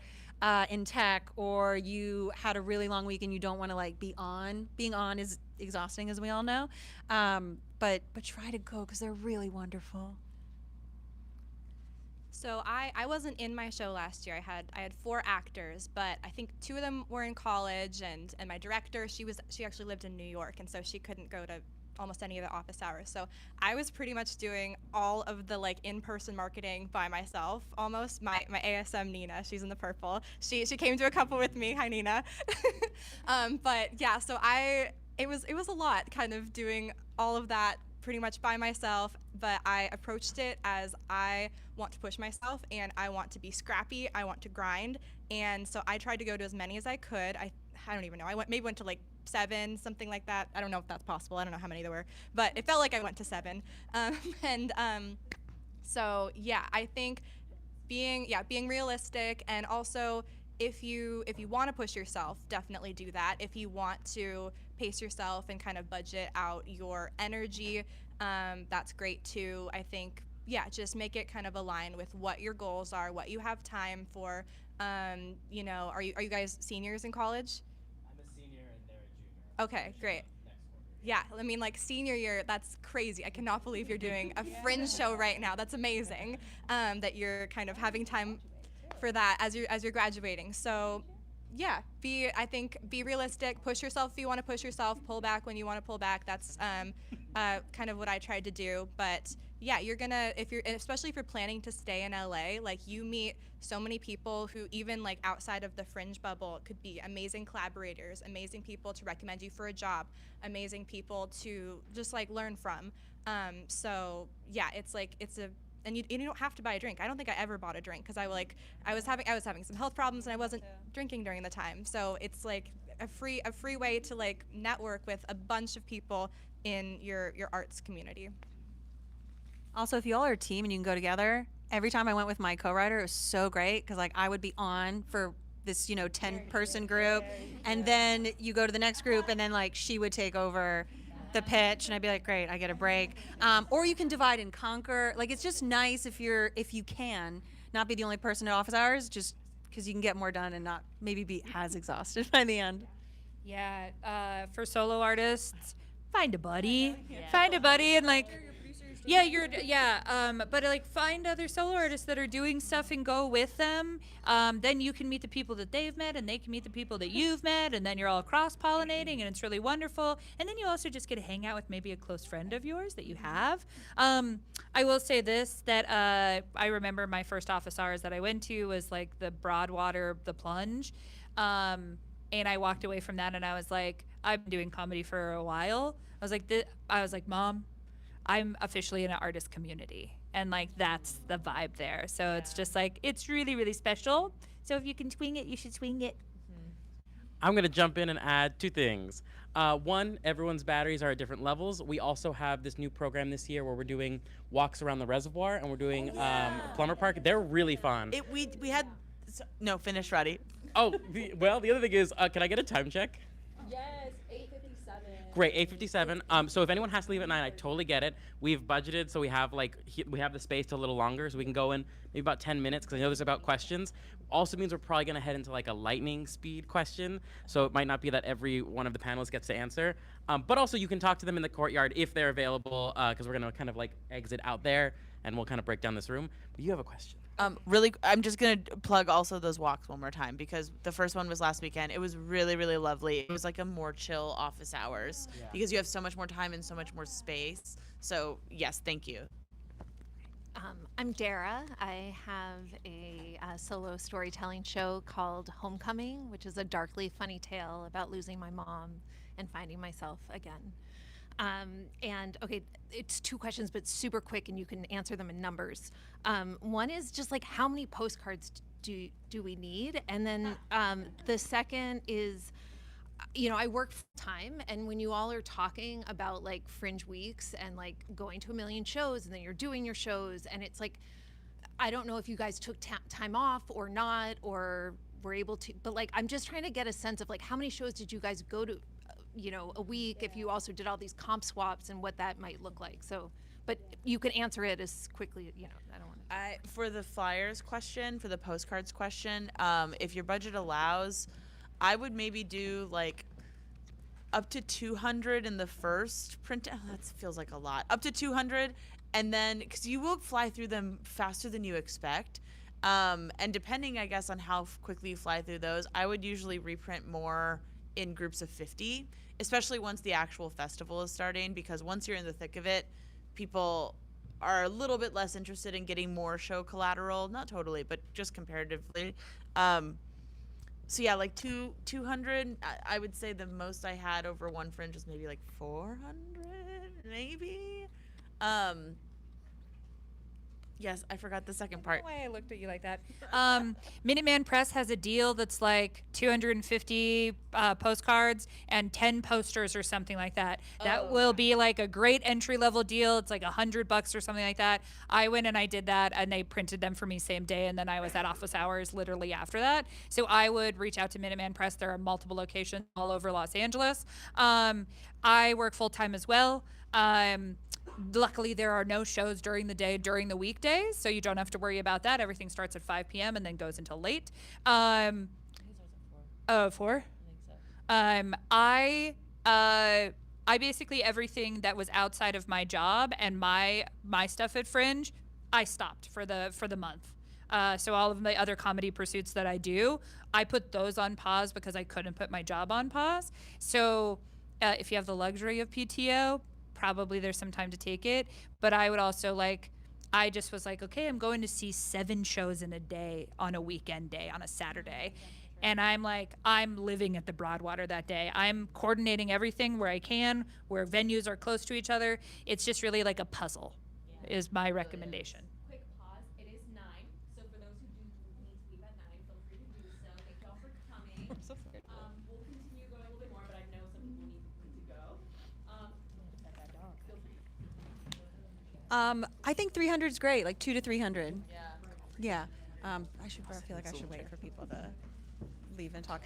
in tech or you had a really long week and you don't want to like be on. Being on is exhausting, as we all know. But try to go because they're really wonderful. So I wasn't in my show last year. I had 4 actors, but I think 2 of them were in college, and my director, she actually lived in New York, and so she couldn't go to almost any of the office hours. So I was pretty much doing all of the like in-person marketing by myself almost. My ASM Nina, she's in the purple. She came to a couple with me. Hi Nina. But yeah, so it was a lot kind of doing all of that pretty much by myself, but I approached it as I want to push myself and I want to be scrappy, I want to grind, and so I tried to go to as many as I could. I don't even know. I went to like 7, something like that. I don't know if that's possible. I don't know how many there were, but it felt like I went to 7. So yeah, I think being realistic, and also if you want to push yourself, definitely do that. If you want to pace yourself and kind of budget out your energy, that's great too. I think, yeah, just make it kind of align with what your goals are, what you have time for. You know, are you guys seniors in college? I'm a senior and they're a junior. Okay, great. Yeah, I mean, like senior year, that's crazy. I cannot believe you're doing a fringe show right now. That's amazing that you're kind of having time for that as you're graduating. So yeah, be realistic, push yourself if you want to push yourself, pull back when you want to pull back. That's kind of what I tried to do. But yeah, especially if you're planning to stay in LA, like you meet so many people who even like outside of the fringe bubble could be amazing collaborators, amazing people to recommend you for a job, amazing people to just like learn from. So yeah, and you don't have to buy a drink. I don't think I ever bought a drink because I was having some health problems and I wasn't drinking during the time. So it's like a free way to like network with a bunch of people in your arts community. Also, if you all are a team and you can go together, every time I went with my co-writer, it was so great because like I would be on for this 10-person group, and then you go to the next group, and then like she would take over the pitch, and I'd be like, great, I get a break. Or you can divide and conquer. Like it's just nice if you can not be the only person at office hours, just because you can get more done and not maybe be as exhausted by the end. Yeah, for solo artists, find a buddy. Find a buddy and like Yeah, but like find other solo artists that are doing stuff and go with them. Then you can meet the people that they've met, and they can meet the people that you've met, and then you're all cross-pollinating, and it's really wonderful. And then you also just get to hang out with maybe a close friend of yours that you have. I will say this, that I remember my first office hours that I went to was like the Broadwater, the Plunge. And I walked away from that, and I was like, I've been doing comedy for a while. I was like, Mom, I'm officially in an artist community, and like that's the vibe there. So it's just like it's really, really special. So if you can swing it, you should swing it. I'm gonna jump in and add 2 things. One, everyone's batteries are at different levels. We also have this new program this year where we're doing walks around the reservoir, and we're doing Plumber Park. They're really fun. We had no finish, Roddy. Oh, the other thing is, can I get a time check? Yes, 8:57. Great, 8:57. So if anyone has to leave at 9, I totally get it. We've budgeted, so we have we have the space a little longer, so we can go in maybe about 10 minutes, because I know there's about questions. Also means we're probably gonna head into like a lightning speed question, so it might not be that every one of the panelists gets to answer. But also you can talk to them in the courtyard if they're available, because we're gonna kind of like exit out there, and we'll kind of break down this room. But you have a question. I'm just gonna plug also those walks one more time, because the first one was last weekend. It was really, really lovely. It was like a more chill office hours because you have so much more time and so much more space. So yes, thank you. I'm Dara. I have a solo storytelling show called Homecoming, which is a darkly funny tale about losing my mom and finding myself again. And okay, it's 2 questions, but super quick, and you can answer them in numbers. One is just like, how many postcards do we need? And then the second is, I work full time, and when you all are talking about like fringe weeks and like going to a million shows, and then you're doing your shows, and it's like, I don't know if you guys took time off or not, or were able to, but like, I'm just trying to get a sense of like, how many shows did you guys go to, a week, if you also did all these comp swaps, and what that might look like. So, but you can answer it as quickly, I don't want to. For the flyers question, for the postcards question, if your budget allows, I would maybe do like up to 200 in the first print. Oh, that feels like a lot. Up to 200, and then because you will fly through them faster than you expect. And depending, I guess, on how quickly you fly through those, I would usually reprint more in groups of 50, especially once the actual festival is starting, because once you're in the thick of it, people are a little bit less interested in getting more show collateral. Not totally, but just comparatively. So yeah, like 200, I would say the most I had over one fringe was maybe like 400, maybe. Yes, I forgot the second part. Why I looked at you like that. Minuteman Press has a deal that's like 250 postcards and 10 posters or something like that. That will be like a great entry level deal. It's like $100 or something like that. I went and I did that, and they printed them for me same day, and then I was at office hours literally after that. So I would reach out to Minuteman Press. There are multiple locations all over Los Angeles. I work full time as well. Luckily, there are no shows during the day during the weekdays, so you don't have to worry about that. Everything starts at 5 p.m. and then goes until late. 4? I think so. I basically, everything that was outside of my job and my stuff at Fringe, I stopped for the month. So all of the other comedy pursuits that I do, I put those on pause because I couldn't put my job on pause. So if you have the luxury of PTO, probably there's some time to take it. But I would also I just was like, okay, I'm going to see 7 shows in a day on a weekend day, on a Saturday. And I'm living at the Broadwater that day. I'm coordinating everything where I can, where venues are close to each other. It's just really like a puzzle, is my recommendation. Quick pause. It is 9. So for those who do need to leave at 9, feel free to do so. Thank y'all for coming. I'm so sorry. We'll continue going a little bit more, but I know some people need to go. Feel free. I think 300 is great, like 200 to 300. Yeah. I feel like I should wait for people to leave and talk.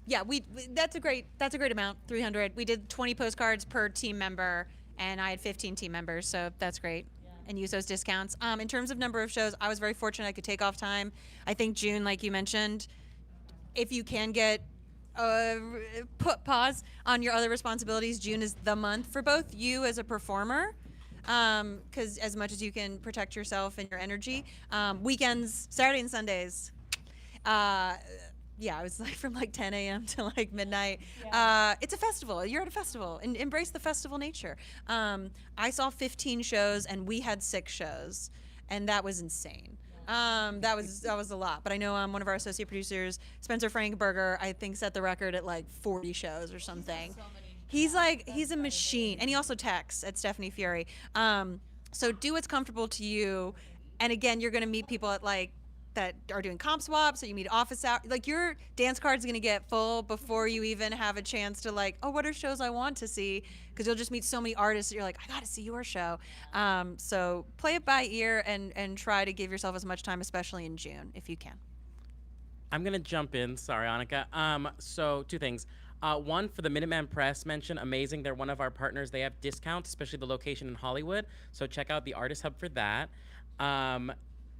Yeah, that's a great amount, 300. We did 20 postcards per team member, and I had 15 team members, so that's great. And use those discounts. In terms of number of shows, I was very fortunate I could take off time. I think June, like you mentioned, if you can get put pause on your other responsibilities. June is the month for both you as a performer, because as much as you can protect yourself and your energy, weekends, Saturday and Sundays, yeah, it was like from like 10 a.m. to like midnight. It's a festival. You're at a festival, and embrace the festival nature. I saw 15 shows, and we had 6 shows, and that was insane. That was a lot. But I know one of our associate producers, Spencer Frankberger, I think set the record at like 40 shows or something. He's a machine, and he also texts at Stephanie Fury. So do what's comfortable to you, and again, you're gonna meet people at like that are doing comp swaps, so you meet office out. Like your dance card's gonna get full before you even have a chance to like, oh, what are shows I want to see? Because you'll just meet so many artists that you're like, I gotta see your show. So play it by ear and try to give yourself as much time, especially in June, if you can. I'm gonna jump in. Sorry, Annika. So 2 things. One, for the Minuteman Press mention, amazing. They're one of our partners. They have discounts, especially the location in Hollywood. So check out the Artist Hub for that.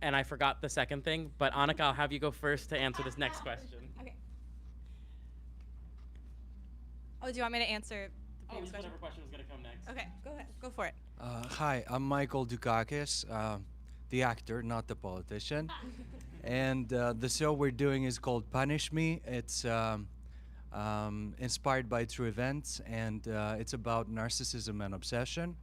And I forgot the second thing, but Annika, I'll have you go first to answer this next question. Okay. Oh, do you want me to answer the previous question? Whatever question was gonna come next. Okay, go ahead. Go for it. Hi, I'm Michael Dukakis, the actor, not the politician. And the show we're doing is called Punish Me. It's inspired by true events, and it's about narcissism and obsession.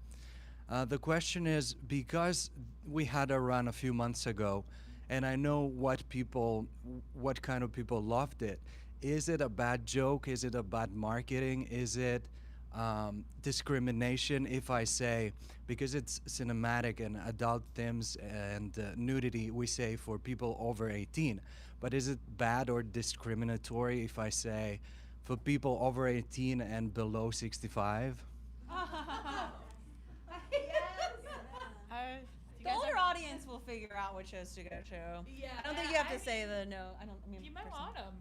The question is, because we had a run a few months ago, and I know what kind of people loved it. Is it a bad joke? Is it a bad marketing? Is it discrimination if I say, because it's cinematic and adult themes and nudity, we say for people over 18. But is it bad or discriminatory if I say for people over 18 and below 65? The older audience will figure out what shows to go to. Yeah, I don't think you have to say the no. I mean, you might want them.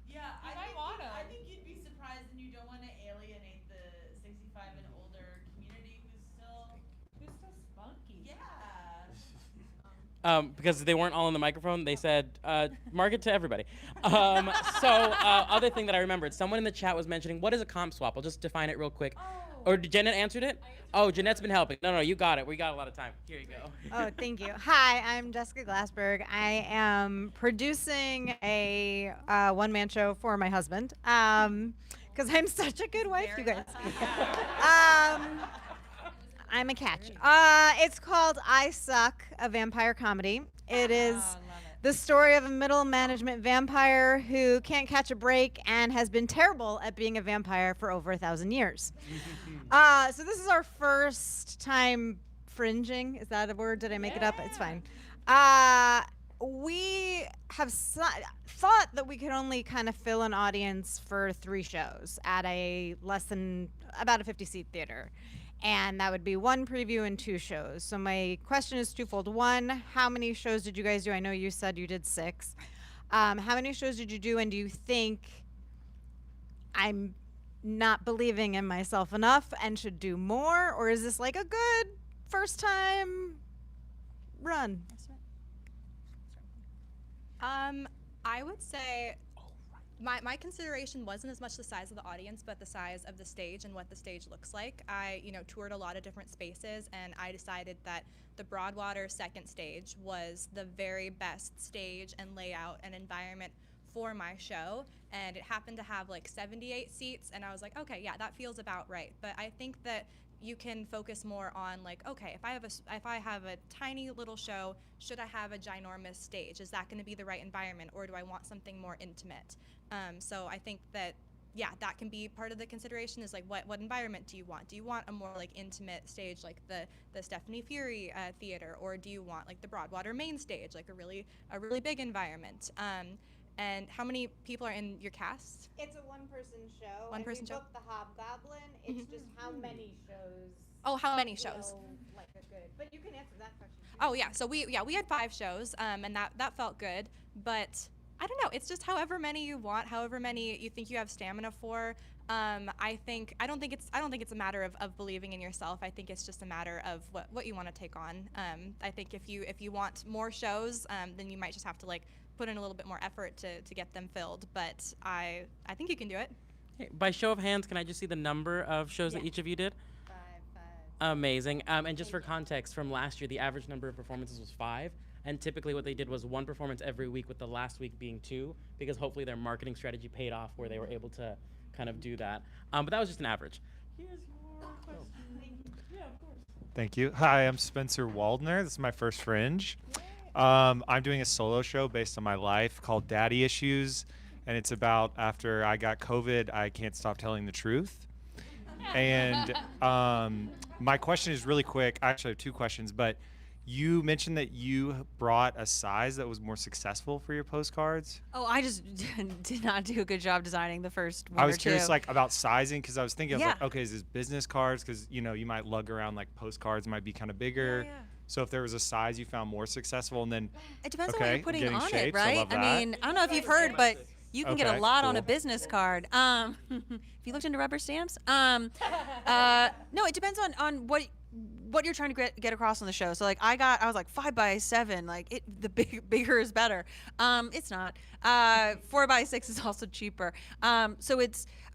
Yeah, I think you'd be surprised, and you don't want to alienate the 65 and older community who's still spunky. Yeah. Because they weren't all on the microphone, they said, market to everybody. Other thing that I remembered, someone in the chat was mentioning, what is a comp swap? I'll just define it real quick. Or Jeanette answered it? Oh, Jeanette's been helping. No, you got it. We got a lot of time. Here you go. Oh, thank you. Hi, I'm Jessica Glassberg. I am producing a one-man show for my husband because I'm such a good wife, you guys. I'm a catch. It's called I Suck, a vampire comedy. It is the story of a middle management vampire who can't catch a break and has been terrible at being a vampire for over 1,000 years. So this is our first time fringing. Is that a word? Did I make it up? It's fine. We have thought that we could only kind of fill an audience for 3 shows at a about a 50-seat theater. And that would be 1 preview and 2 shows. So my question is twofold. 1, how many shows did you guys do? I know you said you did 6. How many shows did you do, and do you think I'm not believing in myself enough and should do more? Or is this like a good first time run? I would say my consideration wasn't as much the size of the audience, but the size of the stage and what the stage looks like. I, toured a lot of different spaces, and I decided that the Broadwater second stage was the very best stage and layout and environment for my show. And it happened to have like 78 seats, and I was like, okay, yeah, that feels about right. But I think that you can focus more on like, okay, if I have a tiny little show, should I have a ginormous stage? Is that going to be the right environment, or do I want something more intimate? So I think that, yeah, that can be part of the consideration, is like what environment do you want? Do you want a more like intimate stage like the Stephanie Fury theater, or do you want like the Broadwater main stage, like a really big environment? And how many people are in your cast? It's a one-person show. One-person show. We booked the Hobgoblin. It's just how many shows. Oh, how many shows? Like a good. But you can answer that question too. Oh yeah, so we had 5 shows, and that felt good. But I don't know. It's just however many you want, however many you think you have stamina for. I don't think it's a matter of believing in yourself. I think it's just a matter of what you want to take on. I think if you want more shows, then you might just have to like put in a little bit more effort to get them filled. But I think you can do it. Okay, by show of hands, can I just see the number of shows that each of you did? 5. Amazing. And just for context, from last year, the average number of performances was 5. And typically what they did was 1 performance every week, with the last week being 2, because hopefully their marketing strategy paid off where they were able to kind of do that. But that was just an average. Here's your question. Yeah, of course. Thank you. Hi, I'm Spencer Waldner. This is my first Fringe. I'm doing a solo show based on my life called Daddy Issues, and it's about after I got COVID, I can't stop telling the truth. And my question is really quick. I actually have 2 questions, but you mentioned that you brought a size that was more successful for your postcards. Oh, I just did not do a good job designing the first one I was or two. curious, like, about sizing, because I was thinking, I was Yeah. like, okay, is this business cards? Because, you know, you might lug around, like, postcards might be kind of bigger. Yeah. So if there was a size you found more successful, and then It depends okay, on what you're putting getting on shapes, it, right? love that. mean, I don't know if you've heard, but you can get a Okay, lot on a cool. business card. If you looked into rubber stamps, no, it depends on what you're trying to get across on the show. So like I was like 5x7, like the bigger is better. It's not. 4x6 is also cheaper. So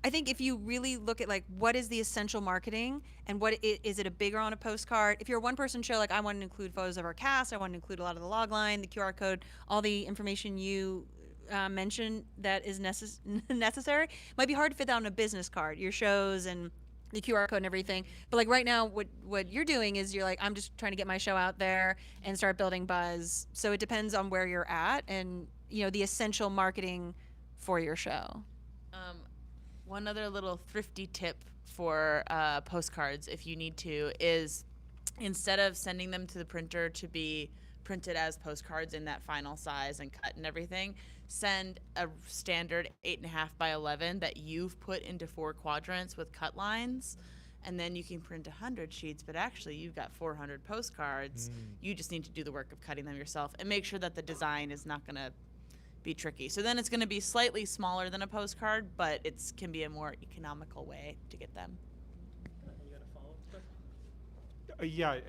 I think if you really look at like what is the essential marketing and is it a bigger on a postcard? If you're a 1-person show, like I want to include photos of our cast, I want to include a lot of the log line, the QR code, all the information you mentioned that is necessary. Might be hard to fit that on a business card, your shows and the QR code and everything. But like right now, what you're doing is you're like, I'm just trying to get my show out there and start building buzz. So it depends on where you're at and, you know, the essential marketing for your show. One other little thrifty tip for postcards, if you need to, is instead of sending them to the printer to be printed as postcards in that final size and cut and everything, send a standard 8.5 by 11 that you've put into 4 quadrants with cut lines, and then you can print 100 sheets, but actually you've got 400 postcards. You just need to do the work of cutting them yourself and make sure that the design is not going to be tricky. So then it's going to be slightly smaller than a postcard, but it can be a more economical way to get them. Yeah.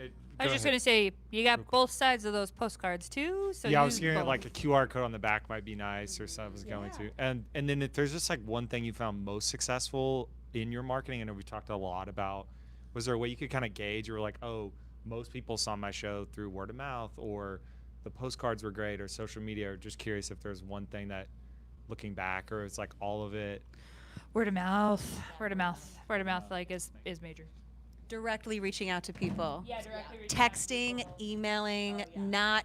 I was just going to say, you got both sides of those postcards too. So yeah, I use was hearing both. like a QR code on the back might be nice, or something I was going to. And then if there's just like one thing you found most successful in your marketing, I know we talked a lot about, was there a way you could kind of gauge, you were like, oh, most people saw my show through word of mouth, or the postcards were great, or social media, or just curious if there's one thing that, looking back, or it's like all of it? Word of mouth, like is major. Directly reaching out to people. Yeah, directly reaching Texting, emailing, not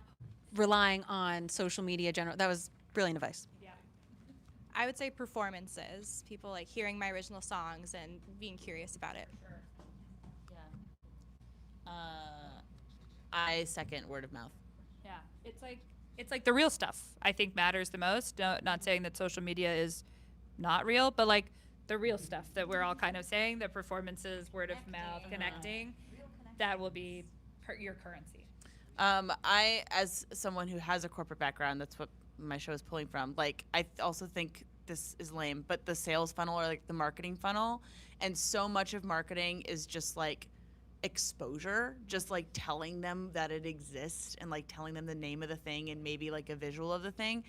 relying on social media general. That was brilliant advice. I would say performances. People like hearing my original songs and being curious about it. I second word of mouth. Yeah, it's like the real stuff I think matters the most. Not saying that social media is not real, but like the real stuff that we're all kind of saying, the performances, word of mouth, connecting, that will be your currency. I, as someone who has a corporate background, that's what my show is pulling from. Like, I also think this is lame, but the sales funnel, or like the marketing funnel, and so much of marketing is just like exposure, just like telling them that it exists and like telling them the name of the thing and maybe like a visual of the thing.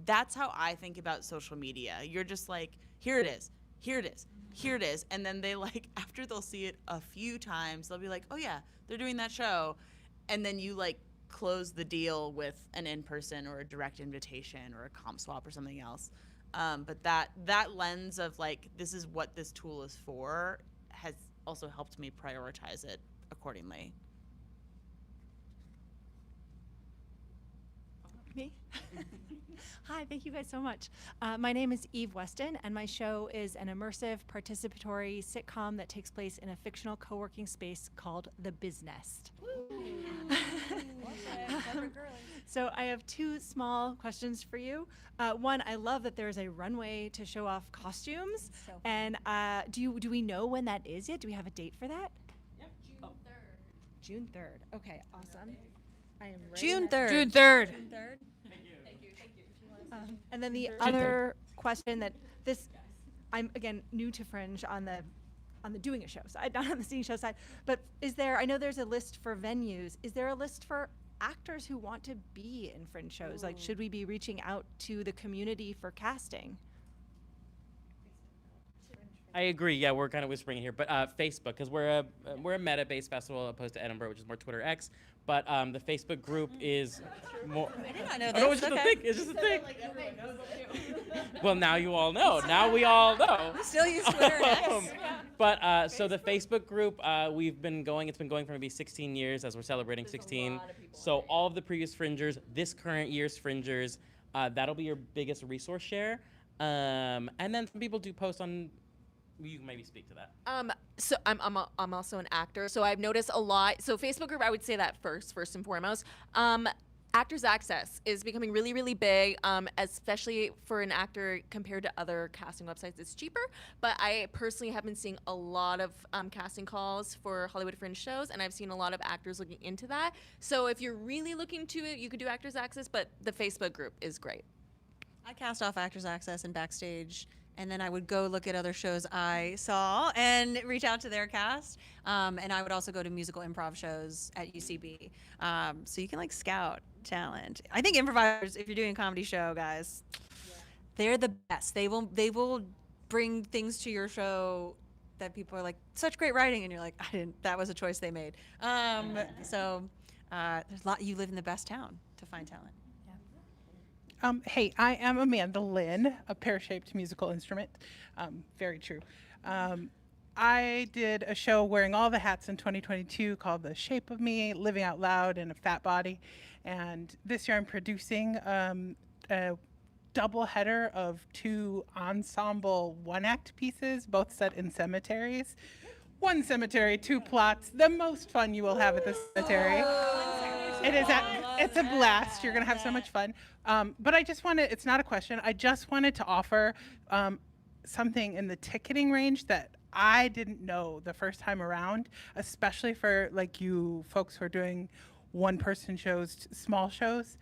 That's how I think about social media. You're just like, here it is, here it is, here it is. And then they like, after they'll see it a few times, they'll be like, oh yeah, they're doing that show. And then you like close the deal with an in-person or a direct invitation or a comp swap or something else. But that lens of like, this is what this tool is for has also helped me prioritize it accordingly. Me? Hi, thank you guys so much. My name is Eve Weston, and my show is an immersive, participatory sitcom that takes place in a fictional co-working space called The Biz Nest. So I have 2 small questions for you. One, I love that there's a runway to show off costumes. And do we know when that is yet? Do we have a date for that? Yep. June 3rd. Okay, awesome. I am ready. June 3rd. June 3rd. June 3rd. And then the other question that I'm again new to Fringe on the doing a show side, not on the seeing show side. But I know there's a list for venues. Is there a list for actors who want to be in fringe shows? Like, should we be reaching out to the community for casting? I agree. Yeah, we're kind of whispering here, but Facebook, because we're a meta-based festival opposed to Edinburgh, which is more Twitter X. But the Facebook group is more. I did not know Oh, this. no, it's just a thing. It's just a thing. Well, now you all know. Now we all know. We still use Twitter and X. But so the Facebook group, we've been going. It's been going for maybe 16 years, as we're celebrating 16. So all of the previous Fringers, this current year's Fringers, that'll be your biggest resource share. And then some people do post on. You can maybe speak to that. So I'm also an actor, so I've noticed a lot. So Facebook group, I would say that first and foremost. Actors Access is becoming really, really big, especially for an actor compared to other casting websites. It's cheaper, but I personally have been seeing a lot of casting calls for Hollywood Fringe shows, and I've seen a lot of actors looking into that. So if you're really looking to it, you could do Actors Access, but the Facebook group is great. I cast off Actors Access and Backstage, and then I would go look at other shows I saw and reach out to their cast. And I would also go to musical improv shows at UCB. So you can like scout talent. I think improvisers, if you're doing a comedy show, guys, they're the best. They will bring things to your show that people are like, such great writing, and you're like, that was a choice they made. So there's a lot. You live in the best town to find talent. Hey, I am Amanda Lynn, a pear-shaped musical instrument. Very true. I did a show wearing all the hats in 2022 called The Shape of Me, Living Out Loud in a Fat Body. And this year I'm producing a double header of 2 ensemble one-act pieces, both set in cemeteries. 1 cemetery, 2 plots, the most fun you will have at the cemetery. It's a blast. You're going to have so much fun. But I just wanted, it's not a question, I just wanted to offer something in the ticketing range that I didn't know the first time around, especially for like you folks who are doing one-person shows, small shows.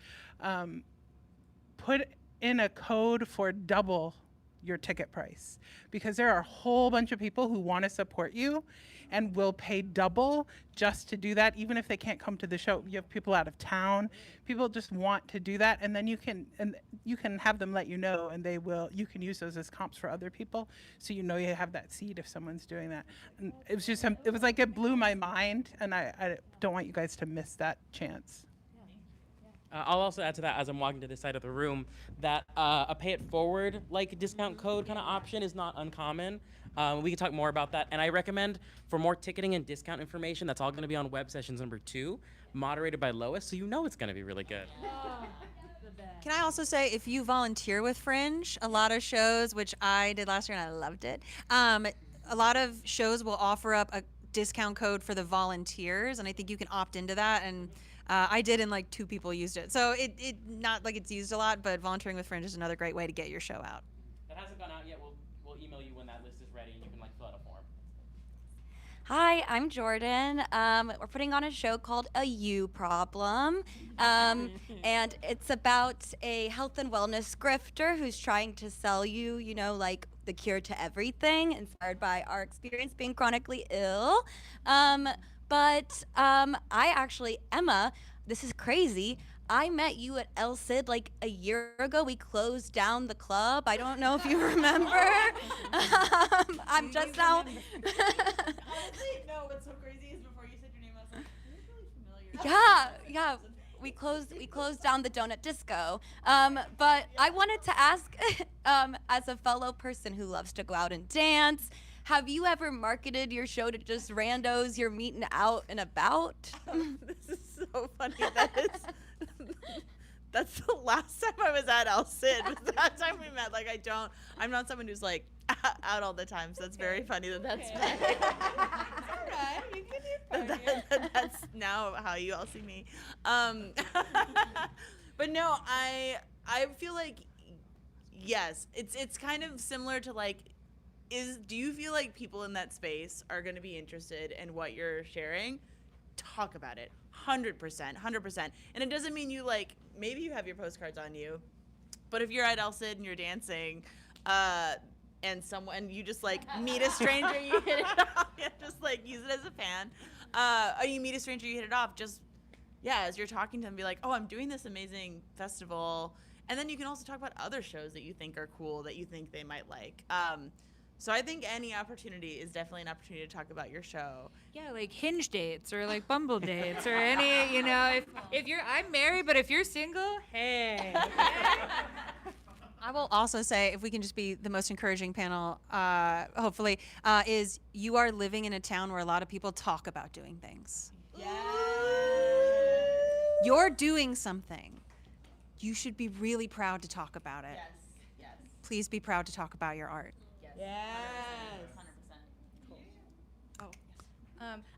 Put in a code for double your ticket price, because there are a whole bunch of people who want to support you and will pay double just to do that, even if they can't come to the show. You have people out of town, people just want to do that, and then you can have them let you know, and you can use those as comps for other people, so you know you have that seat if someone's doing that. And it was just it was like it blew my mind, and I don't want you guys to miss that chance. I'll also add to that, as I'm walking to this side of the room, that a pay it forward like discount code kind of option is not uncommon. We can talk more about that. And I recommend for more ticketing and discount information, that's all going to be on web sessions number 2, moderated by Lois, so you know it's going to be really good. Can I also say, if you volunteer with Fringe, a lot of shows, which I did last year and I loved it, a lot of shows will offer up a discount code for the volunteers, and I think you can opt into that. And I did, and like 2 people used it. So it not like it's used a lot, but volunteering with Fringe is another great way to get your show out. That hasn't gone out yet. We'll email you when that list is ready, and you can like fill out a form. Hi, I'm Jordan. We're putting on a show called A You Problem. And it's about a health and wellness grifter who's trying to sell you, like the cure to everything, inspired by our experience being chronically ill. But I actually, Emma, this is crazy. I met you at El Cid like a year ago. We closed down the club. I don't know if you remember. I'm just now. Honestly, no, what's so crazy is before you said your name, I was like, this is really familiar. Yeah. We closed down the donut disco. But I wanted to ask, as a fellow person who loves to go out and dance, have you ever marketed your show to just randos you're meeting out and about? This is so funny. That's the last time I was at El Cid. Was that time we met. Like, I'm not someone who's like out all the time. So it's very funny that's okay. Alright, you can do that's now how you all see me. But no, I feel like, yes, it's kind of similar to like, do you feel like people in that space are going to be interested in what you're sharing? Talk about it. 100%. And it doesn't mean you like, maybe you have your postcards on you, but if you're at El Cid and you're dancing, and you just like meet a stranger, you hit it off, just like use it as a fan. Or you meet a stranger, you hit it off, just as you're talking to them, be like, oh, I'm doing this amazing festival. And then you can also talk about other shows that you think are cool, that you think they might like. So I think any opportunity is definitely an opportunity to talk about your show. Yeah, like Hinge dates or like Bumble dates or any, if you're, I'm married, but if you're single, hey. I will also say, if we can just be the most encouraging panel, hopefully, is you are living in a town where a lot of people talk about doing things. You're doing something. You should be really proud to talk about it. Yes. Please be proud to talk about your art.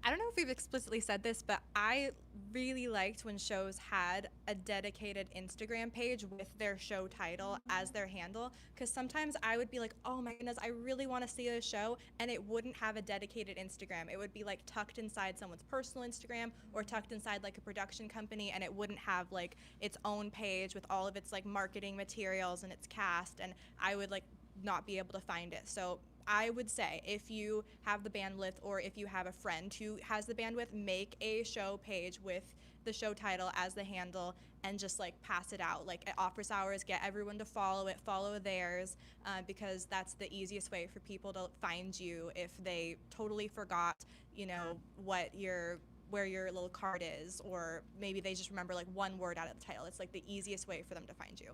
I don't know if we've explicitly said this, but I really liked when shows had a dedicated Instagram page with their show title as their handle, because sometimes I would be like, oh my goodness, I really want to see a show, and it wouldn't have a dedicated Instagram. It would be like tucked inside someone's personal Instagram or tucked inside like a production company, and it wouldn't have like its own page with all of its like marketing materials and its cast, and I would like not be able to find it. So I would say, if you have the bandwidth or if you have a friend who has the bandwidth, make a show page with the show title as the handle and just like pass it out. Like at office hours, get everyone to follow it, follow theirs, because that's the easiest way for people to find you if they totally forgot, where your little card is, or maybe they just remember like one word out of the title. It's like the easiest way for them to find you.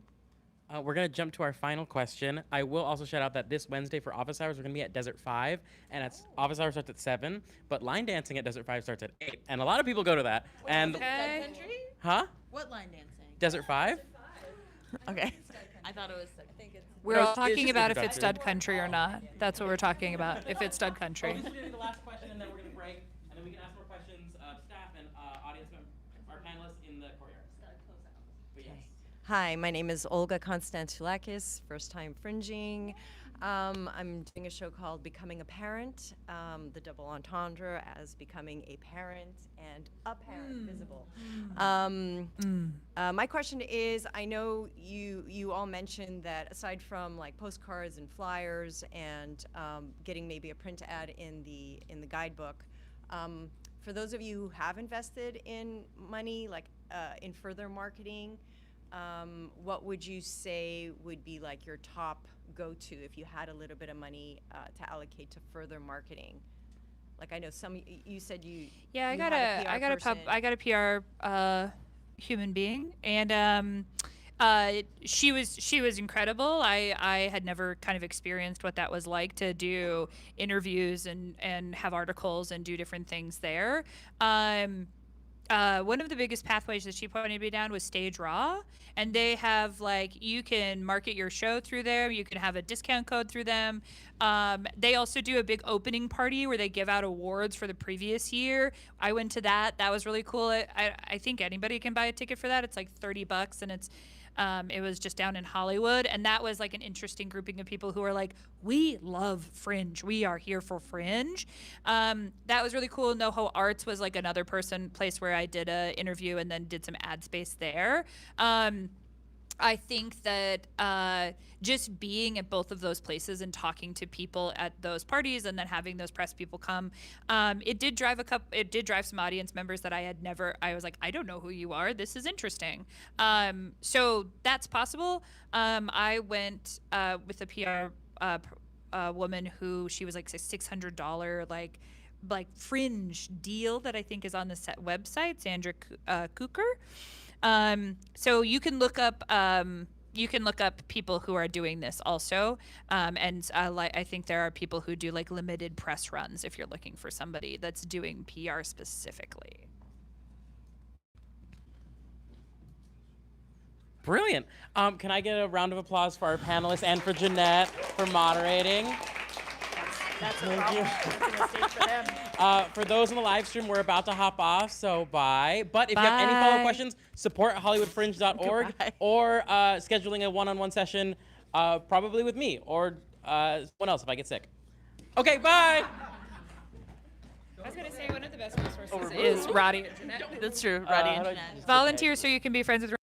We're going to jump to our final question. I will also shout out that this Wednesday for office hours, we're going to be at Desert 5, and office hours starts at 7, but line dancing at Desert 5 starts at 8, and a lot of people go to that. And Stud Country? Huh? What line dancing? Desert 5? Okay. I thought it was. I think it's. We're all talking about if it's stud country or not. That's what we're talking about, if it's stud country. This is going to be the last question, and then we're going to break, and then we can ask more questions of staff and audience members, our panelists in the courtyard. But yes. Hi, my name is Olga Konstantulakis, first time fringing. I'm doing a show called Becoming a Parent, the double entendre as becoming a parent and a parent, visible. My question is, I know you all mentioned that aside from like postcards and flyers and getting maybe a print ad in the guidebook, for those of you who have invested in money, like in further marketing, what would you say would be like your top go-to if you had a little bit of money to allocate to further marketing? Like I know you said you. Yeah, I got a PR human being, and she was incredible. I had never kind of experienced what that was like to do interviews and have articles and do different things there. One of the biggest pathways that she pointed me down was Stage Raw, and they have like, you can market your show through there, you can have a discount code through them. They also do a big opening party where they give out awards for the previous year. I went to that. That was really cool. I think anybody can buy a ticket for that. It's like $30, and it was just down in Hollywood, and that was like an interesting grouping of people who are like, we love Fringe, we are here for Fringe. That was really cool. NoHo Arts was like another place where I did a interview and then did some ad space there. I think that just being at both of those places and talking to people at those parties and then having those press people come, it did drive some audience members that I was like, I don't know who you are. This is interesting. So that's possible. I went with a PR woman who she was like a $600 like Fringe deal that I think is on the set website, Sandra Cooker. So you can look up people who are doing this also, and I think there are people who do like limited press runs if you're looking for somebody that's doing PR specifically. Brilliant. Can I get a round of applause for our panelists and for Jeanette for moderating? That's Thank you. for them. For those in the live stream, we're about to hop off, so bye. But if you have any follow-up questions, support hollywoodfringe.org or scheduling a one-on-one session, probably with me or someone else if I get sick. Okay, bye. I was going to say one of the best resources is Roddy and Jeanette. That's true, Roddy and Jeanette. Volunteer so you can be friends with